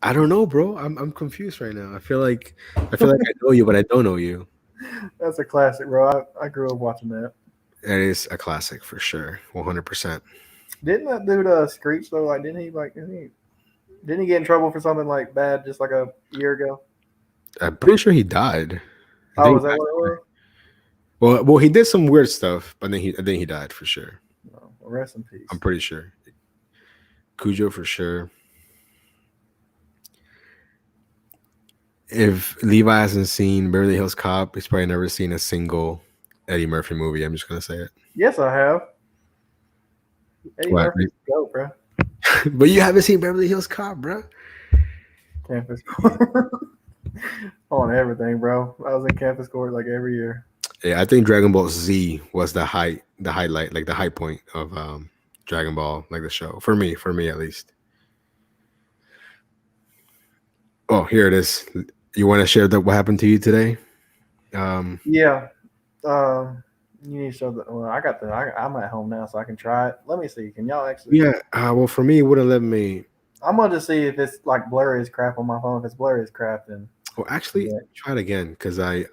I don't know, bro. I'm confused right now. I feel like I know you, but I don't know you. That's a classic, bro. I grew up watching that. That is a classic for sure, 100%. Didn't that dude Screech though? Like, didn't he get in trouble for something like bad just like a year ago? I'm pretty sure he died. Oh, was that what it was? Well, he did some weird stuff, but then he died for sure. Oh, well, rest in peace. I'm pretty sure. Cujo for sure. If Levi hasn't seen Beverly Hills Cop, he's probably never seen a single Eddie Murphy movie. I'm just gonna say it. Yes, I have. Eddie What? Murphy's a goat, bro. But you haven't seen Beverly Hills Cop, bro. Campus Court. On everything, bro. I was in Campus Court like every year. Yeah, I think Dragon Ball Z was the highlight, like the high point of Dragon Ball, like the show. For me at least. Oh, here it is. You want to share what happened to you today? Yeah. You need to show the. Well, I'm at home now, so I can try it. Let me see. Can y'all actually? Yeah. Well, for me, it wouldn't let me. I'm gonna just see if it's like blurry as crap on my phone. If it's blurry as crap, then. Well, actually, Yeah. try it again because I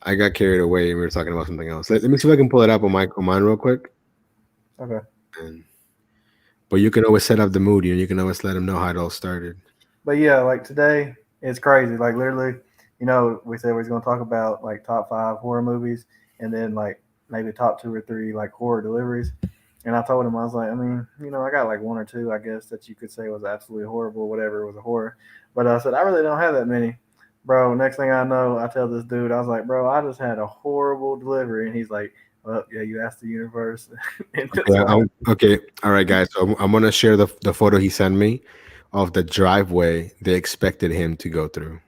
got carried away and we were talking about something else. Let me see if I can pull it up on mine real quick. Okay. But you can always set up the mood. You can always let them know how it all started. But yeah, like today, it's crazy. Like literally, we said we was gonna talk about like top 5 horror movies, and then like maybe top 2 or 3 like horror deliveries. And I told him, I was like, I mean, I got like 1 or 2, I guess, that you could say was absolutely horrible, whatever, it was a horror. But I said, I really don't have that many. Bro, next thing I know, I tell this dude, I was like, bro, I just had a horrible delivery. And he's like, well, yeah, you asked the universe. Okay. All right, guys. So I'm going to share the photo he sent me of the driveway they expected him to go through.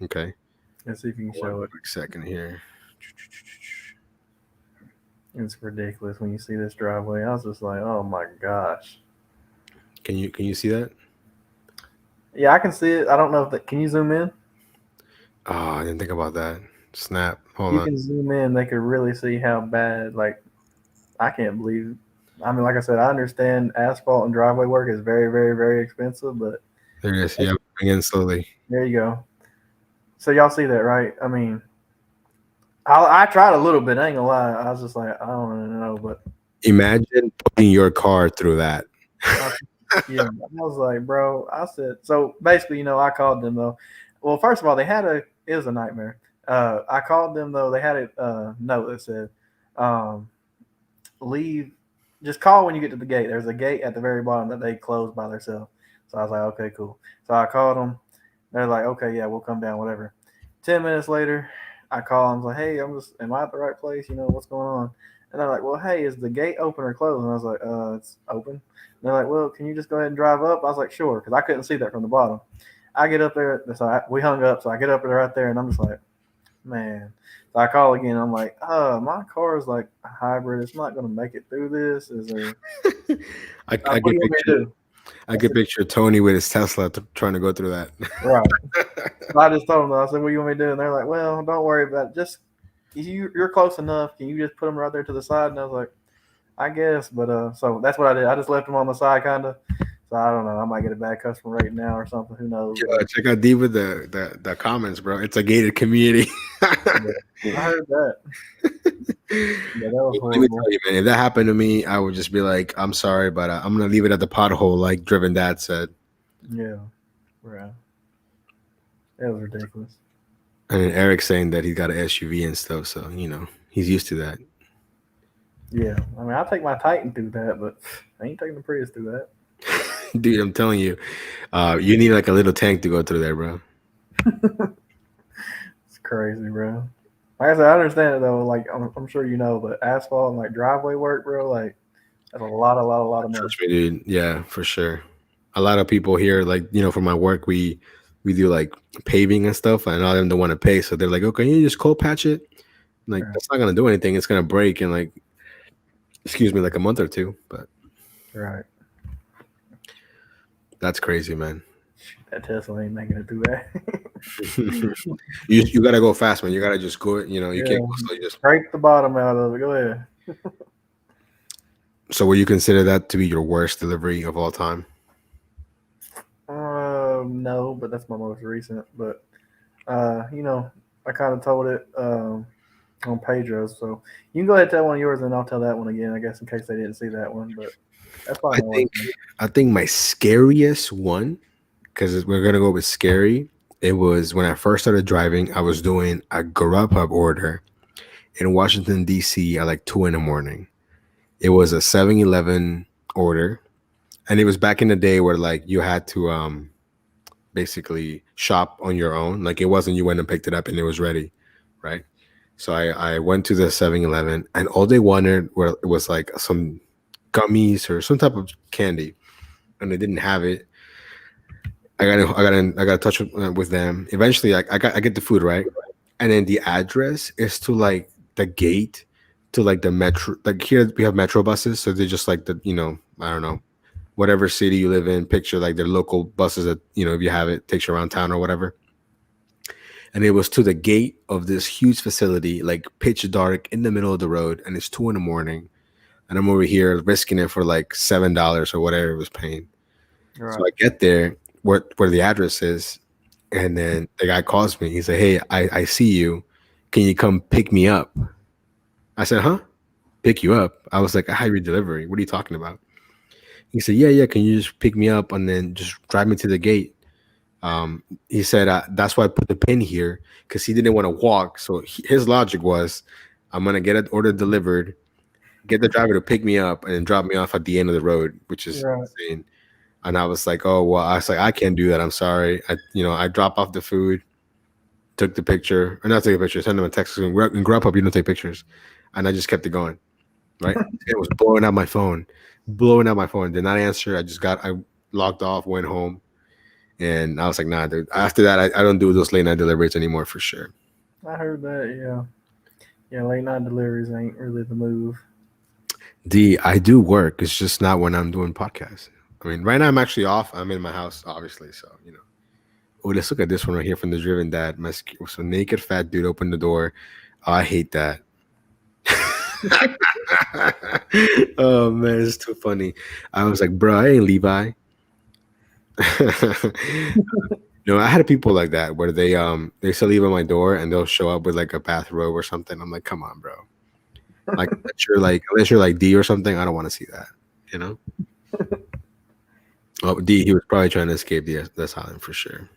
Okay. Let's see if you can show it. Quick second here. It's ridiculous when you see this driveway. I was just like, oh my gosh. Can you see that? Yeah, I can see it. I don't know if that. Can you zoom in? Oh, I didn't think about that. Snap. Hold You on. can zoom in. They could really see how bad. Like, I can't believe. I mean, like I said, I understand asphalt and driveway work is very, very, very expensive, but There it is. Yeah, again slowly. there you go. So y'all see that, right? I mean, I tried a little bit. I ain't gonna lie. I was just like, I don't really know, but Imagine putting your car through that. yeah, I was like, bro. I said so. Basically, I called them though. Well, first of all, it was a nightmare. I called them though. They had a note that said, "Leave. Just call when you get to the gate. There's a gate at the very bottom that they close by themselves." So I was like, okay, cool. So I called them. They're like, okay, yeah, we'll come down, whatever. 10 minutes later, I call them. I was like, hey, am I at the right place? What's going on? And they're like, well, hey, is the gate open or closed? And I was like, it's open. And they're like, well, can you just go ahead and drive up? I was like, sure, because I couldn't see that from the bottom. I get up there. So we hung up. So I get up there right there, and I'm just like, man. So I call again. I'm like, my car is like a hybrid. It's not going to make it through this. Is there? I could picture Tony with his Tesla trying to go through that. Right. So I just told them, I said, what do you want me to do? And they're like, well, don't worry about it. Just, you're close enough. Can you just put them right there to the side? And I was like, I guess. But so that's what I did. I just left them on the side, kind of. So I don't know. I might get a bad customer rate now or something. Who knows? Check out D with the comments, bro. It's a gated community. I heard that. Yeah, that was Let me tell you, man. If that happened to me, I would just be like, "I'm sorry, but I'm gonna leave it at the pothole," like Driven Dad said. Yeah, right. That was ridiculous. And then Eric saying that he's got an SUV and stuff, so he's used to that. Yeah, I mean, I'll take my Titan through that, but I ain't taking the Prius through that. Dude, I'm telling you, you need like a little tank to go through there, bro. It's crazy, bro. Like I said, I understand it though. Like I'm sure but asphalt and like driveway work, bro, like that's a lot of money. Trust me, dude. Yeah, for sure. A lot of people here, like for my work, we do like paving and stuff, and all of them don't want to pay, so they're like, "Okay, you just cold patch it." Like that's not gonna do anything. It's gonna break in like a month or two. But right. That's crazy, man. That Tesla ain't making it through that. you gotta go fast, man. You gotta just go. You can't go slow. You just scrape the bottom out of it. Go ahead. So, will you consider that to be your worst delivery of all time? No, but that's my most recent. But I kind of told it on Pedro's. So you can go ahead and tell one of yours, and I'll tell that one again. I guess in case they didn't see that one, but. I think my scariest one, because we're gonna go with scary. It was when I first started driving. I was doing a Grubhub order in Washington D.C. at like 2 a.m. It was a 7-Eleven order, and it was back in the day where like you had to basically shop on your own. Like it wasn't you went and picked it up and it was ready, right? So I went to the 7-Eleven, and all they wanted was like some gummies or some type of candy, and they didn't have it. I got in touch with them. Eventually, I get the food right, and then the address is to like the gate to like the metro. Like here we have metro buses, so they're just like the I don't know whatever city you live in. Picture like their local buses that if you have it takes you around town or whatever. And it was to the gate of this huge facility, like pitch dark in the middle of the road, and it's 2 a.m. and I'm over here risking it for like $7 or whatever it was paying. Right. So I get there where the address is, and then the guy calls me. He's like, "Hey, I see you. Can you come pick me up?" I said, "Huh? Pick you up?" I was like, "I have your delivery. What are you talking about?" He said, "Yeah. Can you just pick me up and then just drive me to the gate?" He said, "That's why I put the pin here because he didn't want to walk." So his logic was, "I'm gonna get an order delivered, get the driver to pick me up, and then drop me off at the end of the road," which is insane. And I was like, "Oh well," I was like, "I can't do that. I'm sorry." I drop off the food, took the picture, or not take a picture, send him a text. In Grub Up, you don't take pictures, and I just kept it going. Right, it was blowing out my phone, Did not answer. I logged off, went home, and I was like, "Nah, dude." After that, I don't do those late night deliveries anymore for sure. I heard that. Yeah. Late night deliveries ain't really the move. I do work. It's just not when I'm doing podcasts. I mean, right now I'm actually off. I'm in my house, obviously. So, Oh, let's look at this one right here from the Driven Dad. So naked fat dude opened the door. Oh, I hate that. Oh man, it's too funny. I was like, bro, I ain't Levi. No, I had people like that where they still leave on my door and they'll show up with like a bathrobe or something. I'm like, come on, bro. Like unless you're like D or something, I don't want to see that. Oh, D, he was probably trying to escape the asylum for sure.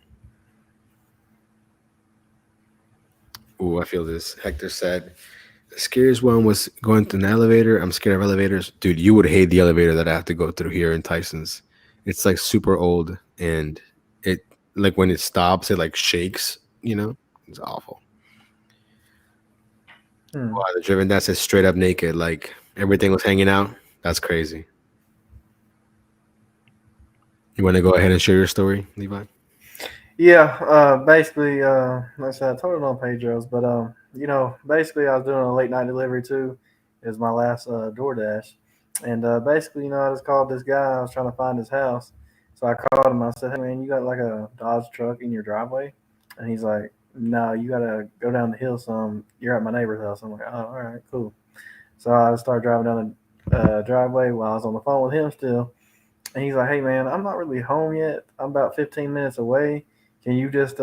Oh, I feel this. Hector said, the scariest one was going through an elevator. I'm scared of elevators. Dude, you would hate the elevator that I have to go through here in Tyson's. It's like super old, and it like when it stops, it like shakes, It's awful. Wow, the Driven Dad says straight up naked, like everything was hanging out. That's crazy. You want to go ahead and share your story, Levi? Yeah, basically, like I said, I told it on Pedro's, but basically, I was doing a late night delivery too. It was my last DoorDash, and basically, I just called this guy. I was trying to find his house, so I called him. I said, "Hey man, you got like a Dodge truck in your driveway?" And he's like, "No, you gotta go down the hill some. You're at my neighbor's house." I'm like, "Oh, all right, cool." So I started driving down the driveway while I was on the phone with him still, and he's like, "Hey man, I'm not really home yet. I'm about 15 minutes away. Can you just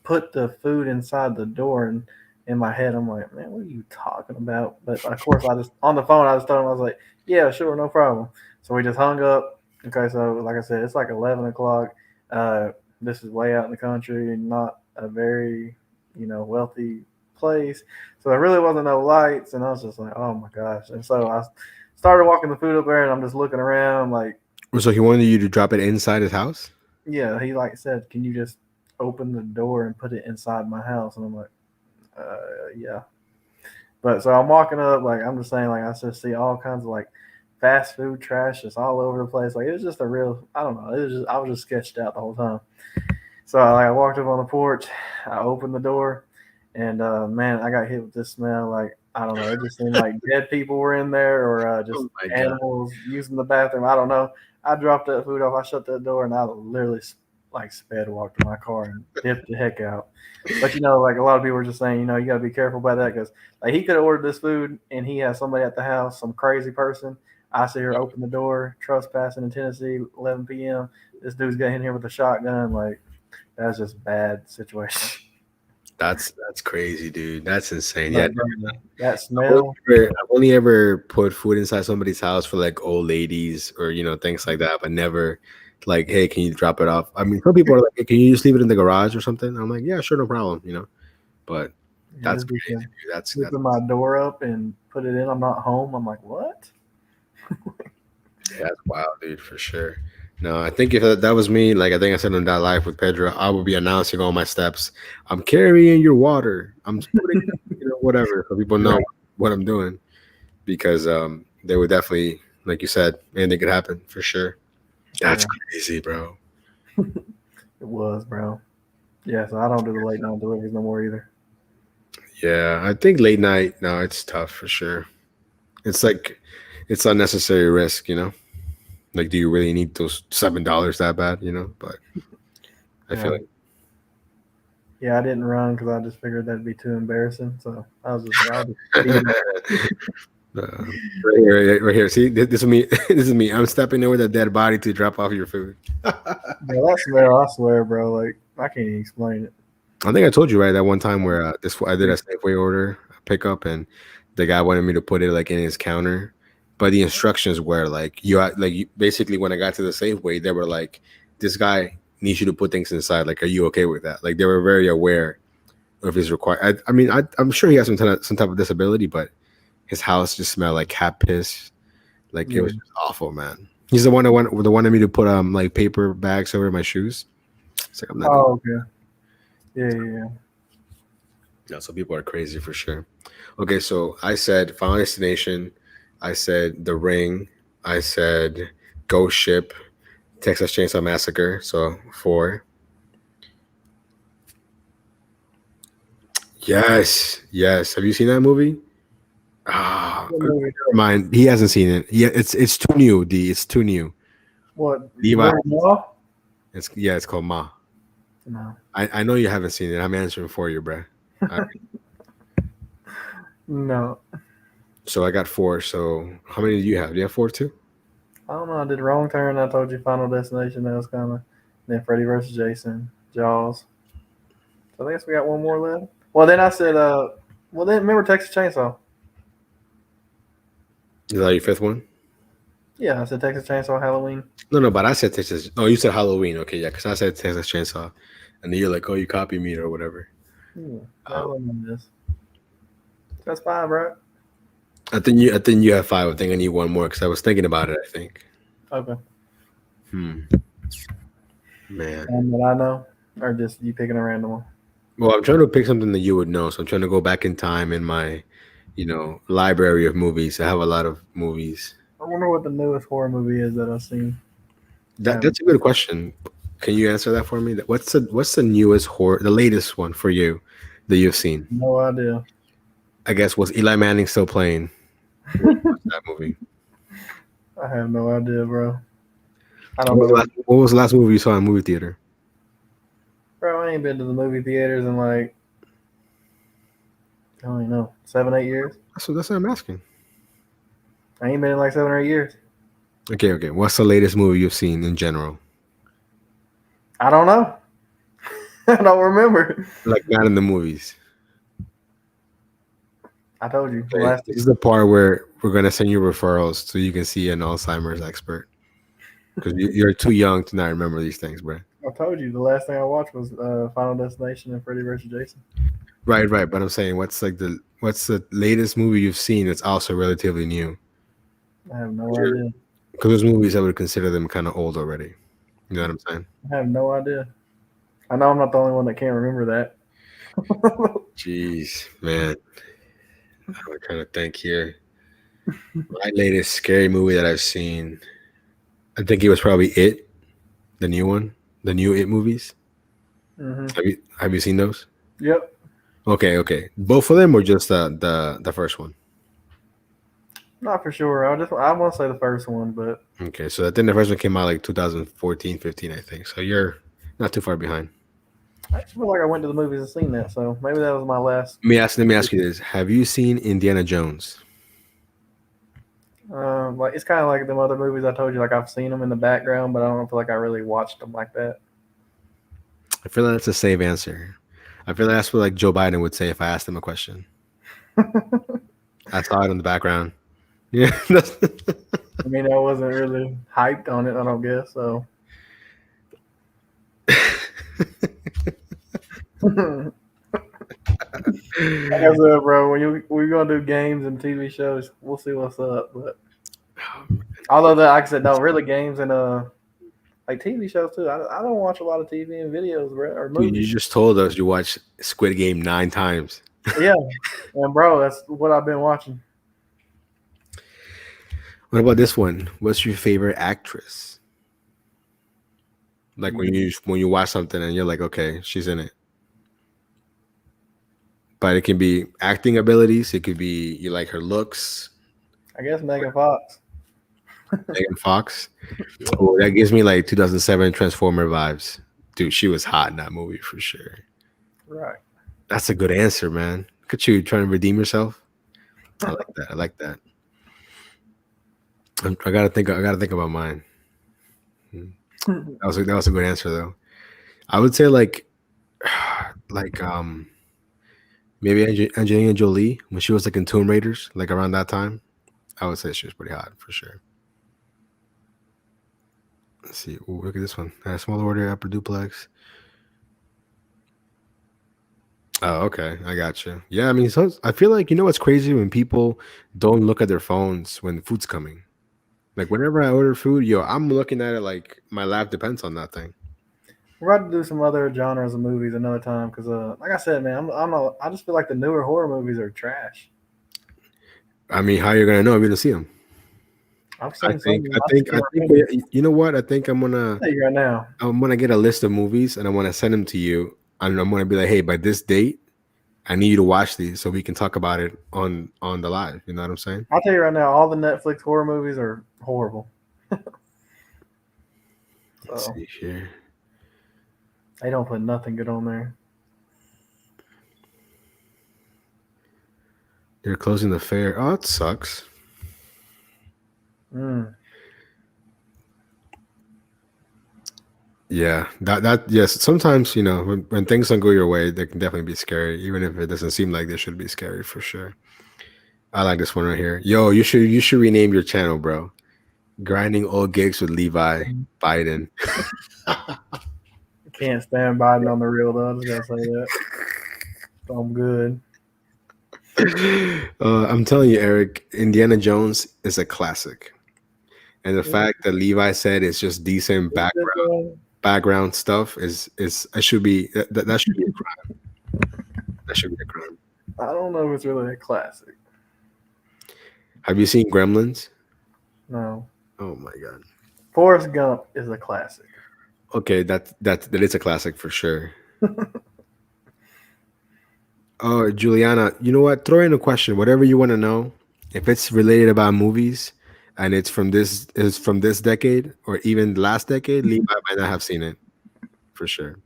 put the food inside the door?" And in my head, I'm like, "Man, what are you talking about?" But of course, I just on the phone, I just told him, I was like, "Yeah, sure, no problem." So we just hung up. Okay, so like I said, it's like 11 o'clock. This is way out in the country and not a very wealthy place, so there really wasn't no lights, and I was just like, "Oh my gosh!" And so I started walking the food up there, and I'm just looking around like. So he wanted you to drop it inside his house? Yeah, he like said, "Can you just open the door and put it inside my house?" And I'm like, yeah. But so I'm walking up, like I'm just saying, like I just see all kinds of like fast food trash just all over the place. Like it was just a real, I don't know. It was just I was just sketched out the whole time. So I walked up on the porch, I opened the door, and man, I got hit with this smell. Like I don't know, it just seemed like dead people were in there or just animals using the bathroom. I don't know. I dropped that food off. I shut that door, and I literally like sped walked to my car and dipped the heck out. But like a lot of people were just saying, you got to be careful about that because like he could have ordered this food and he has somebody at the house, some crazy person. I see her open the door, trespassing in Tennessee, 11 p.m. This dude's getting in here with a shotgun. Like that's just bad situation. That's crazy, dude. That's insane. But, Yeah, that smell. I've only ever put food inside somebody's house for like old ladies or things like that, but never like, hey, can you drop it off? I mean, some people are like, hey, can you just leave it in the garage or something? I'm like, yeah, sure, no problem. But that's crazy, dude. That's open my door up and put it in. I'm not home. I'm like, what? Yeah, that's wild, dude, for sure. No, I think if that was me, like I think I said on that live with Pedro, I would be announcing all my steps. I'm carrying your water. I'm putting, whatever, so people know what I'm doing. Because they would definitely, like you said, anything could happen for sure. That's Yeah. crazy, bro. It was, bro. Yeah, so I don't do the late night deliveries no more either. Yeah, I think late night. No, it's tough for sure. It's like it's unnecessary risk, you know. Like, do you really need those $7 that bad, you know? But I feel like Yeah, I didn't run because I just figured that'd be too embarrassing. So I was just like, I'll just eat it. right here. See, this is me. This is me. I'm stepping over the dead body to drop off your food. Yeah, that smell, I swear, bro. Like, I can't even explain it. I think I told you right that one time where I did a Safeway order pickup and the guy wanted me to put it like in his counter, but the instructions were like basically when I got to the Safeway they were like, this guy needs you to put things inside. Like, are you okay with that? Like, they were very aware of his required. I mean, I'm sure he has some type of disability, but his house just smelled like cat piss. Like, it was just awful, man. He's the one that wanted me to put like paper bags over my shoes. It's like, I'm not. Oh, okay. Yeah. Yeah, so people are crazy for sure. Okay, so I said Final Destination, I said The Ring, I said Ghost Ship, Texas Chainsaw Massacre, so 4. Yes. Have you seen that movie? Ah, What mine. He hasn't seen it. Yeah, it's too new. It's too new. What? Levi. Law? It's called Ma. No. I know you haven't seen it. I'm answering for you, bruh. No. So I got 4. So how many do you have? Do you have 4 too? I don't know. I did Wrong Turn. I told you Final Destination. That was kind of. Then Freddy vs. Jason, Jaws. So I guess we got one more left. Well, then I said, well, then remember Texas Chainsaw? Is that your 5th one? Yeah, I said Texas Chainsaw Halloween. No, but I said Texas. Oh, you said Halloween. Okay, yeah, because I said Texas Chainsaw, and then you're like, oh, you copied me or whatever. That wasn't this. That's 5, right? I think you have 5. I think I need one more because I was thinking about it. I think. Okay. Man. One that I know, or just you picking a random one? Well, I'm trying to pick something that you would know, so I'm trying to go back in time in my, library of movies. I have a lot of movies. I wonder what the newest horror movie is that I've seen. That's a good question. Can you answer that for me? What's the newest horror, the latest one for you that you've seen? No idea. I guess, was Eli Manning still playing? What's that movie? I have no idea, bro. I don't What know. was the last movie you saw in a movie theater? Bro, I ain't been to the movie theaters in like, I don't even know, 7, 8 years. That's what I'm asking. I ain't been in like 7 or 8 years. Okay. What's the latest movie you've seen in general? I don't know. I don't remember. Like, not in the movies. I told you. Okay, this is the part where we're gonna send you referrals so you can see an Alzheimer's expert. Because you're too young to not remember these things, bro. I told you the last thing I watched was Final Destination and Freddy vs. Jason. Right. But I'm saying, what's the latest movie you've seen that's also relatively new? I have no idea. Because those movies, I would consider them kind of old already. You know what I'm saying? I have no idea. I know I'm not the only one that can't remember that. Jeez, man. I'm trying to think here. My latest scary movie that I've seen, I think it was probably It, the new one, the new It movies. Mm-hmm. Have you seen those? Yep. Okay. Both of them, or just the first one? Not for sure. I want to say the first one, but Okay, so I think the first one came out like 2014, 15, I think. So you're not too far behind. I feel like I went to the movies and seen that, so maybe that was my last. Let me ask you this: have you seen Indiana Jones? Like it's kind of like them other movies I told you. Like I've seen them in the background, but I don't feel like I really watched them like that. I feel like that's a safe answer. I feel like that's what like Joe Biden would say if I asked him a question. I saw it in the background. Yeah. I mean, I wasn't really hyped on it. I don't guess so. Like I said, bro, when we're gonna do games and TV shows, we'll see what's up. But although that, like I said, no, really games and like TV shows too. I don't watch a lot of TV and videos, bro, or movies. Dude, you just told us you watched Squid Game 9 times. Yeah, and bro, that's what I've been watching. What about this one? What's your favorite actress? Like when you watch something and you're like, okay, she's in it. But it can be acting abilities. It could be you like her looks. I guess Megan Fox. Megan Fox. Oh, that gives me like 2007 Transformer vibes. Dude, she was hot in that movie for sure. Right. That's a good answer, man. Look at you trying to redeem yourself. I like that. I like that. I gotta think. I gotta think about mine. That was a good answer though. I would say like maybe Angelina Jolie when she was like in Tomb Raiders, like around that time. I would say she was pretty hot for sure. Let's see. Ooh, look at this one. Small order, upper duplex. Oh, okay. I got you. Yeah, I mean, so I feel like what's crazy when people don't look at their phones when food's coming. Like whenever I order food, I'm looking at it like my life depends on that thing. We're about to do some other genres of movies another time because, like I said, man, I just feel like the newer horror movies are trash. I mean, how you gonna know if you don't see them? I've I seen think, some. I think, I think. You know what? I think I'm gonna, Tell you right now. get a list of movies and I want to send them to you, and I'm gonna be like, hey, by this date, I need you to watch these so we can talk about it on the live. You know what I'm saying? I'll tell you right now, all the Netflix horror movies are horrible. Let's So see here. they don't put nothing good on there. They're closing the fair. Oh, it sucks. Yeah, that yes. Sometimes when things don't go your way, they can definitely be scary, even if it doesn't seem like they should be scary for sure. I like this one right here. Yo, you should rename your channel, bro. Grinding old gigs with Levi Biden. Can't stand Biden on the real though. I just gotta say that. So I'm good. I'm telling you, Eric, Indiana Jones is a classic, and the fact that Levi said it's just decent background stuff is it should be that should be a crime. That should be a crime. I don't know if it's really a classic. Have you seen Gremlins? No. Oh my god. Forrest Gump is a classic. Okay, that is a classic for sure. Oh, Juliana, you know what? Throw in a question, whatever you want to know. If it's related about movies and it's from this decade or even last decade, Levi might not have seen it for sure.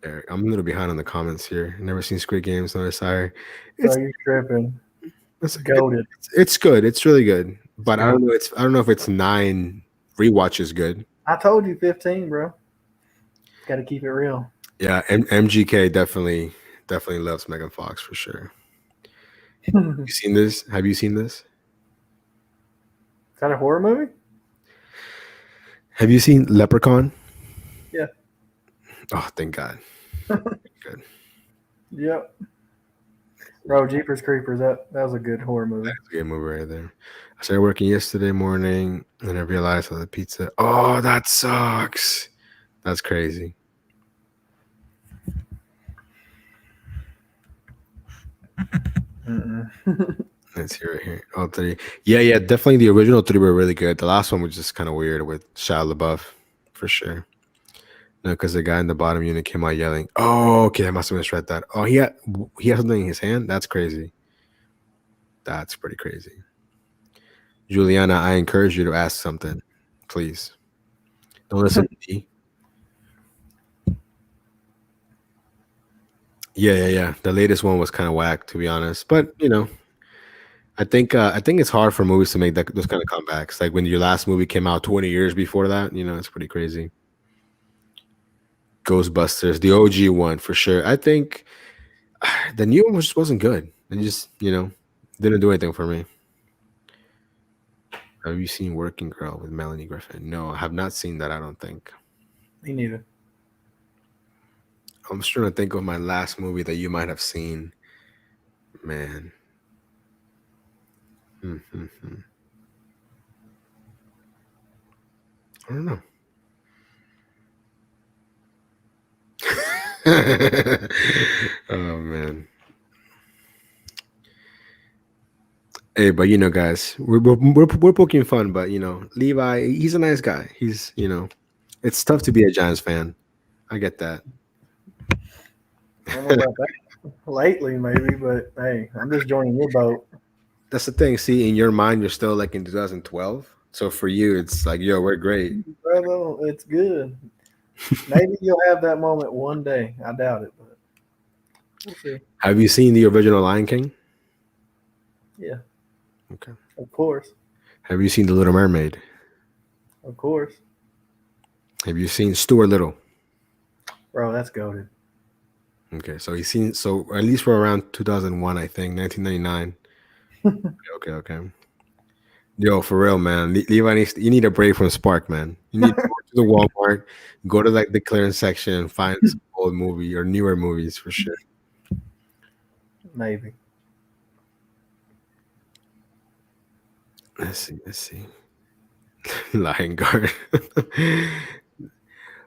Eric, I'm a little behind on the comments here. Never seen Squid Games, no desire. So you're tripping. It's Goated. It's good. It's really good. But It's I don't know. I don't know if it's 9 rewatches good. I told you 15, bro. Got to keep it real. Yeah, MGK definitely loves Megan Fox for sure. You seen this? Have you seen this? Is that a horror movie? Have you seen Leprechaun? Yeah. Oh, thank God. Good. Yep. Bro, Jeepers Creepers, that was a good horror movie. That's a good movie right there. I started working yesterday morning and I realized the pizza. Oh, that sucks. That's crazy. Let's hear it here. All 3. Yeah, definitely the original 3 were really good. The last one was just kind of weird with Shia LaBeouf, for sure. No, because the guy in the bottom unit came out yelling. Oh, okay, I must have misread that. Oh, he had something in his hand? That's crazy. That's pretty crazy. Juliana, I encourage you to ask something, please. Don't listen to me. Yeah. The latest one was kind of whack, to be honest. But I think it's hard for movies to make those kind of comebacks. Like when your last movie came out 20 years before that, it's pretty crazy. Ghostbusters, the OG one for sure. I think the new one just wasn't good. It just didn't do anything for me. Have you seen Working Girl with Melanie Griffin? No, I have not seen that. I don't think. Me neither. I'm just trying to think of my last movie that you might have seen. Man. I don't know. Oh man. Hey, but guys, we're poking fun, but Levi, he's a nice guy. He's it's tough to be a Giants fan. I get that. I don't know about that lately, maybe, but hey, I'm just joining your boat. That's the thing. See, in your mind, you're still like in 2012. So for you, it's like, yo, we're great. Brother, it's good. Maybe you'll have that moment one day. I doubt it, but we'll see. Have you seen the original Lion King? Yeah. Okay. Of course. Have you seen The Little Mermaid? Of course. Have you seen Stuart Little? Bro, that's goated. Okay, so he's seen, so at least for around 2001, I think, 1999. Okay. Yo, for real, man. Levi you need a break from Spark, man. You need to go to the Walmart, go to like the clearance section and find some old movie or newer movies for sure. Maybe. Let's see. Lion Guard.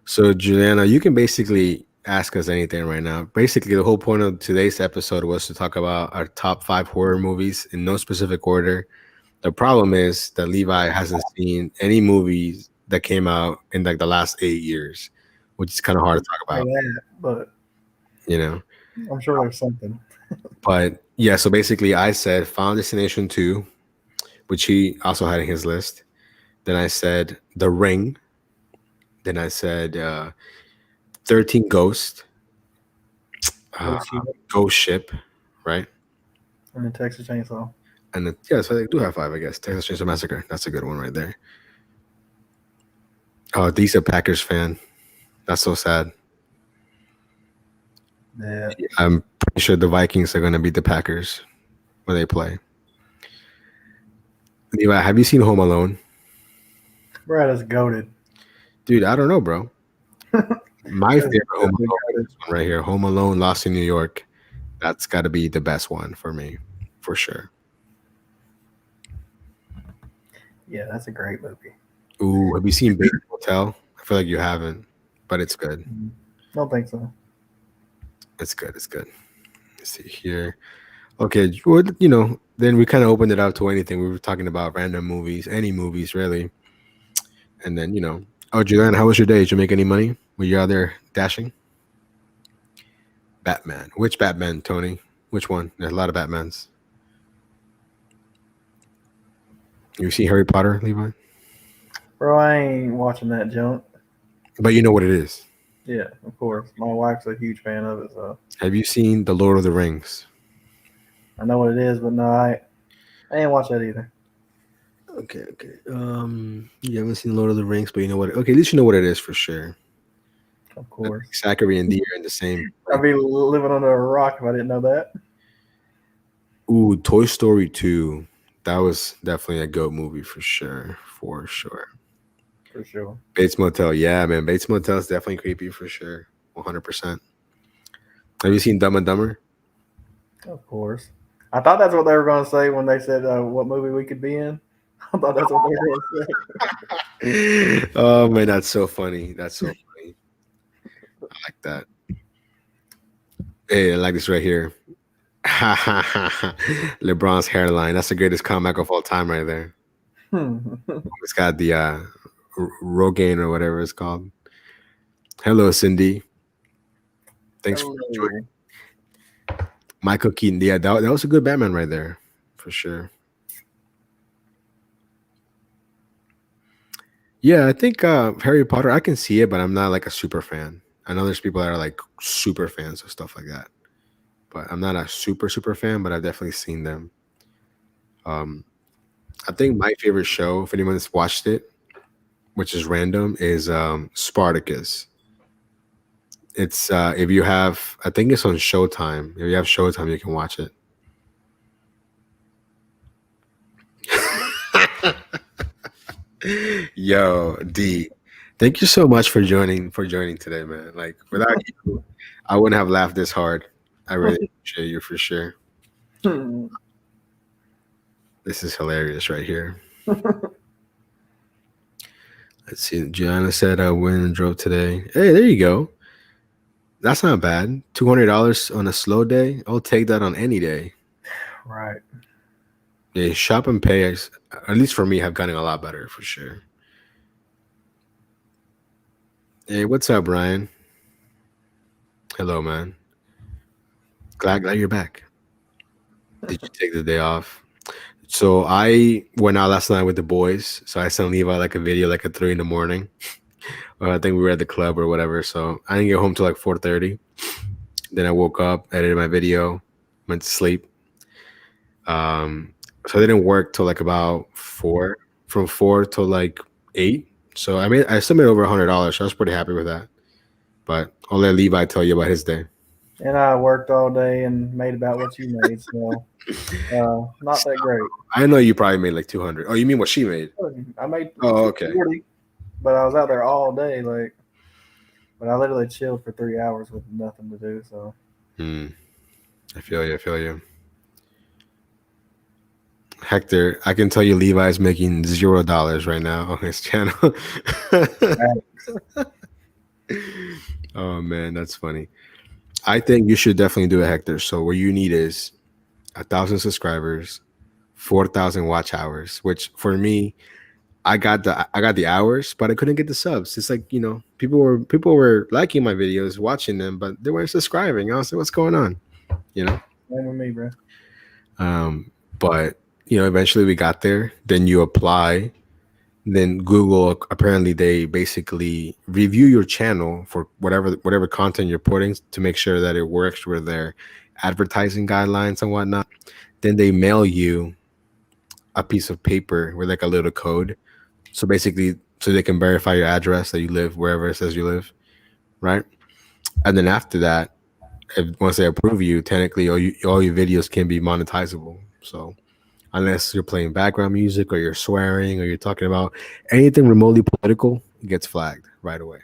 So, Juliana, you can basically ask us anything right now. Basically, the whole point of today's episode was to talk about our top 5 horror movies in no specific order. The problem is that Levi hasn't seen any movies that came out in like the last 8 years, which is kind of hard to talk about, But you know. I'm sure there's something. But yeah, so basically, I said Final Destination 2, which he also had in his list. Then I said The Ring. Then I said 13 Ghost. Ghost Ship, right? And the Texas Chainsaw. And so they do have 5, I guess. Texas Chainsaw Massacre. That's a good one right there. Oh, Dee's a Packers fan. That's so sad. Yeah. I'm pretty sure the Vikings are going to beat the Packers when they play. Levi, have you seen Home Alone? Bro, that's goated. Dude, I don't know, bro. My favorite Home Alone is this one right here. Home Alone, Lost in New York. That's got to be the best one for me, for sure. Yeah, that's a great movie. Ooh, have you seen Bates Motel? I feel like you haven't, but it's good. Don't think so. It's good. Let's see here. Okay, well, then we kind of opened it up to anything. We were talking about random movies, any movies really. And then, oh, Julian, how was your day? Did you make any money? Were you out there dashing? Batman. Which Batman, Tony? Which one? There's a lot of Batmans. You see Harry Potter, Levi? Bro, I ain't watching that junk. But you know what it is. Yeah, of course. My wife's a huge fan of it, so. Have you seen The Lord of the Rings? I know what it is, but no, I ain't watch that either. Okay. You haven't seen Lord of the Rings, but you know what? Okay, at least you know what it is for sure. Of course. Zachary and Dee are in the same. I'd be living under a rock if I didn't know that. Ooh, Toy Story 2. That was definitely a GOAT movie for sure. For sure. Bates Motel. Yeah, man. Bates Motel is definitely creepy for sure. 100%. Have you seen Dumb and Dumber? Of course. I thought that's what they were going to say when they said what movie we could be in. I thought that's what they were going to say. Oh, man, that's so funny. That's so funny. I like that. Hey, I like this right here. LeBron's hairline. That's the greatest comeback of all time right there. It's got the Rogaine or whatever it's called. Hello, Cindy. Thanks for joining. Michael Keaton. Yeah, that was a good Batman right there, for sure. Yeah, I think Harry Potter, I can see it, but I'm not like a super fan. I know there's people that are like super fans of stuff like that. But I'm not a super fan, but I've definitely seen them. I think my favorite show, if anyone's watched it, which is random, is Spartacus. It's if you have, I think it's on Showtime. If you have Showtime, you can watch it. Yo, D, thank you so much for joining today, man. Like without you, I wouldn't have laughed this hard. I really appreciate you for sure. This is hilarious right here. Let's see. Gianna said I went and drove today. Hey, there you go. That's not bad. $200 on a slow day. I'll take that on any day. Right. Yeah, shop and pay is, at least for me, have gotten a lot better for sure. Hey, what's up, Brian? Hello, man. Glad you're back. Did you take the day off? So I went out last night with the boys. So I sent Levi like a video like at 3 in the morning. I think we were at the club or whatever. So I didn't get home till like 4:30. Then I woke up, edited my video, went to sleep. Um, so I didn't work till like about 4, from 4 till like 8. So I still made over $100. So I was pretty happy with that. But I'll let Levi tell you about his day. And I worked all day and made about what you made, so not that great. I know you probably made like 200. Oh, you mean what she made? I made Oh, okay. 40, but I was out there all day, like. But I literally chilled for 3 hours with nothing to do. So. I feel you. I feel you. Hector, I can tell you Levi's making $0 right now on his channel. Oh man, that's funny. I think you should definitely do it, Hector. So what you need is 1,000 subscribers, 4,000 watch hours. Which for me, I got the hours, but I couldn't get the subs. It's like people were liking my videos, watching them, but they weren't subscribing. I was like, what's going on? Same with me, bro. But eventually we got there. Then you apply. Then Google, apparently they basically review your channel for whatever content you're putting to make sure that it works with their advertising guidelines and whatnot. Then they mail you a piece of paper with like a little code. So basically, so they can verify your address that you live wherever it says you live, right? And then after that, once they approve you, technically all your videos can be monetizable. So unless you're playing background music or you're swearing or you're talking about anything remotely political, it gets flagged right away.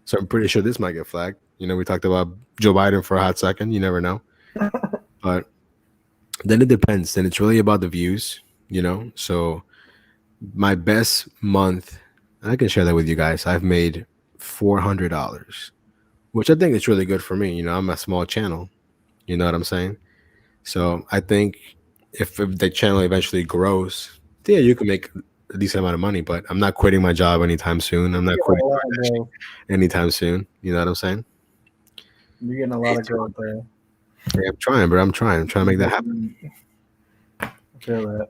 So I'm pretty sure this might get flagged. We talked about Joe Biden for a hot second. You never know. But then it depends. Then it's really about the views, So my best month, and I can share that with you guys, I've made $400, which I think is really good for me. I'm a small channel. You know what I'm saying? So I think if the channel eventually grows, yeah, you can make a decent amount of money, but I'm not quitting my job anytime soon. I'm not quitting anytime soon. You know what I'm saying? You're getting a lot of growth there. Yeah, I'm trying, bro. I'm trying to make that happen. I feel that.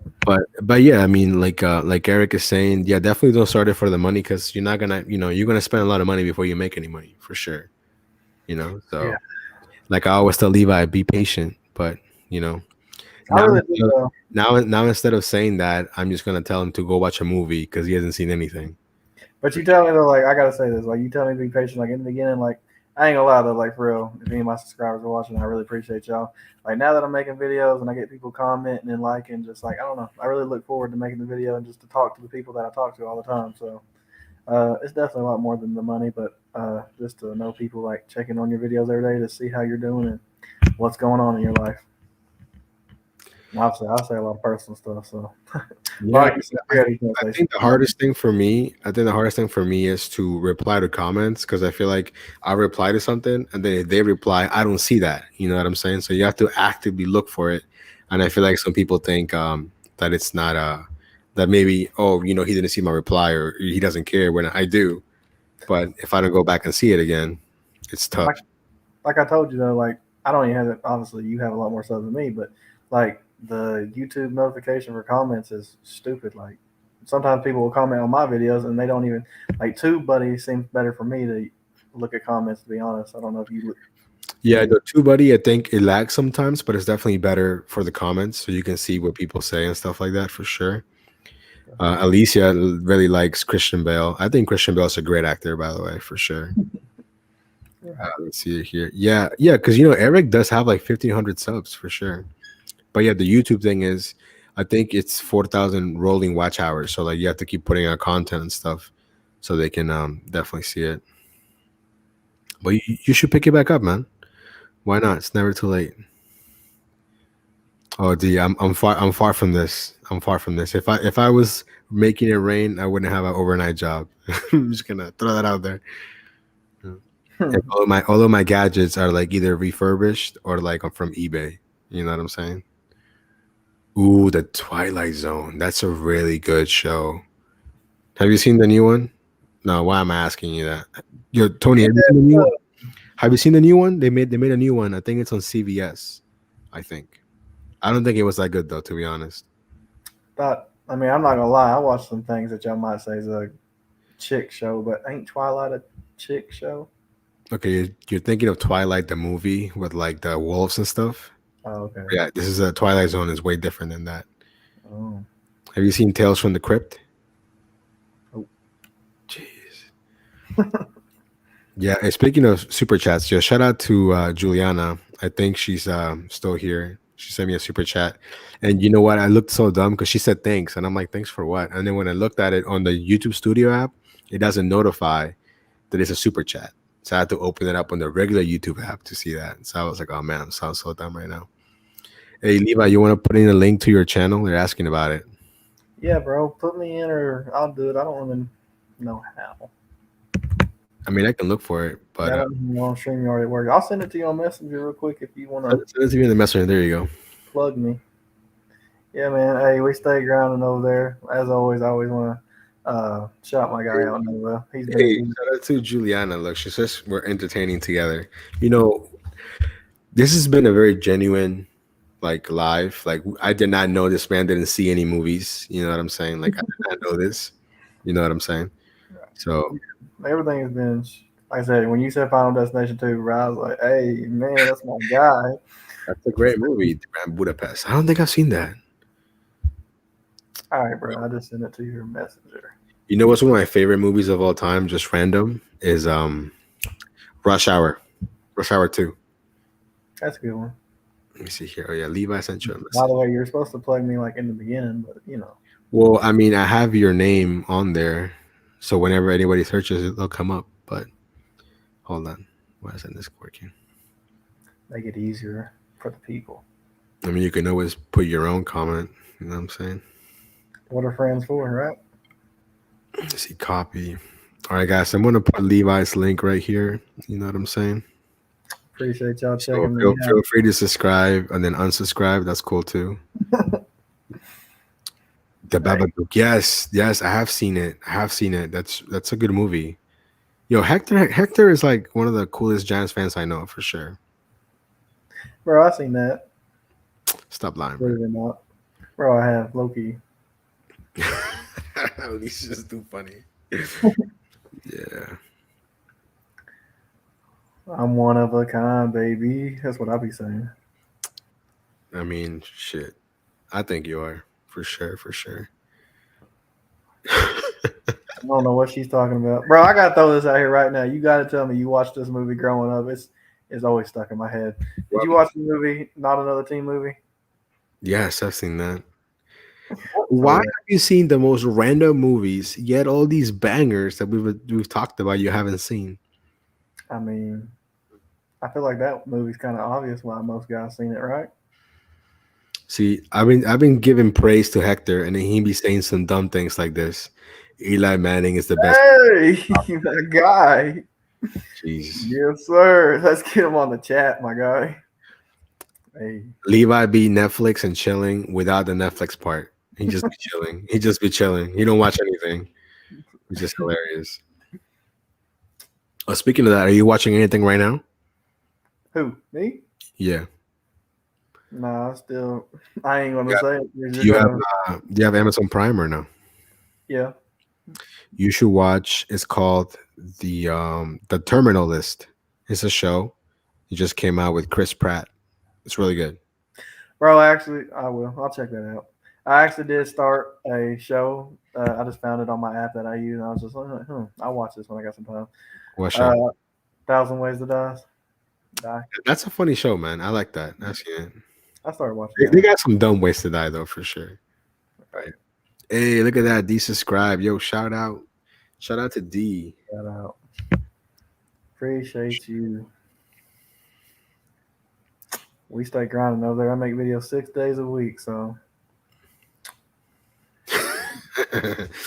But yeah, I mean, like Eric is saying, yeah, definitely don't start it for the money, because you're not gonna, you're gonna spend a lot of money before you make any money, for sure. So Yeah. like I always tell Levi, be patient, but now instead of saying that, I'm just gonna tell him to go watch a movie because he hasn't seen anything. But you tell me though, like I gotta say this, like you tell me to be patient, like in the beginning, like I ain't gonna lie though, like for real, if any of my subscribers are watching, I really appreciate y'all. Like now that I'm making videos and I get people commenting and liking, just like I don't know, I really look forward to making the video and just to talk to the people that I talk to all the time. So it's definitely a lot more than the money, but just to know people like checking on your videos every day to see how you're doing and what's going on in your life. Obviously, I'll say a lot of personal stuff. So, yeah, I think the hardest thing for me, is to reply to comments, because I feel like I reply to something and then if they reply, I don't see that. You know what I'm saying? So you have to actively look for it, and I feel like some people think that it's not that maybe he didn't see my reply or he doesn't care, when I do. But if I don't go back and see it again, it's tough. Like I told you though, like I don't even have it. Obviously, you have a lot more stuff than me, but like the YouTube notification for comments is stupid. Like sometimes people will comment on my videos and they don't even like TubeBuddy seems better for me to look at comments, to be honest. I don't know if you look. Yeah, the TubeBuddy, I think it lags sometimes, but it's definitely better for the comments, so you can see what people say and stuff like that, for sure. Alicia really likes Christian Bale. I think Christian Bale's a great actor, by the way, for sure. Let's see it here. Yeah, because Eric does have like 1,500 subs, for sure. But yeah, the YouTube thing is, I think it's 4,000 rolling watch hours. So like you have to keep putting out content and stuff, so they can definitely see it. But you should pick it back up, man. Why not? It's never too late. Oh, D, I'm far from this. I'm far from this. If I was making it rain, I wouldn't have an overnight job. I'm just gonna throw that out there. All of my gadgets are like either refurbished or like I'm from eBay. You know what I'm saying? Ooh, the Twilight Zone. That's a really good show. Have you seen the new one? No, why am I asking you that? Yo, Tony, have you seen the new one? Have you seen the new one? They made a new one. I think it's on CBS. I think. I don't think it was that good though, to be honest. I mean, I'm not gonna lie. I watched some things that y'all might say is a chick show, but ain't Twilight a chick show? Okay, you're thinking of Twilight the movie with like the wolves and stuff. Oh, okay. Yeah, this is a Twilight Zone is way different than that. Oh. Have you seen Tales from the Crypt? Oh. Jeez. Yeah, and speaking of super chats, yeah, shout out to Juliana. I think she's still here. She sent me a super chat, and you know what? I looked so dumb because she said thanks, and I'm like, thanks for what? And then when I looked at it on the YouTube Studio app, it doesn't notify that it's a super chat. So I had to open it up on the regular YouTube app to see that. So I was like, oh man, I'm so dumb right now. Hey Levi, you want to put in a link to your channel? They're asking about it. Yeah, bro. Put me in, or I'll do it. I don't even know how. I mean, I can look for it, but Yeah, I don't even know on StreamYard it works. I'll send it to you on Messenger real quick if you want to send it to me in the messenger. There you go. plug me. Yeah, man. Hey, we stay grounding over there. As always, I always want to shout my guy out. Nova. He's been Hey, shout out to Juliana. Look, she says we're entertaining together. You know, this has been a very genuine, like live. Like I did not know this man didn't see any movies. You know what I'm saying? Like I did not know this. You know what I'm saying? So everything has been. Like I said, when you said Final Destination 2, bro, I was like, hey, man, that's my guy. that's a great movie, Grand Budapest. I don't think I've seen that. All right, bro. I just sent it to your messenger. You know what's one of my favorite movies of all time? Just random is Rush Hour. Rush Hour 2. That's a good one. Let me see here. Oh yeah, Levi sent you a message. By the way, you're supposed to plug me like in the beginning, but you know. Well, I mean, I have your name on there, so whenever anybody searches it, they'll come up. But hold on, why isn't this working? Make it easier for the people. I mean, you can always put your own comment. You know what I'm saying? What are friends for, right? Let's see, copy. All right, guys, I'm gonna put Levi's link right here. You know what I'm saying? Appreciate y'all So checking me feel out. free to subscribe and then unsubscribe. That's cool too. The Babadook. Yes, I have seen it. That's a good movie. Yo, Hector is like one of the coolest Giants fans I know for sure. Bro, I seen that. Stop lying, Believe it or not. Bro, I have Loki. These just too funny. Yeah. I'm one of a kind, baby. That's what I be saying. I mean, shit. I think you are for sure. I don't know what she's talking about. Bro, I gotta throw this out here right now. You gotta tell me you watched this movie growing up. It's always stuck in my head. Did you watch the movie Not Another Teen Movie? Yes, I've seen that. Why have you seen the most random movies, yet all these bangers that we've talked about you haven't seen? I mean, I feel like that movie's kind of obvious why most guys seen it, right? See, I've been giving praise to Hector, and then he be saying some dumb things like this. Eli Manning is the best. Hey, that guy. Jeez. Yes, sir. Let's get him on the chat, my guy. Hey. Levi be Netflix and chilling without the Netflix part. He just be chilling. He just be chilling. He don't watch anything. It's just hilarious. Oh, speaking of that, are you watching anything right now? Who? Me? Yeah. Nah, I ain't gonna say it. Do you have Amazon Prime or no? Yeah. You should watch. It's called the Terminal List. It's a show. It just came out with Chris Pratt. It's really good. Bro, actually, I will. I'll check that out. I actually did start a show. I just found it on my app that I use, and I was just like, I'll watch this when I got some time. What show? 1,000 Ways to Die. That's a funny show, man. I like that. I've seen it. I started watching. They got some dumb ways to die, though, for sure. Right. Hey, look at that. D subscribe. Yo, shout out. Shout out to D. Shout out. Appreciate you. We stay grinding over there. I make videos 6 days a week, so. Let's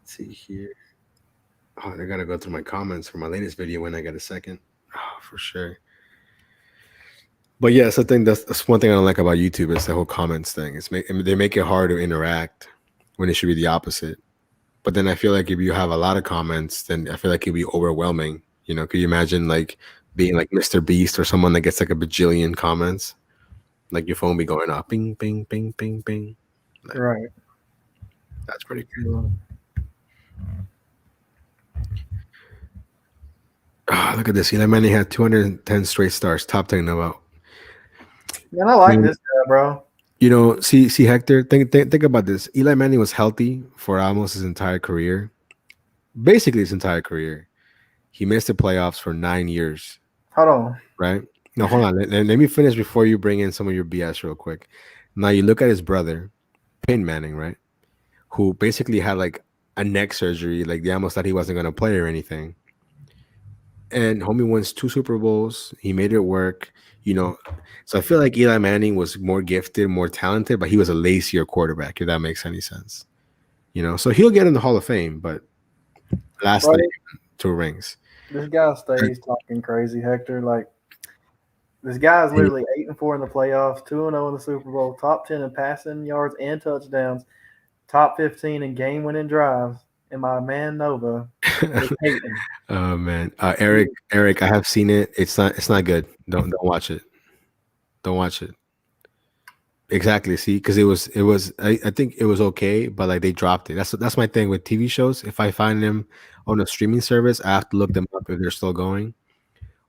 see here. Oh, I gotta go through my comments for my latest video when I get a second. Oh, for sure. But yes, I think that's one thing I don't like about YouTube is the whole comments thing. They make it hard to interact when it should be the opposite. But then I feel like if you have a lot of comments, then I feel like it'd be overwhelming. Could you imagine like being like Mr. Beast or someone that gets like a bajillion comments? Like your phone be going off, ping, ping, ping, ping, ping. Like, Right. that's pretty good. Well, Look at this. Eli Manning had 210 straight stars, top 10 about. man, I like this guy, bro. See Hector. Think about this. Eli Manning was healthy for almost his entire career, basically his entire career. He missed the playoffs for 9 years, Hold on. right? No, hold on. Let me finish before you bring in some of your BS real quick. Now you look at his brother, Peyton Manning, right? Who basically had like a neck surgery, like they almost thought he wasn't gonna play or anything. And homie wins 2 Super Bowls. He made it work, So I feel like Eli Manning was more gifted, more talented, but he was a lazier quarterback, if that makes any sense. So he'll get in the Hall of Fame, but last Bro, name, 2 rings. this guy stays talking crazy, Hector. Like, this guy is literally 8-4 in the playoffs, 2-0 in the Super Bowl, top 10 in passing yards and touchdowns, top 15 in game-winning drives. And my man Nova is hating. Oh man, Eric, I have seen it. It's not good. Don't watch it. Don't watch it. Exactly. See, because it was. I think it was okay, but like they dropped it. That's my thing with TV shows. If I find them on a streaming service, I have to look them up if they're still going,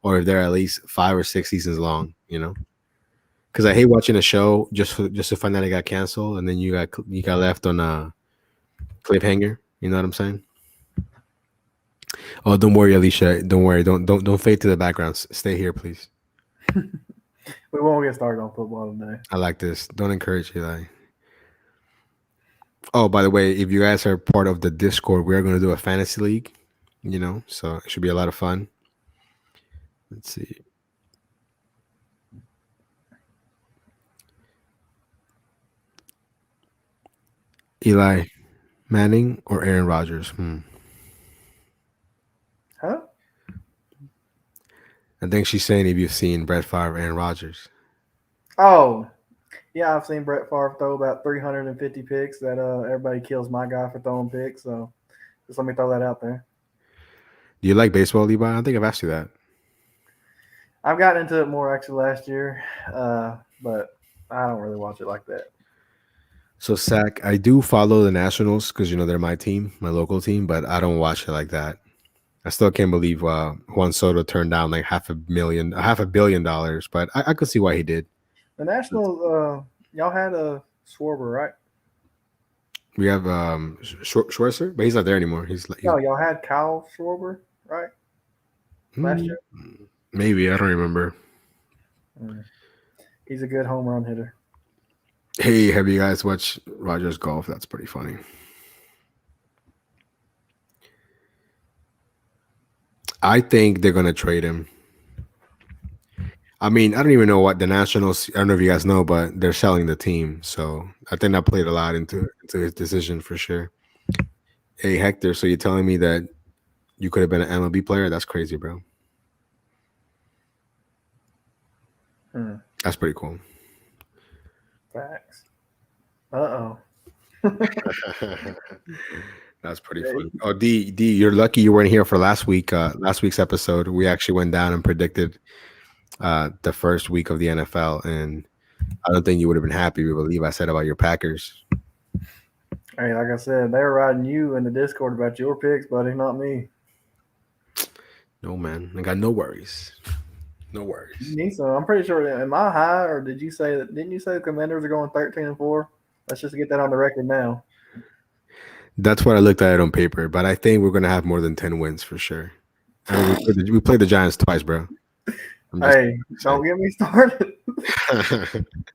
or if they're at least 5 or 6 seasons long. Because I hate watching a show just to find out it got canceled, and then you got left on a cliffhanger. You know what I'm saying? Oh, don't worry, Alicia. Don't worry. Don't fade to the background. Stay here, please. We won't get started on football today. I like this. Don't encourage Eli. Oh, by the way, if you guys are part of the Discord, we're going to do a fantasy league. So it should be a lot of fun. Let's see. Eli Manning or Aaron Rodgers? Huh? I think she's saying if you've seen Brett Favre, Aaron Rodgers. Oh, yeah, I've seen Brett Favre throw about 350 picks. That everybody kills my guy for throwing picks. So just let me throw that out there. Do you like baseball, Levi? I think I've asked you that. I've gotten into it more actually last year, but I don't really watch it like that. So, Zach, I do follow the Nationals because, they're my team, my local team, but I don't watch it like that. I still can't believe Juan Soto turned down like $500 million, but I could see why he did. The Nationals, y'all had a Schwarber, right? We have Schwarzer, but he's not there anymore. No, y'all had Kyle Schwarber, right? Last year? Maybe. I don't remember. He's a good home run hitter. Hey, have you guys watched Rogers Golf? That's pretty funny. I think they're going to trade him. I mean, I don't even know what the Nationals, I don't know if you guys know, but they're selling the team. So I think that played a lot into his decision for sure. Hey, Hector, so you're telling me that you could have been an MLB player? That's crazy, bro. That's pretty cool. Facts. Uh-oh. That's pretty fun. Oh, D, you're lucky you weren't here for last week's episode. We actually went down and predicted the first week of the NFL, and I don't think you would have been happy with what Levi said about your Packers. Hey, like I said, they were riding you in the Discord about your picks, buddy, not me. No, man. I got no worries. No worries. You need some. I'm pretty sure. Am I high, or did you say that? Didn't you say the Commanders are going 13-4? Let's just get that on the record now. That's what I looked at it on paper, but I think we're gonna have more than 10 wins for sure. We played the Giants twice, bro. Hey, don't get me started.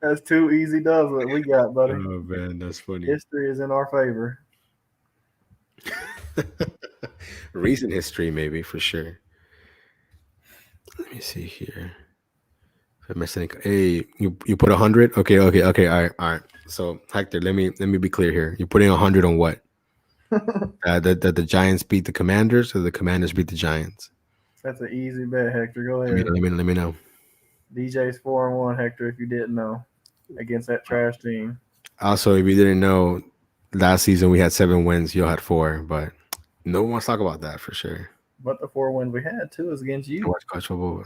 That's 2 easy dubs what we got, buddy. Oh man, that's funny. History is in our favor. Recent history, maybe for sure. Let me see here. If I missed any, hey, you put 100? Okay. All right. So Hector, let me be clear here. You're putting 100 on what? That the Giants beat the Commanders, or the Commanders beat the Giants? That's an easy bet, Hector. Go ahead. Let me know. DJ's 4-1, Hector. If you didn't know, against that trash team. Also, if you didn't know, last season we had 7 wins. You had 4, but no one wants to talk about that for sure. But the 4 wins we had too is against I you. watch college football.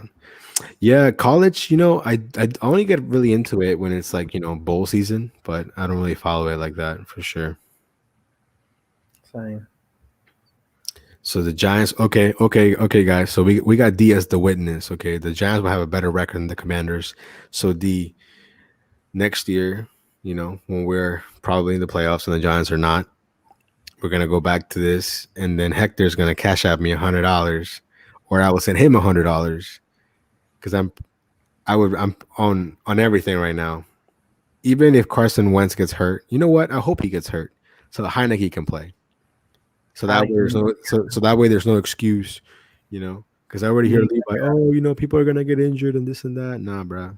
Yeah, college. You know, I only get really into it when it's like bowl season, but I don't really follow it like that for sure. Same. So the Giants. Okay, guys. So we got D as the witness. Okay, the Giants will have a better record than the Commanders. So the next year, when we're probably in the playoffs and the Giants are not, we're gonna go back to this, and then Hector's gonna cash out me $100, or I will send him $100 because I'm on everything right now. Even if Carson Wentz gets hurt, you know what? I hope he gets hurt so that Heineke can play. So that way there's no excuse, because I already hear Levi. Oh, people are gonna get injured and this and that. Nah, bro.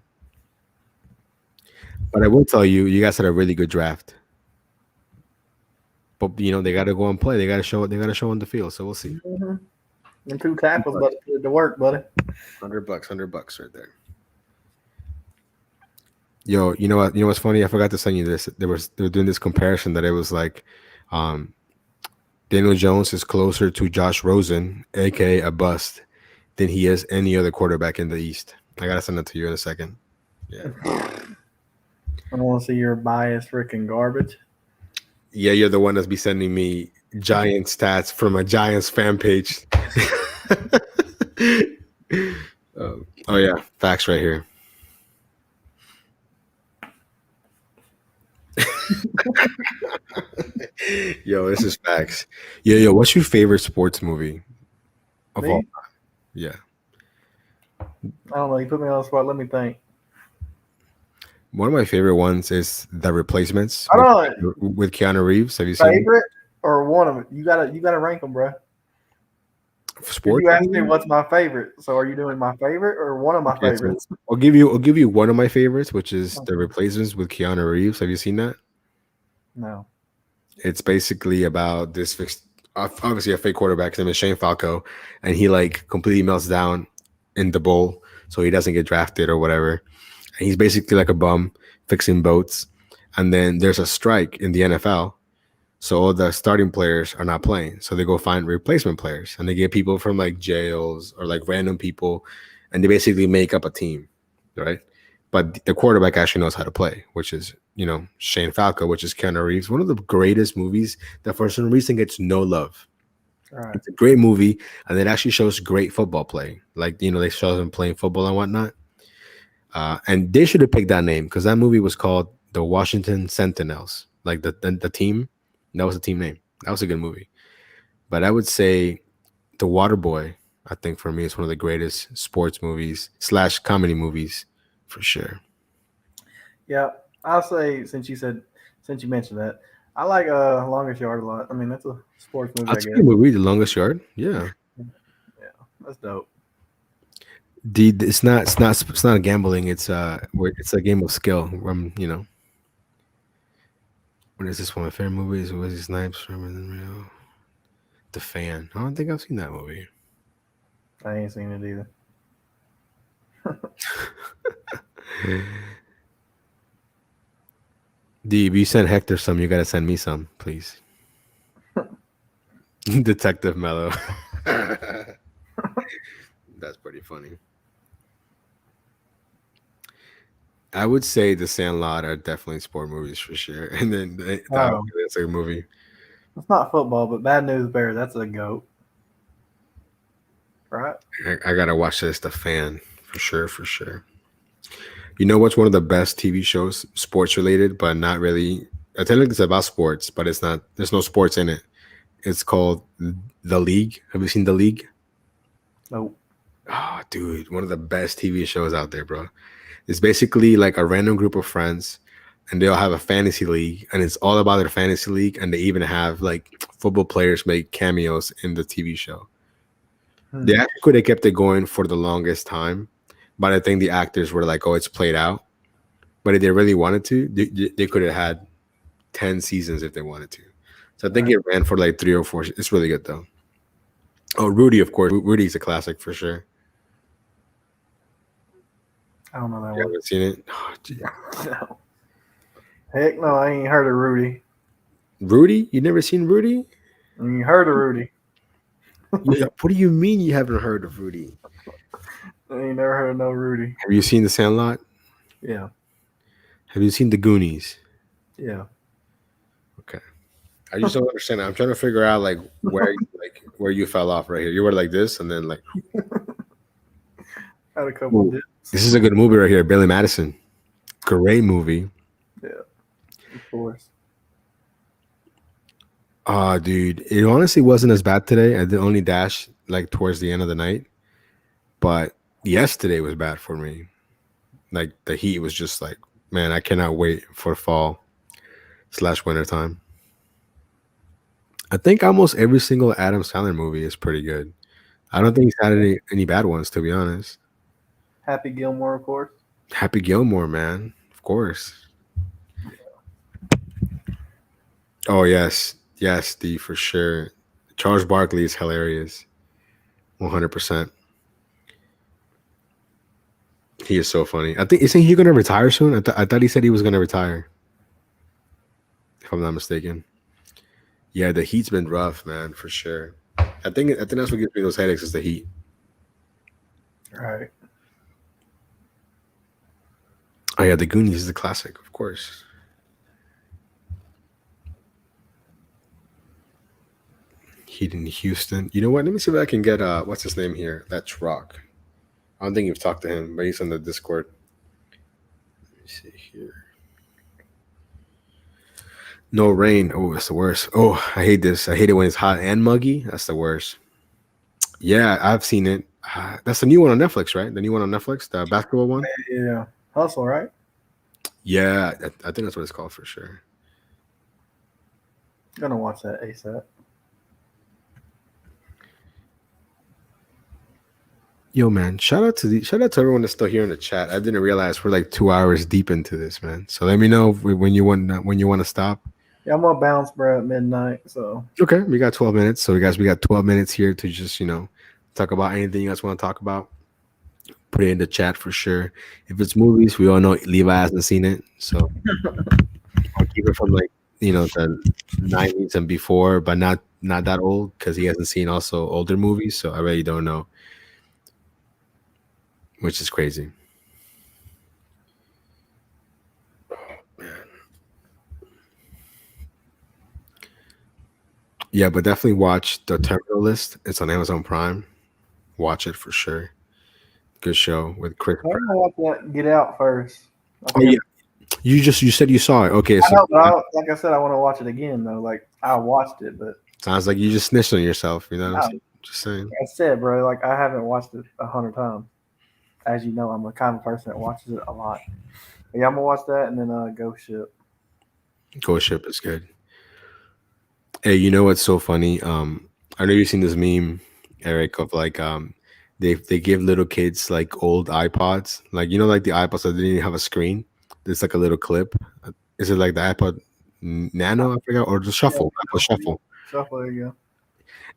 But I will tell you, you guys had a really good draft. But they got to go and play. They got to show. They got to show on the field. So we'll see. Mm-hmm. And 2 tackles, but put it to work, buddy. $100 right there. Yo, you know what? You know what's funny? I forgot to send you this. They were doing this comparison that it was like, Daniel Jones is closer to Josh Rosen, aka a bust, than he is any other quarterback in the East. I gotta send it to you in a second. Yeah. I don't want to see your biased freaking garbage. Yeah, you're the one that's be sending me Giants stats from a Giants fan page. Oh yeah, facts right here. Yo, this is facts. Yo, what's your favorite sports movie of all time? Yeah. I don't know. You put me on the spot. Let me think. One of my favorite ones is The Replacements with Keanu Reeves. Have you seen favorite or one of them? You gotta rank them, bro. Sports. You asked me what's my favorite. So are you doing my favorite or one of my favorites? I'll give you one of my favorites, which is The Replacements with Keanu Reeves. Have you seen that? No. It's basically about this obviously a fake quarterback. His name is Shane Falco, and he like completely melts down in the bowl, so he doesn't get drafted or whatever. And he's basically like a bum fixing boats. And then there's a strike in the NFL, so all the starting players are not playing. So they go find replacement players, and they get people from like jails or like random people, and they basically make up a team, right? But the quarterback actually knows how to play, which is Shane Falco, which is Keanu Reeves. One of the greatest movies that for some reason gets no love. Right. It's a great movie, and it actually shows great football play. Like they show them playing football and whatnot. And they should have picked that name because that movie was called The Washington Sentinels. Like the team, that was the team name. That was a good movie. But I would say The Waterboy, I think for me, is one of the greatest sports movies / comedy movies for sure. Yeah, I'll say since you mentioned that, I like Longest Yard a lot. I mean, that's a sports movie. That's a good movie, The Longest Yard. Yeah, that's dope. It's not gambling. It's a game of skill. What is this one of my favorite movies? Wesley Snipes, The Fan. I don't think I've seen that movie. I ain't seen it either. D, if you send Hector some, you gotta send me some, please. Detective Mello. That's pretty funny. I would say The Sandlot are definitely sport movies for sure. And then that's a movie. It's not football, but Bad News Bears, that's a GOAT. Right? I gotta watch this, The Fan, for sure. You know what's one of the best TV shows, sports related, but not really. I tell you it's about sports, but it's not. There's no sports in it. It's called The League. Have you seen The League? Nope. Oh, dude, one of the best TV shows out there, bro. It's basically like a random group of friends, and they all have a fantasy league, and it's all about their fantasy league, and they even have like football players make cameos in the TV show. They actually could have kept it going for the longest time, but I think the actors were like, "Oh, it's played out." But if they really wanted to, they could have had 10 seasons if they wanted to. So I think it ran for like 3 or 4. It's really good though. Oh, Rudy, of course. Rudy's a classic for sure. I don't know that You one. haven't seen it? Oh, gee. No. Heck no, I ain't heard of Rudy. Rudy? You never seen Rudy? I ain't heard of Rudy. Yeah, what do you mean you haven't heard of Rudy? I ain't never heard of no Rudy. Have you seen The Sandlot? Yeah, Have you seen The Goonies? yeah. Okay. I just don't understand. I'm trying to figure out like where you fell off right here. You were like this, and then like Had a couple Ooh. dips. This is a good movie right here. Billy Madison. Great movie. Yeah, of course. Dude, it honestly wasn't as bad today. I did only dash like towards the end of the night, but yesterday was bad for me. Like the heat was just like, man, I cannot wait for fall/winter time. I think almost every single Adam Sandler movie is pretty good. I don't think he's had any bad ones, to be honest. Happy Gilmore, of course. Happy Gilmore, man, of course. Oh yes, yes, D for sure. Charles Barkley is hilarious, 100%. He is so funny. I think isn't he going to retire soon? I thought he said he was going to retire, if I'm not mistaken. Yeah, the heat's been rough, man, for sure. I think that's what gives me those headaches is the heat. Right. Oh yeah, The Goonies is a classic, of course. Heat in Houston. You know what? Let me see if I can get what's his name here? That's Rock. I don't think you've talked to him, but he's on the Discord. Let me see here. No rain. Oh, that's the worst. Oh, I hate this. I hate it when it's hot and muggy. That's the worst. Yeah, I've seen it. That's the new one on Netflix, right? The new one on Netflix, the basketball one. Yeah. Hustle, right? Yeah, I think that's what it's called for sure. Gonna watch that ASAP. Yo, man, shout out to everyone that's still here in the chat. I didn't realize we're like 2 hours deep into this, man. So let me know when you want to stop. Yeah, I'm gonna bounce, bro, at midnight. So Okay, we got 12 minutes. So, guys, we got 12 minutes here to just talk about anything you guys want to talk about. Put it in the chat for sure. If it's movies, we all know Levi hasn't seen it, so I'll keep it from like the 90s and before, but not that old because he hasn't seen also older movies. So I really don't know. Which is crazy. Oh, man. Yeah, but definitely watch The Terminal List. It's on Amazon Prime. Watch it for sure. Good show with Chris. I'm gonna watch that Get Out first. Oh yeah, you said you saw it. Okay, I so know, but like I said, I want to watch it again though. Like I watched it, but sounds like you just snitched on yourself. You know what I'm saying? Just saying. like I said, bro, like I haven't watched it 100 times. As you know, I'm the kind of person that watches it a lot. But yeah, I'm gonna watch that and then Ghost Ship. Ghost Ship is good. Hey, you know what's so funny? I know you've seen this meme, Eric, of like they give little kids like old iPods, like like the iPods that didn't even have a screen. There's like a little clip. Is it like the iPod Nano? I forgot, or the Shuffle? Yeah, Apple Shuffle. Shuffle, there you go.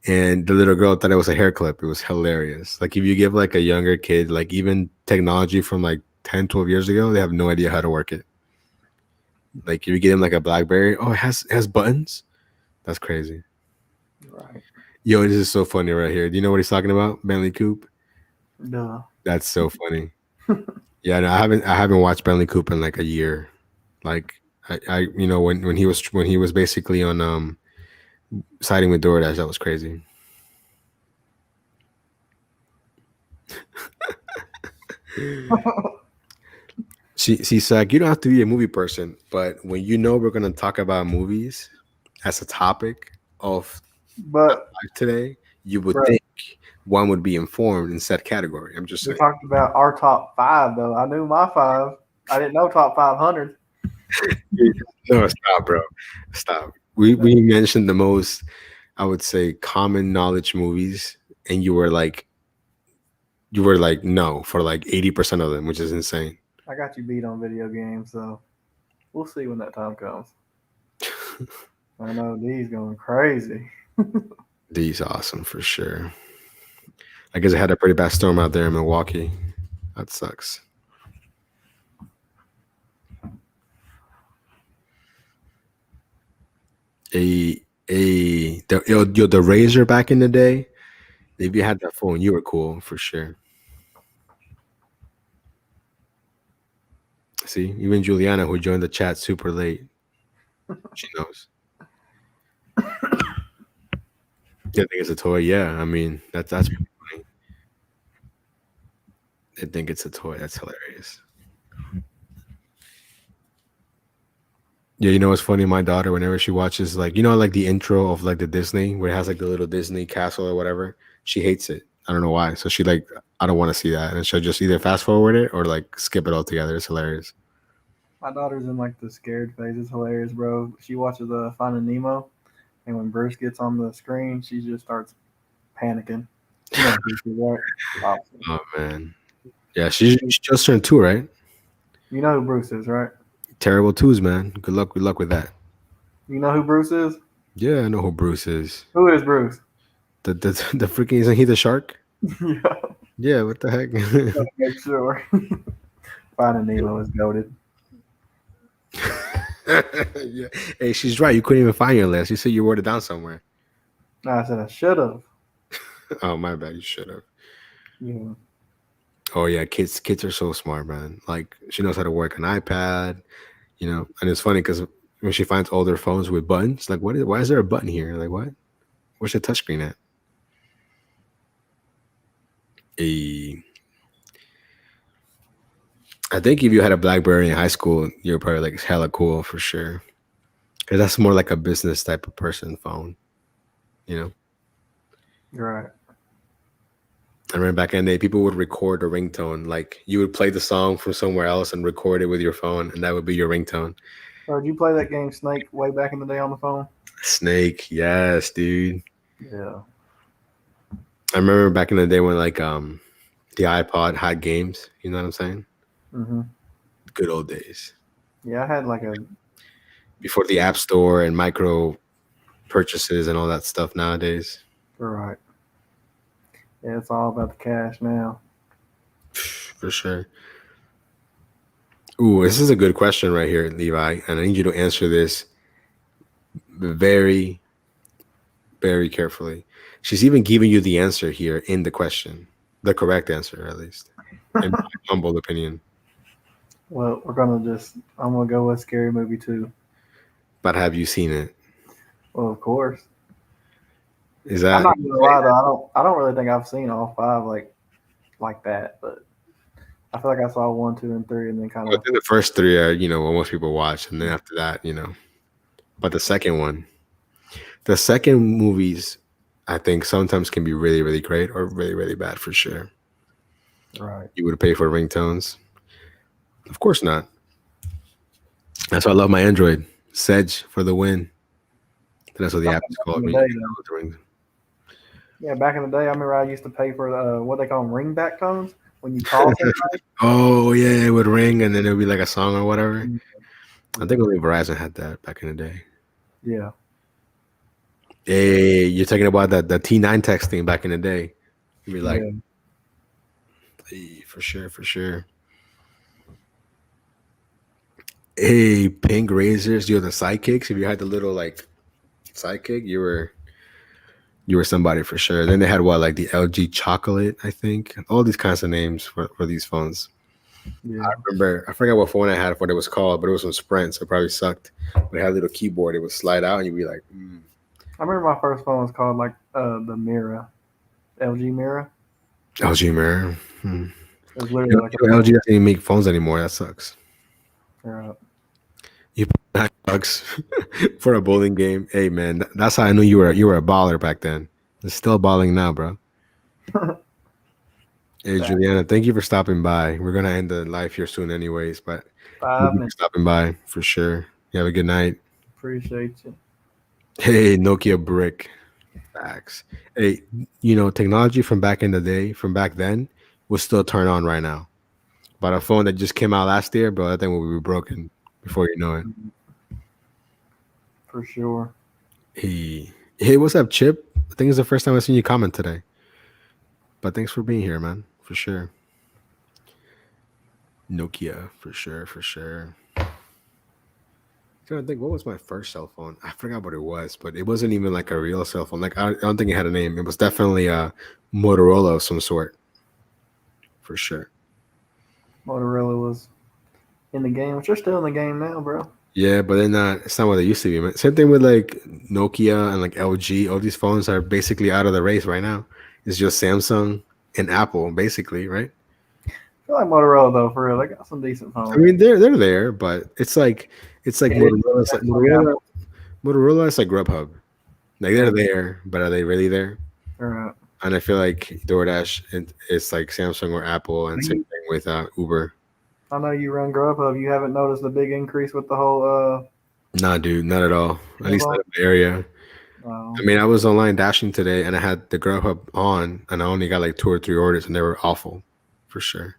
And the little girl thought it was a hair clip. It was hilarious. Like if you give like a younger kid, like even technology from like 10, 12 years ago, they have no idea how to work it. Like if you give them like a BlackBerry, oh, it has buttons. That's crazy. Right. Yo, this is so funny right here. Do you know what he's talking about? Bentley Coupe. Duh. That's so funny. Yeah, no, I haven't watched Bentley Coupe in like a year. Like I when he was basically on siding with DoorDash, that was crazy. See, Zach, you don't have to be a movie person, but when we're gonna talk about movies as a topic of But today, you would Right. think one would be informed in said category. I'm just we saying. talked about our top 5 though. I knew my 5. I didn't know top 500. No, stop, bro. Stop. We mentioned the most, I would say, common knowledge movies, and you were like no for like 80% of them, which is insane. I got you beat on video games, so we'll see when that time comes. I know D's going crazy. These awesome for sure. I guess I had a pretty bad storm out there in Milwaukee. That sucks. The Razor back in the day. If you had that phone, you were cool for sure. See, even Juliana, who joined the chat super late, she knows. You think it's a toy? Yeah, I mean that's funny. I think it's a toy. That's hilarious. Yeah, you know what's funny? My daughter, whenever she watches like like the intro of like the Disney where it has like the little Disney castle or whatever, she hates it. I don't know why. So she like I don't want to see that, and she'll just either fast forward it or like skip it altogether. It's hilarious. My daughter's in like the scared phase. It's hilarious, bro. She watches Finding Nemo, and when Bruce gets on the screen, she just starts panicking. You know, Bruce is right. Awesome. Oh man, yeah, she just turned 2, right? You know who Bruce is, right? Terrible twos, man. Good luck with that. You know who Bruce is? Yeah, I know who Bruce is. Who is Bruce? The freaking isn't he the shark? Yeah. Yeah, what the heck? Gotta make sure. Finding Nemo is goaded. Yeah. Hey, she's right. You couldn't even find your list. You said you wrote it down somewhere. No, I said I should have. Oh, my bad. You should have. Yeah. Oh yeah, kids are so smart, man. Like she knows how to work an iPad, and it's funny because when she finds older phones with buttons, like why is there a button here? Like what? Where's the touchscreen at? I think if you had a BlackBerry in high school, you're probably like hella cool for sure. Because that's more like a business type of person phone, You're right. I remember back in the day, people would record a ringtone. Like you would play the song from somewhere else and record it with your phone, and that would be your ringtone. Or did you play that game Snake way back in the day on the phone? Snake, yes, dude. Yeah. I remember back in the day when like the iPod had games. You know what I'm saying? Mm-hmm. Good old days. Yeah, I had like a Before the App Store and micro purchases and all that stuff nowadays. right. Yeah, it's all about the cash now. For sure. Ooh, this is a good question right here, Levi, and I need you to answer this very, very carefully. She's even giving you the answer here in the question, the correct answer, at least, in my humble opinion. Well, I'm gonna go with Scary Movie 2. But have you seen it? Well, of course. Is that? I'm not gonna lie though. I don't really think I've seen all 5 like that, but I feel like I saw 1, 2, and 3, and then kind Well, of. the first 3 are what most people watch, and then after that, But the second movies, I think sometimes can be really, really great or really, really bad for sure. Right. You would pay for ringtones? Of course not. That's why I love my Android. Sedge for the win. That's what the app is called. Yeah, back in the day, I remember I used to pay for what they call them ringback tones when you call somebody. Oh yeah, it would ring and then it would be like a song or whatever. I think only Verizon had that back in the day. Yeah. Hey, you're talking about the T9 texting back in the day. You'd be like, hey, for sure. Hey, pink razors, you're the sidekicks. If you had the little like sidekick, you were somebody for sure. Then they had like the LG chocolate, I think. All these kinds of names for these phones. Yeah. I forgot what phone I had, what it was called, but it was from Sprint, so it probably sucked. But it had a little keyboard. It would slide out and you'd be like, I remember my first phone was called like the Mira, LG Mira. LG Mira. It was literally like LG doesn't even make phones anymore. That sucks. Right. You put $9 for a bowling game. Hey man, that's how I knew you were a baller back then. It's still balling now, bro. Hey Juliana, thank you for stopping by. We're gonna end the live here soon, anyways. But thank you for stopping by for sure. You have a good night. Appreciate you. Hey, Nokia brick. Facts. Hey, technology from back in the day, from back then, will still turn on right now. But a phone that just came out last year, bro, that thing will be broken before you know it. For sure. Hey, what's up, Chip? I think it's the first time I've seen you comment today. But thanks for being here, man. For sure. Nokia, for sure. trying to think, what was my first cell phone? I forgot what it was, but it wasn't even like a real cell phone. Like I don't think it had a name. It was definitely a Motorola of some sort, for sure. Motorola was in the game, which are still in the game now, bro. Yeah, but they're not. It's not what they used to be, man. Same thing with like Nokia and like LG. All these phones are basically out of the race right now. It's just Samsung and Apple, basically, right? I feel like Motorola though, for real, they got some decent I phones. mean, they're there, but it's like Yeah, Motorola. It's like yeah. Motorola. It's like Grubhub. Like they're there, but are they really there? Right. And I feel like DoorDash it's like Samsung or Apple, and same thing with Uber. I know you run Grubhub. You haven't noticed the big increase with the whole Nah, dude, not at all. At least not in the area. um, I mean, I was online dashing today, and I had the Grubhub on, and I only got like 2 or 3 orders, and they were awful, for sure.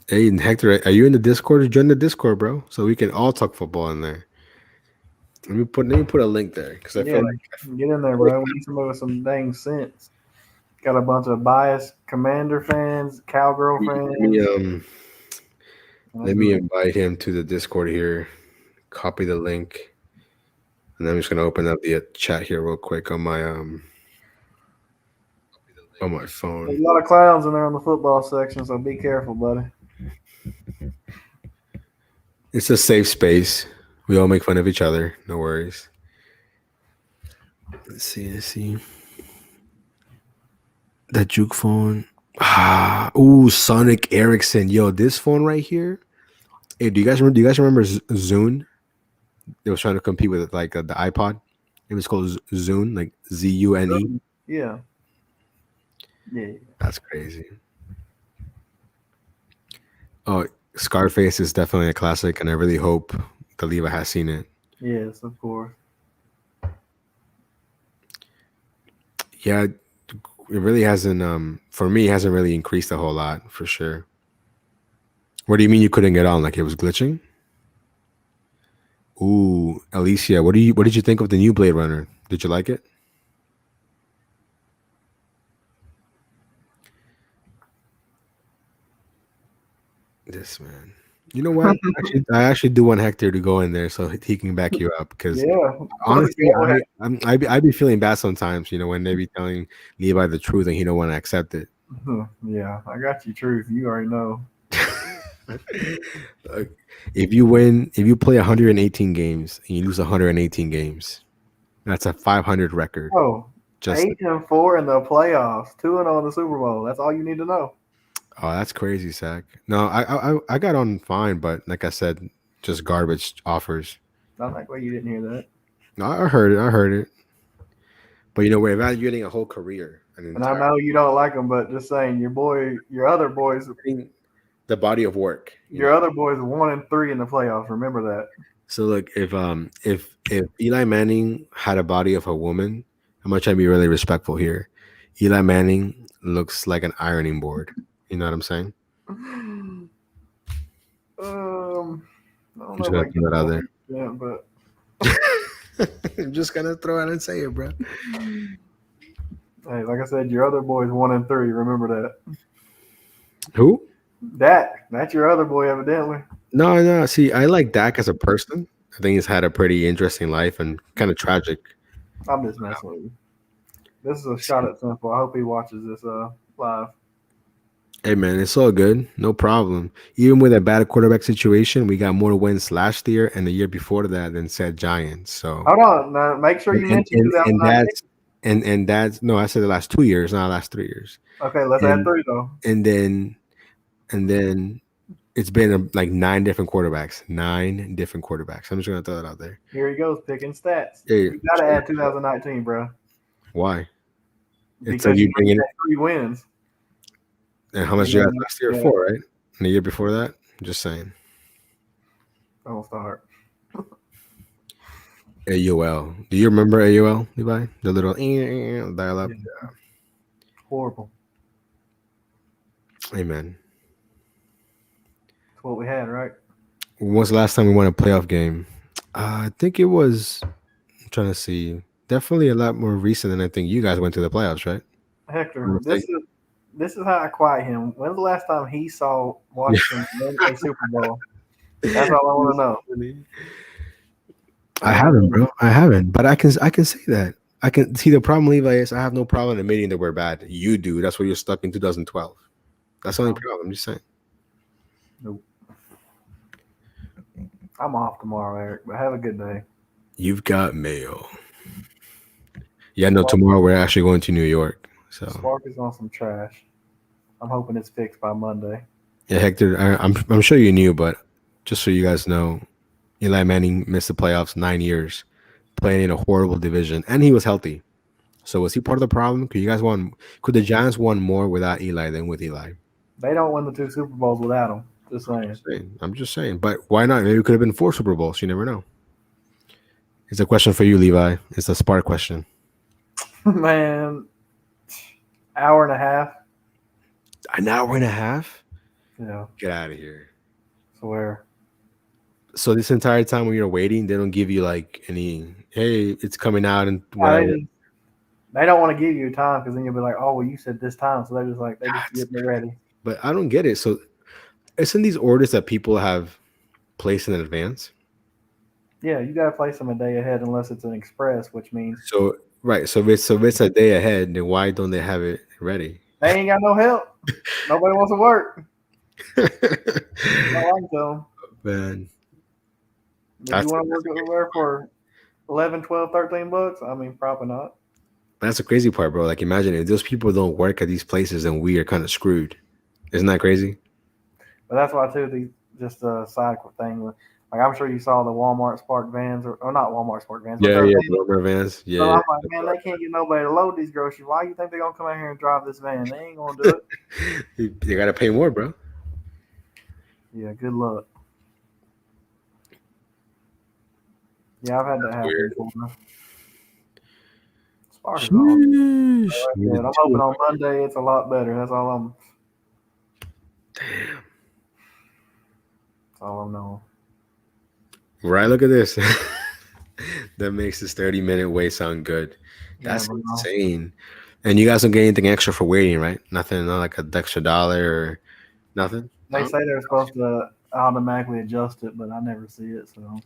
Hey, Hector, are you in the Discord? Join the Discord, bro, so we can all talk football in there. Let me put a link there because I yeah, feel like get in there, bro. We need some of some dang sense. Got a bunch of biased Commander fans, Cowgirl let fans. let me invite him to the Discord here. Copy the link, and I'm just gonna open up the chat here real quick on my There's phone. a lot of clowns in there on the football section, so be careful, buddy. It's a safe space. We all make fun of each other. No worries. Let's see. That juke phone. Sonic Ericsson. Yo, this phone right here. Hey, do you guys remember Zune? They was trying to compete with like the iPod. It was called Zune, like Zune. Yeah. That's crazy. Oh, Scarface is definitely a classic, and I really hope the Levi has seen it. Yes, of course. Yeah, it really hasn't. For me, it hasn't really increased a whole lot, for sure. What do you mean you couldn't get on? Like it was glitching? Ooh, Alicia, what did you think of the new Blade Runner? Did you like it? This man. You know what? I actually do want Hector to go in there so he can back you up because honestly, I'd be feeling bad sometimes. When they be telling Levi the truth and he don't want to accept it. Yeah, I got you. Truth, you already know. If you play 118 games and you lose 118 games, that's a 500 record. Oh, 8-4 in the playoffs, 2-0 in the Super Bowl. That's all you need to know. Oh, that's crazy, Zach. No, I got on fine, but like I said, just garbage offers. Not like you didn't hear that. No, I heard it. But we're evaluating a whole career. And I know you don't like them, but just saying, your other boys, the body of work. Your other boys 1-3 in the playoffs. Remember that. So look, if Eli Manning had a body of a woman, I'm gonna try to be really respectful here. Eli Manning looks like an ironing board. You know what I'm saying? I don't I'm just gonna throw that out there. Yeah, but I'm just gonna throw it and say it, bro. Hey, like I said, your other boy's 1-3. Remember that. Who? That's your other boy, evidently. No. See, I like Dak as a person. I think he's had a pretty interesting life and kind of tragic. I'm just messing with you. This is a shot at Simple. I hope he watches this live. Hey man, it's all good. No problem. Even with a bad quarterback situation, we got more wins last year and the year before that than said Giants. So hold on, now make sure you mention 2019. And that's no, I said the last 2 years, not the last 3 years. Okay, let's add 3 though. And then it's been like 9 different quarterbacks. 9 different quarterbacks. I'm just gonna throw that out there. Here he goes picking stats. Hey, you gotta add 2019, bro. Why? Because you bring in 3 wins. And how much you had last year? 4, right? And the year before that? I'm just saying. Don't start. AOL. Do you remember AOL, Levi? The little dial-up. Yeah. Horrible. Amen. That's what we had, right? When was the last time we won a playoff game? I think it was. I'm trying to see. Definitely a lot more recent than I think you guys went to the playoffs, right? Hector, this is how I quiet him. When's the last time he watched him win a Super Bowl? That's all I want to know. I haven't, bro. I haven't, but I can say that. I can see the problem, Levi, is I have no problem admitting that we're bad. You do. That's why you're stuck in 2012. That's the only problem. I'm just saying. Nope. I'm off tomorrow, Eric, but have a good day. You've got mail. Yeah, no, tomorrow we're actually going to New York. So Spark is on some trash. I'm hoping it's fixed by Monday. yeah, Hector, I'm sure you knew, but just so you guys know, Eli Manning missed the playoffs 9 years, playing in a horrible division, and he was healthy. So was he part of the problem? Could the Giants won more without Eli than with Eli? They don't win the 2 Super Bowls without him. Just saying. I'm just saying. But why not? Maybe it could have been 4 Super Bowls. You never know. It's a question for you, Levi. It's a Spark question. Man, hour and a half. An hour and a half? Yeah. Get out of here. Swear. So this entire time when you're waiting, they don't give you like any, hey, it's coming out and they don't want to give you time because then you'll be like, oh, well, you said this time. So they're just like, they just get me ready. But I don't get it. So isn't these orders that people have placed in advance? Yeah, you got to place them a day ahead unless it's an express, which means. So, right. So if it's a day ahead, then why don't they have it ready? They ain't got no help. Nobody wants to work. I like them. Man. If you want to work everywhere for 11, 12, 13 bucks, I mean, probably not. That's the crazy part, bro. Like, imagine if those people don't work at these places, then we are kind of screwed. Isn't that crazy? But that's why, too, just a side thing. Like, I'm sure you saw the Walmart Spark vans, or not Walmart Spark vans. Yeah, Walmart vans. Yeah. So I'm like, man, they can't get nobody to load these groceries. Why do you think they're going to come out here and drive this van? They ain't going to do it. You got to pay more, bro. Yeah, good luck. Yeah, I've had that happen before. Spark is on. I'm hoping on Monday it's a lot better. That's all I'm. Damn. That's all I'm knowing. Right, look at this. That makes this 30-minute wait sound good. That's insane. And you guys don't get anything extra for waiting, right? Nothing, not like an extra $1 or nothing? They say they're supposed to automatically adjust it, but I never see it, so.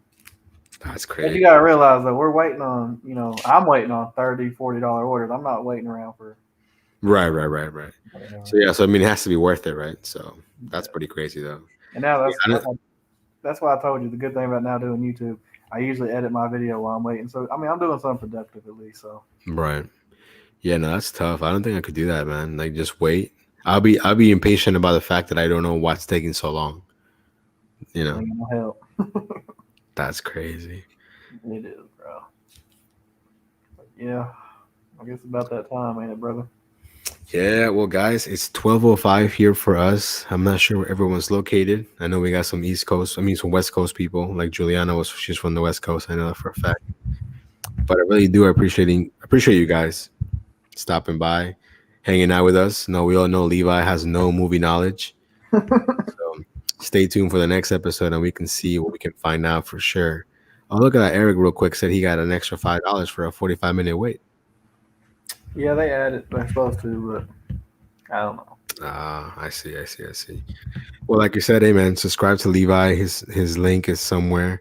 That's crazy. But you got to realize that we're waiting on, I'm waiting on $30, $40 orders. I'm not waiting around for. Right. So, I mean, it has to be worth it, right? So that's pretty crazy, though. And now that's why I told you the good thing about now doing YouTube. I usually edit my video while I'm waiting. So, I mean, I'm doing something productive at least. So. Right. Yeah, no, that's tough. I don't think I could do that, man. Like, just wait. I'll be impatient about the fact that I don't know what's taking so long. Help. That's crazy. It is, bro. But yeah, I guess about that time, ain't it, brother? Yeah, well, guys, it's 12:05 here for us. I'm not sure where everyone's located. I know we got some some West Coast people. Like Juliana she's from the West Coast. I know that for a fact. But I really do appreciate you guys stopping by, hanging out with us. No, we all know Levi has no movie knowledge. So stay tuned for the next episode and we can see what we can find out for sure. I'll look at that. Eric real quick said he got an extra $5 for a 45-minute wait. Yeah, they added. They're supposed to, but I don't know. I see. Well, like you said, hey man, subscribe to Levi. His link is somewhere.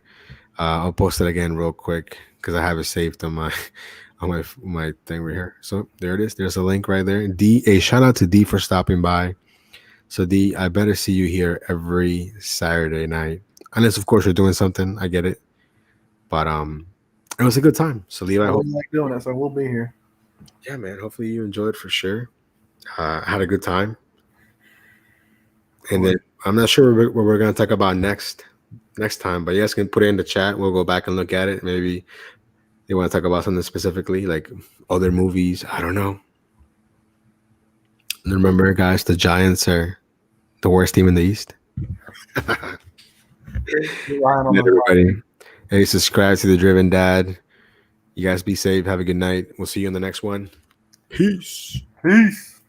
I'll post it again real quick because I have it saved on my thing right here. So there it is. There's a link right there. A shout out to D for stopping by. So D, I better see you here every Saturday night, unless of course you're doing something. I get it, but it was a good time. So Levi, I hope like doing it, so we'll be here. Yeah, man. Hopefully you enjoyed for sure. Had a good time. And then I'm not sure what we're going to talk about next time, but you guys can put it in the chat. We'll go back and look at it. Maybe they want to talk about something specifically, like other movies. I don't know. And remember, guys, the Giants are the worst team in the East. Everybody, hey, subscribe to The Driven Dad. You guys be safe. Have a good night. We'll see you on the next one. Peace. Peace.